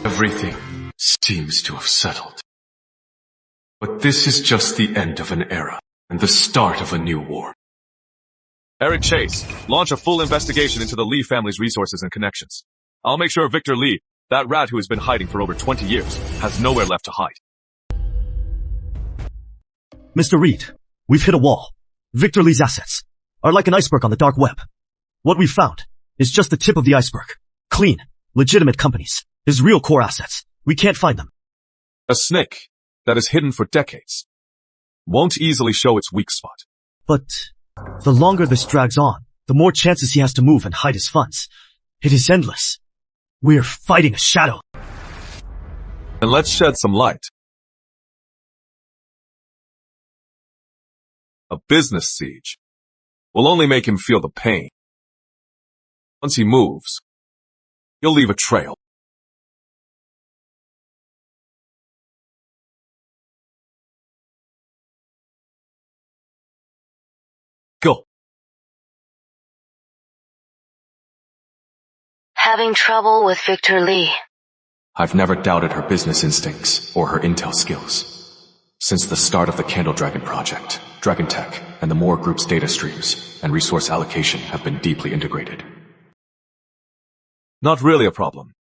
Everything seems to have settled. But this is just the end of an era and the start of a new war. Eric Chase, launch a full investigation into the Lee family's resources and connections. I'll make sure Victor Lee, that rat who has been hiding for over 20 years, has nowhere left to hide. Mr. Reed, we've hit a wall. Victor Lee's assets are like an iceberg on the dark web. What we've found is just the tip of the iceberg. Clean, legitimate companies. His real core assets. We can't find them. A snake that is hidden for decades won't easily show its weak spot. But the longer this drags on, the more chances he has to move and hide his funds. It is endless. We're fighting a shadow. And let's shed some light. A business siege will only make him feel the pain. Once he moves, he'll leave a trail. Go. Having trouble with Victor Lee. I've never doubted her business instincts or her intel skills. Since the start of the Candle Dragon project, Dragon Tech and the Moore Group's data streams and resource allocation have been deeply integrated. Not really a problem.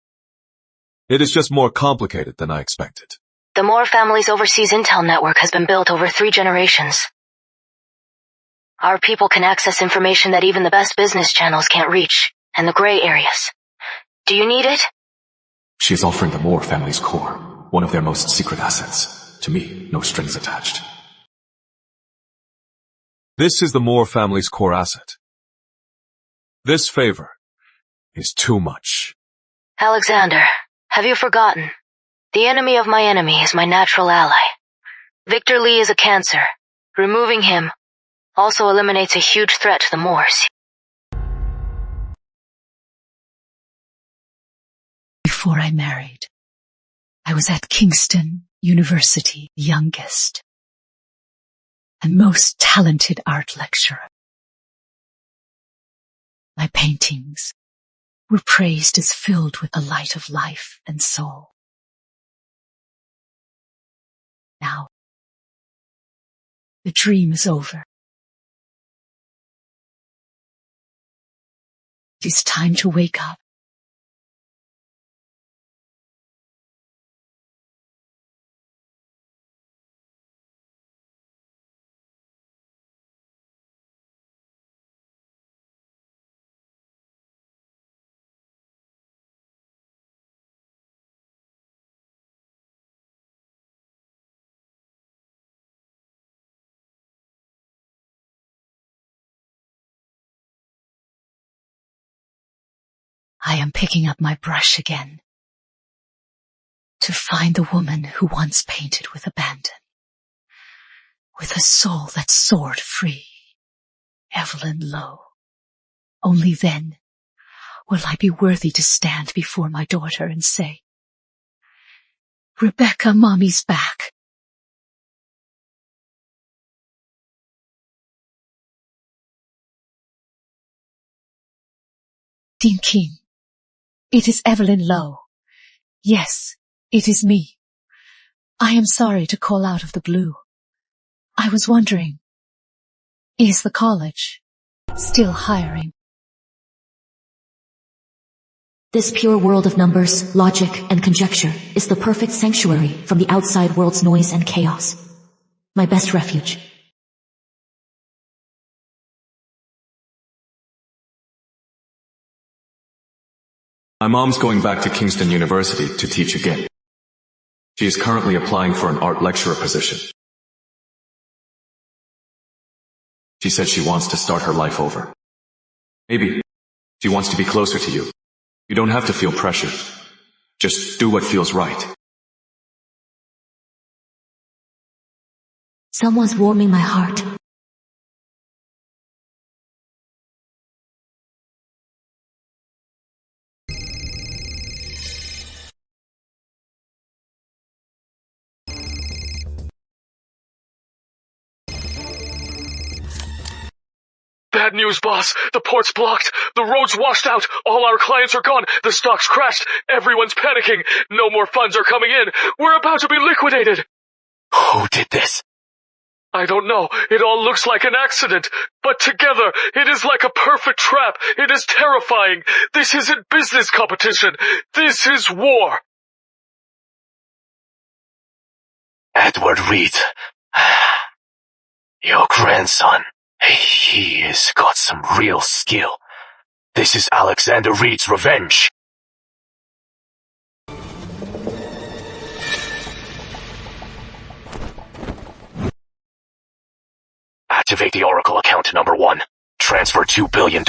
It is just more complicated than I expected. The Moore family's overseas intel network has been built over 3 generations. Our people can access information that even the best business channels can't reach, and the gray areas. Do you need it? She is offering the Moore family's core, one of their most secret assets. To me, no strings attached. This is the Moore family's core asset. This favor is too much. Alexander, have you forgotten? The enemy of my enemy is my natural ally. Victor Lee is a cancer. Removing him also eliminates a huge threat to the Moors. Before I married, I was at Kingston University, the youngest and most talented art lecturer. My paintings were praised as filled with the light of life and soul. Now, the dream is over. It is time to wake up. I am picking up my brush again to find the woman who once painted with abandon, with a soul that soared free, Evelyn Lowe. Only then will I be worthy to stand before my daughter and say, Rebecca, Mommy's back. Dean King. It is Evelyn Lowe. Yes, It is me. I am sorry to call out of the blue. I was wondering, is the college still hiring? This pure world of numbers, logic, and conjecture is the perfect sanctuary from the outside world's noise and chaos. My best refuge. My mom's going back to Kingston University to teach again. She is currently applying for an art lecturer position. She said she wants to start her life over. Maybe she wants to be closer to you. You don't have to feel pressured. Just do what feels right. Someone's warming my heart. Bad news, boss. The port's blocked. The road's washed out. All our clients are gone. The stock's crashed. Everyone's panicking. No more funds are coming in. We're about to be liquidated. Who did this? I don't know. It all looks like an accident. But together, it is like a perfect trap. It is terrifying. This isn't business competition. This is war. Edward Reed. Your grandson. He has got some real skill. This is Alexander Reed's revenge. Activate the Oracle account number 1. Transfer $2 billion.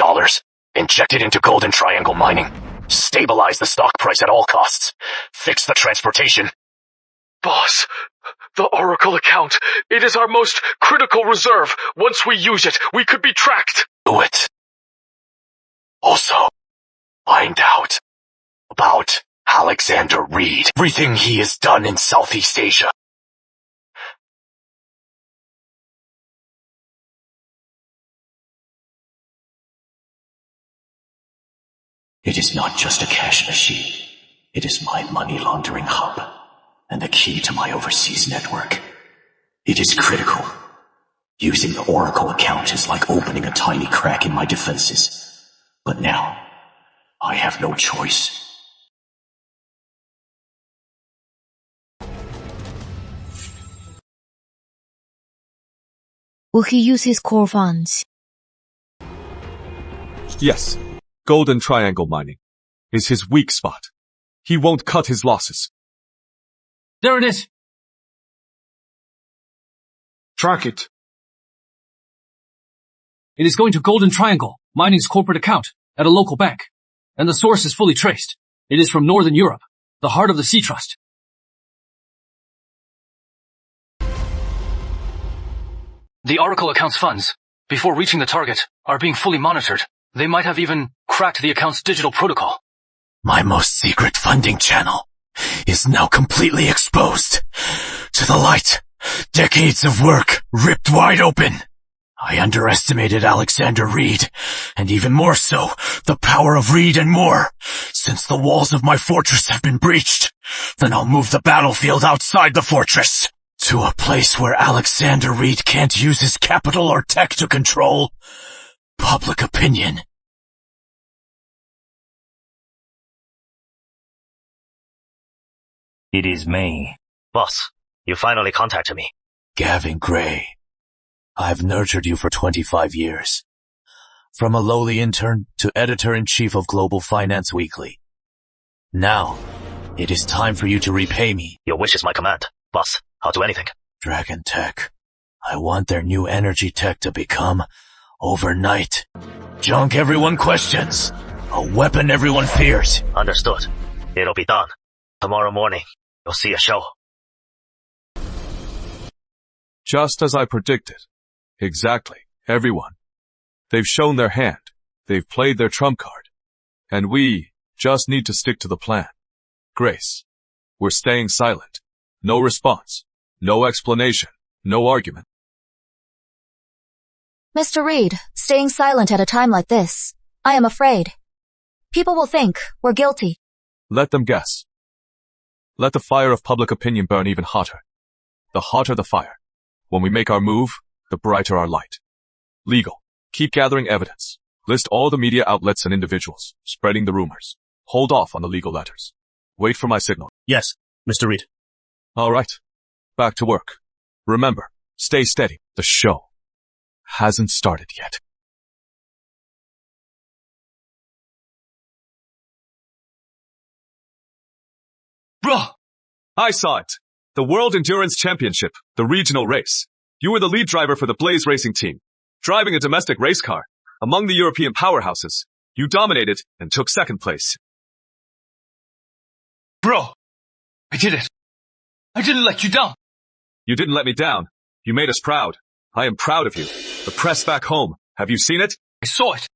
Inject it into Golden Triangle Mining. Stabilize the stock price at all costs. Fix the transportation. Boss, the Oracle account. It is our most critical reserve. Once we use it, we could be tracked. Do it. Also, find out about Alexander Reed. Everything he has done in Southeast Asia. It is not just a cash machine. It is my money laundering hub and the key to my overseas network. It is critical. Using the Oracle account is like opening a tiny crack in my defenses. But now, I have no choice. Will he use his core funds? Yes. Golden Triangle Mining is his weak spot. He won't cut his losses. There it is. Track it. It is going to Golden Triangle, Mining's corporate account, at a local bank. And the source is fully traced. It is from Northern Europe, the heart of the Sea Trust. The Oracle account's funds, before reaching the target, are being fully monitored. They might have even cracked the account's digital protocol. My most secret funding channel is now completely exposed to the light. Decades of work ripped wide open. I underestimated Alexander Reed, and even more so, the power of Reed and more. Since the walls of my fortress have been breached, then I'll move the battlefield outside the fortress to a place where Alexander Reed can't use his capital or tech to control public opinion. It is me. Boss, you finally contacted me. Gavin Gray. I've nurtured you for 25 years. From a lowly intern to editor-in-chief of Global Finance Weekly. Now, it is time for you to repay me. Your wish is my command. Boss, I'll do anything. Dragon Tech. I want their new energy tech to become overnight. Junk everyone questions. A weapon everyone fears. Understood. It'll be done. Tomorrow morning, you'll see a show. Just as I predicted. Exactly. Everyone. They've shown their hand. They've played their trump card. And we just need to stick to the plan. Grace. We're staying silent. No response. No explanation. No argument. Mr. Reed, staying silent at a time like this, I am afraid. People will think we're guilty. Let them guess. Let the fire of public opinion burn even hotter. The hotter the fire. When we make our move, the brighter our light. Legal. Keep gathering evidence. List all the media outlets and individuals spreading the rumors. Hold off on the legal letters. Wait for my signal. Yes, Mr. Reed. All right. Back to work. Remember, stay steady. The show hasn't started yet. Bro! I saw it. The World Endurance Championship, the regional race. You were the lead driver for the Blaze racing team. Driving a domestic race car. Among the European powerhouses, you dominated and took second place. Bro! I did it. I didn't let you down. You didn't let me down. You made us proud. I am proud of you. The press back home. Have you seen it? I saw it.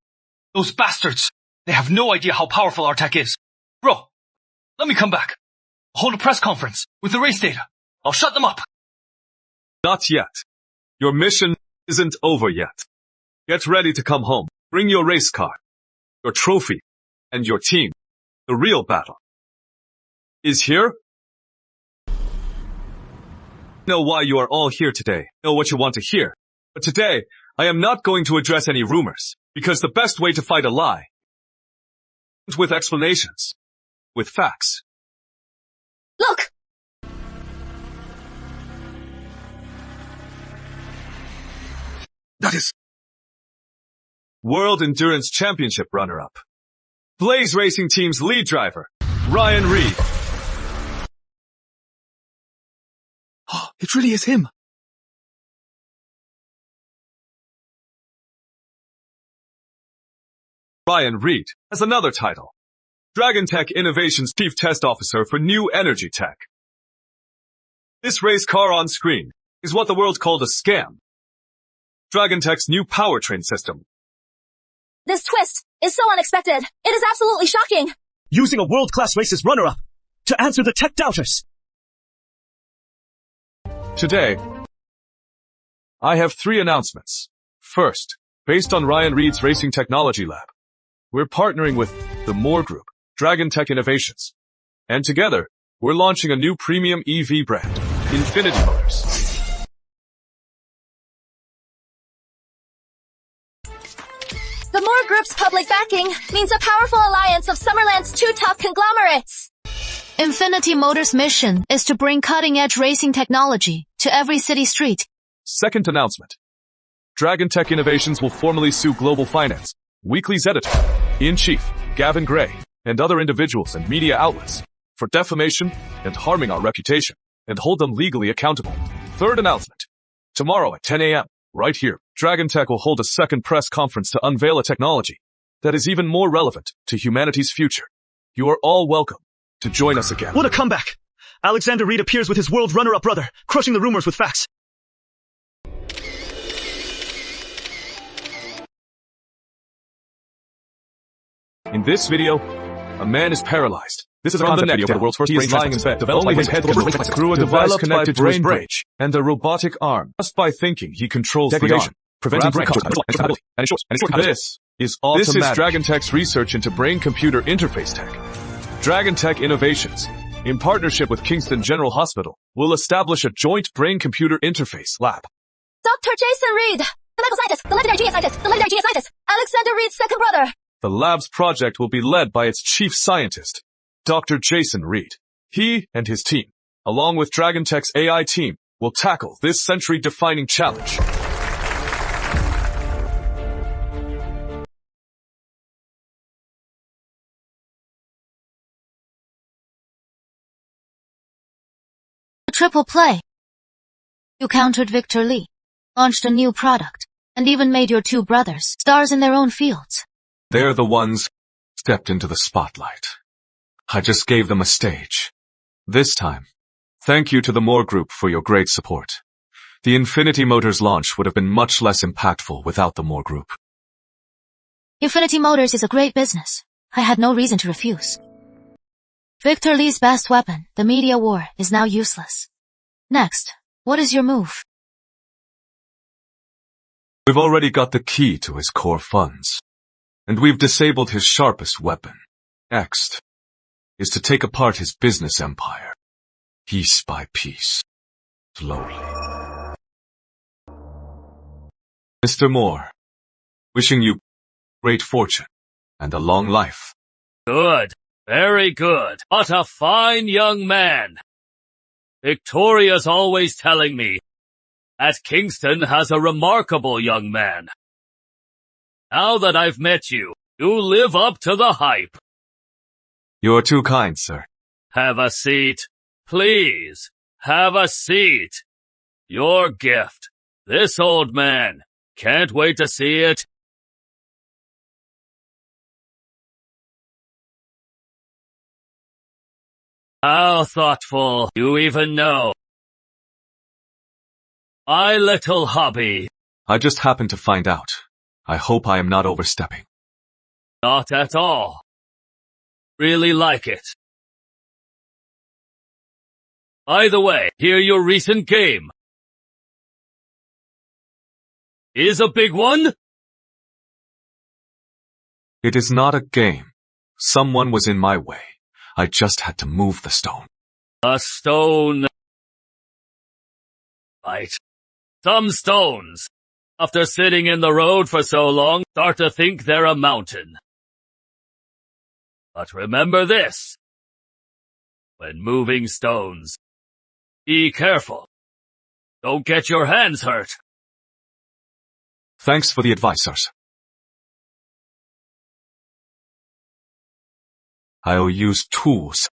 Those bastards. They have no idea how powerful our tech is. Bro, let me come back. I'll hold a press conference with the race data. I'll shut them up. Not yet. Your mission isn't over yet. Get ready to come home. Bring your race car, your trophy, and your team. The real battle is here. Know why you are all here today. Know what you want to hear. But today, I am not going to address any rumors, because the best way to fight a lie is with explanations, with facts. Look! That is World Endurance Championship runner-up. Blaze Racing Team's lead driver, Ryan Reed. Oh, it really is him. Ryan Reed has another title. Dragon Tech Innovations Chief Test Officer for New Energy Tech. This race car on screen is what the world called a scam. Dragon Tech's new powertrain system. This twist is so unexpected. It is absolutely shocking. Using a world-class races runner-up to answer the tech doubters. Today, I have 3 announcements. First, based on Ryan Reed's Racing Technology Lab, we're partnering with the Moore Group, Dragon Tech Innovations. And together, we're launching a new premium EV brand, Infinity Motors. The Moore Group's public backing means a powerful alliance of Summerland's 2 top conglomerates. Infinity Motors' mission is to bring cutting-edge racing technology to every city street. Second announcement. Dragon Tech Innovations will formally sue Global Finance, Weekly's editor, in-chief, Gavin Gray, and other individuals and media outlets for defamation and harming our reputation, and hold them legally accountable. Third announcement. Tomorrow at 10 a.m., right here, Dragon Tech will hold a second press conference to unveil a technology that is even more relevant to humanity's future. You are all welcome to join us again. What a comeback! Alexander Reed appears with his world runner-up brother, crushing the rumors with facts. In this video, a man is paralyzed. This is a concept video for the world's first brain lying in bed. Only his head can move through a device connected to his brain and a robotic arm. Just by thinking, he controls the arm, preventing brain This is automatic. This is Dragon Tech's research into brain-computer interface tech. Dragon Tech Innovations, in partnership with Kingston General Hospital, will establish a joint brain-computer interface lab. Dr. Jason Reed, the medical scientist, the legendary genius scientist, Alexander Reed's second brother. The lab's project will be led by its chief scientist, Dr. Jason Reed. He and his team, along with Dragon Tech's AI team, will tackle this century-defining challenge. Triple play. You countered Victor Lee, launched a new product, and even made your 2 brothers stars in their own fields. They're the ones stepped into the spotlight. I just gave them a stage. This time, thank you to the Moore Group for your great support. The Infinity Motors launch would have been much less impactful without the Moore Group. Infinity Motors is a great business. I had no reason to refuse. Victor Lee's best weapon, the media war, is now useless. Next, what is your move? We've already got the key to his core funds. And we've disabled his sharpest weapon. Next is to take apart his business empire. piece by piece, slowly. Mr. Moore, wishing you great fortune and a long life. Good. Very good. What a fine young man. Victoria's always telling me that Kingston has a remarkable young man. Now that I've met you, you live up to the hype. You're too kind, sir. Have a seat. Please, have a seat. Your gift. This old man. Can't wait to see it. How thoughtful. You even know. My little hobby. I just happened to find out. I hope I am not overstepping. Not at all. Really like it. By the way, hear your recent game. Is a big one? It is not a game. Someone was in my way. I just had to move the stone. A stone. Right. Some stones, after sitting in the road for so long, start to think they're a mountain. But remember this. When moving stones, be careful. Don't get your hands hurt. Thanks for the advice, sirs. I'll use tools.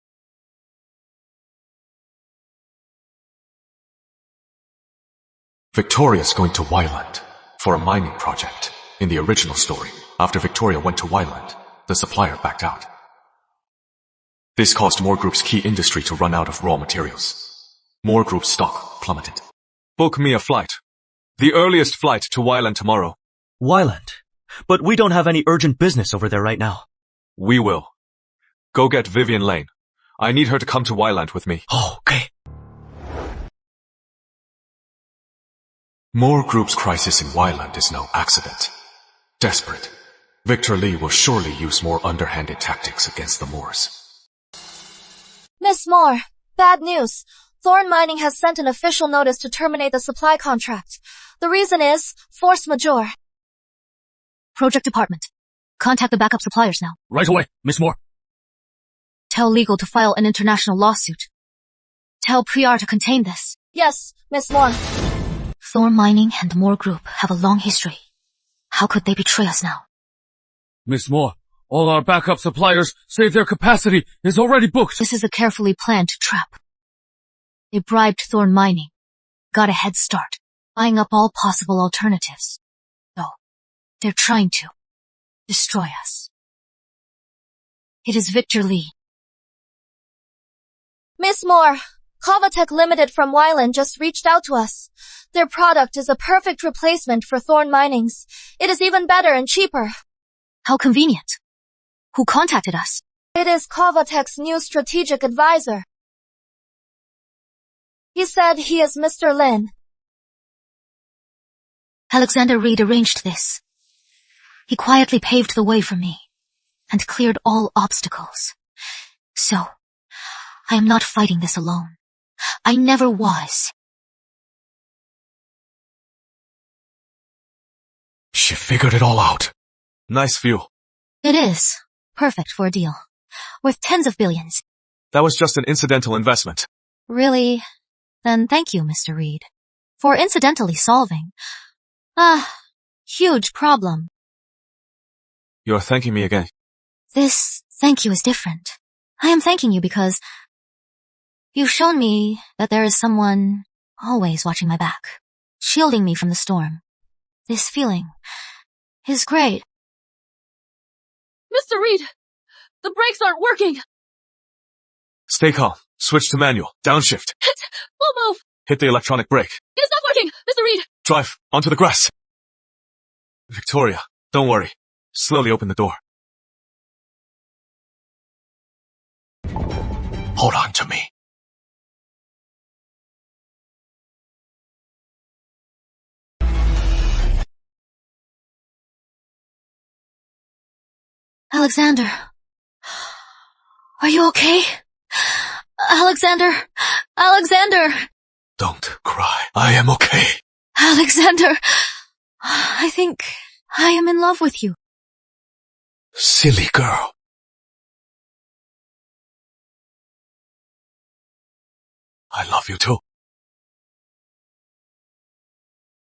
Victoria's going to Wyland for a mining project. In the original story, after Victoria went to Wyland, the supplier backed out. This caused Moore Group's key industry to run out of raw materials. Moore Group's stock plummeted. Book me a flight. The earliest flight to Wyland tomorrow. Wyland? But we don't have any urgent business over there right now. We will. Go get Vivian Lane. I need her to come to Wyland with me. Oh, okay. Moore Group's crisis in Wyland is no accident. Desperate, Victor Lee will surely use more underhanded tactics against the Moors. Miss Moore, bad news. Thorn Mining has sent an official notice to terminate the supply contract. The reason is force majeure. Project Department. Contact the backup suppliers now. Right away, Miss Moore. Tell legal to file an international lawsuit. Tell Prior to contain this. Yes, Miss Moore. Thorn Mining and Moore Group have a long history. How could they betray us now? Miss Moore, all our backup suppliers say their capacity is already booked. This is a carefully planned trap. They bribed Thorn Mining, got a head start, buying up all possible alternatives. No, they're trying to destroy us. It is Victor Lee. Miss Moore, Covatech Limited from Wyland just reached out to us. Their product is a perfect replacement for Thorn Mining's. It is even better and cheaper. How convenient. Who contacted us? It is Covatech's new strategic advisor. He said he is Mr. Lin. Alexander Reed arranged this. He quietly paved the way for me and cleared all obstacles. So, I am not fighting this alone. I never was. She figured it all out. Nice view. It is. Perfect for a deal. Worth tens of billions. That was just an incidental investment. Really? Then thank you, Mr. Reed, for incidentally solving a huge problem. You're thanking me again. This thank you is different. I am thanking you because you've shown me that there is someone always watching my back, shielding me from the storm. This feeling is great. Mr. Reed, the brakes aren't working. Stay calm. Switch to manual. Downshift. We'll move. Hit the electronic brake. It is not working, Mr. Reed. Drive. Onto the grass. Victoria, don't worry. Slowly open the door. Hold on to me. Alexander, are you okay? Alexander! Alexander! Don't cry. I am okay. Alexander! I think I am in love with you. Silly girl. I love you too.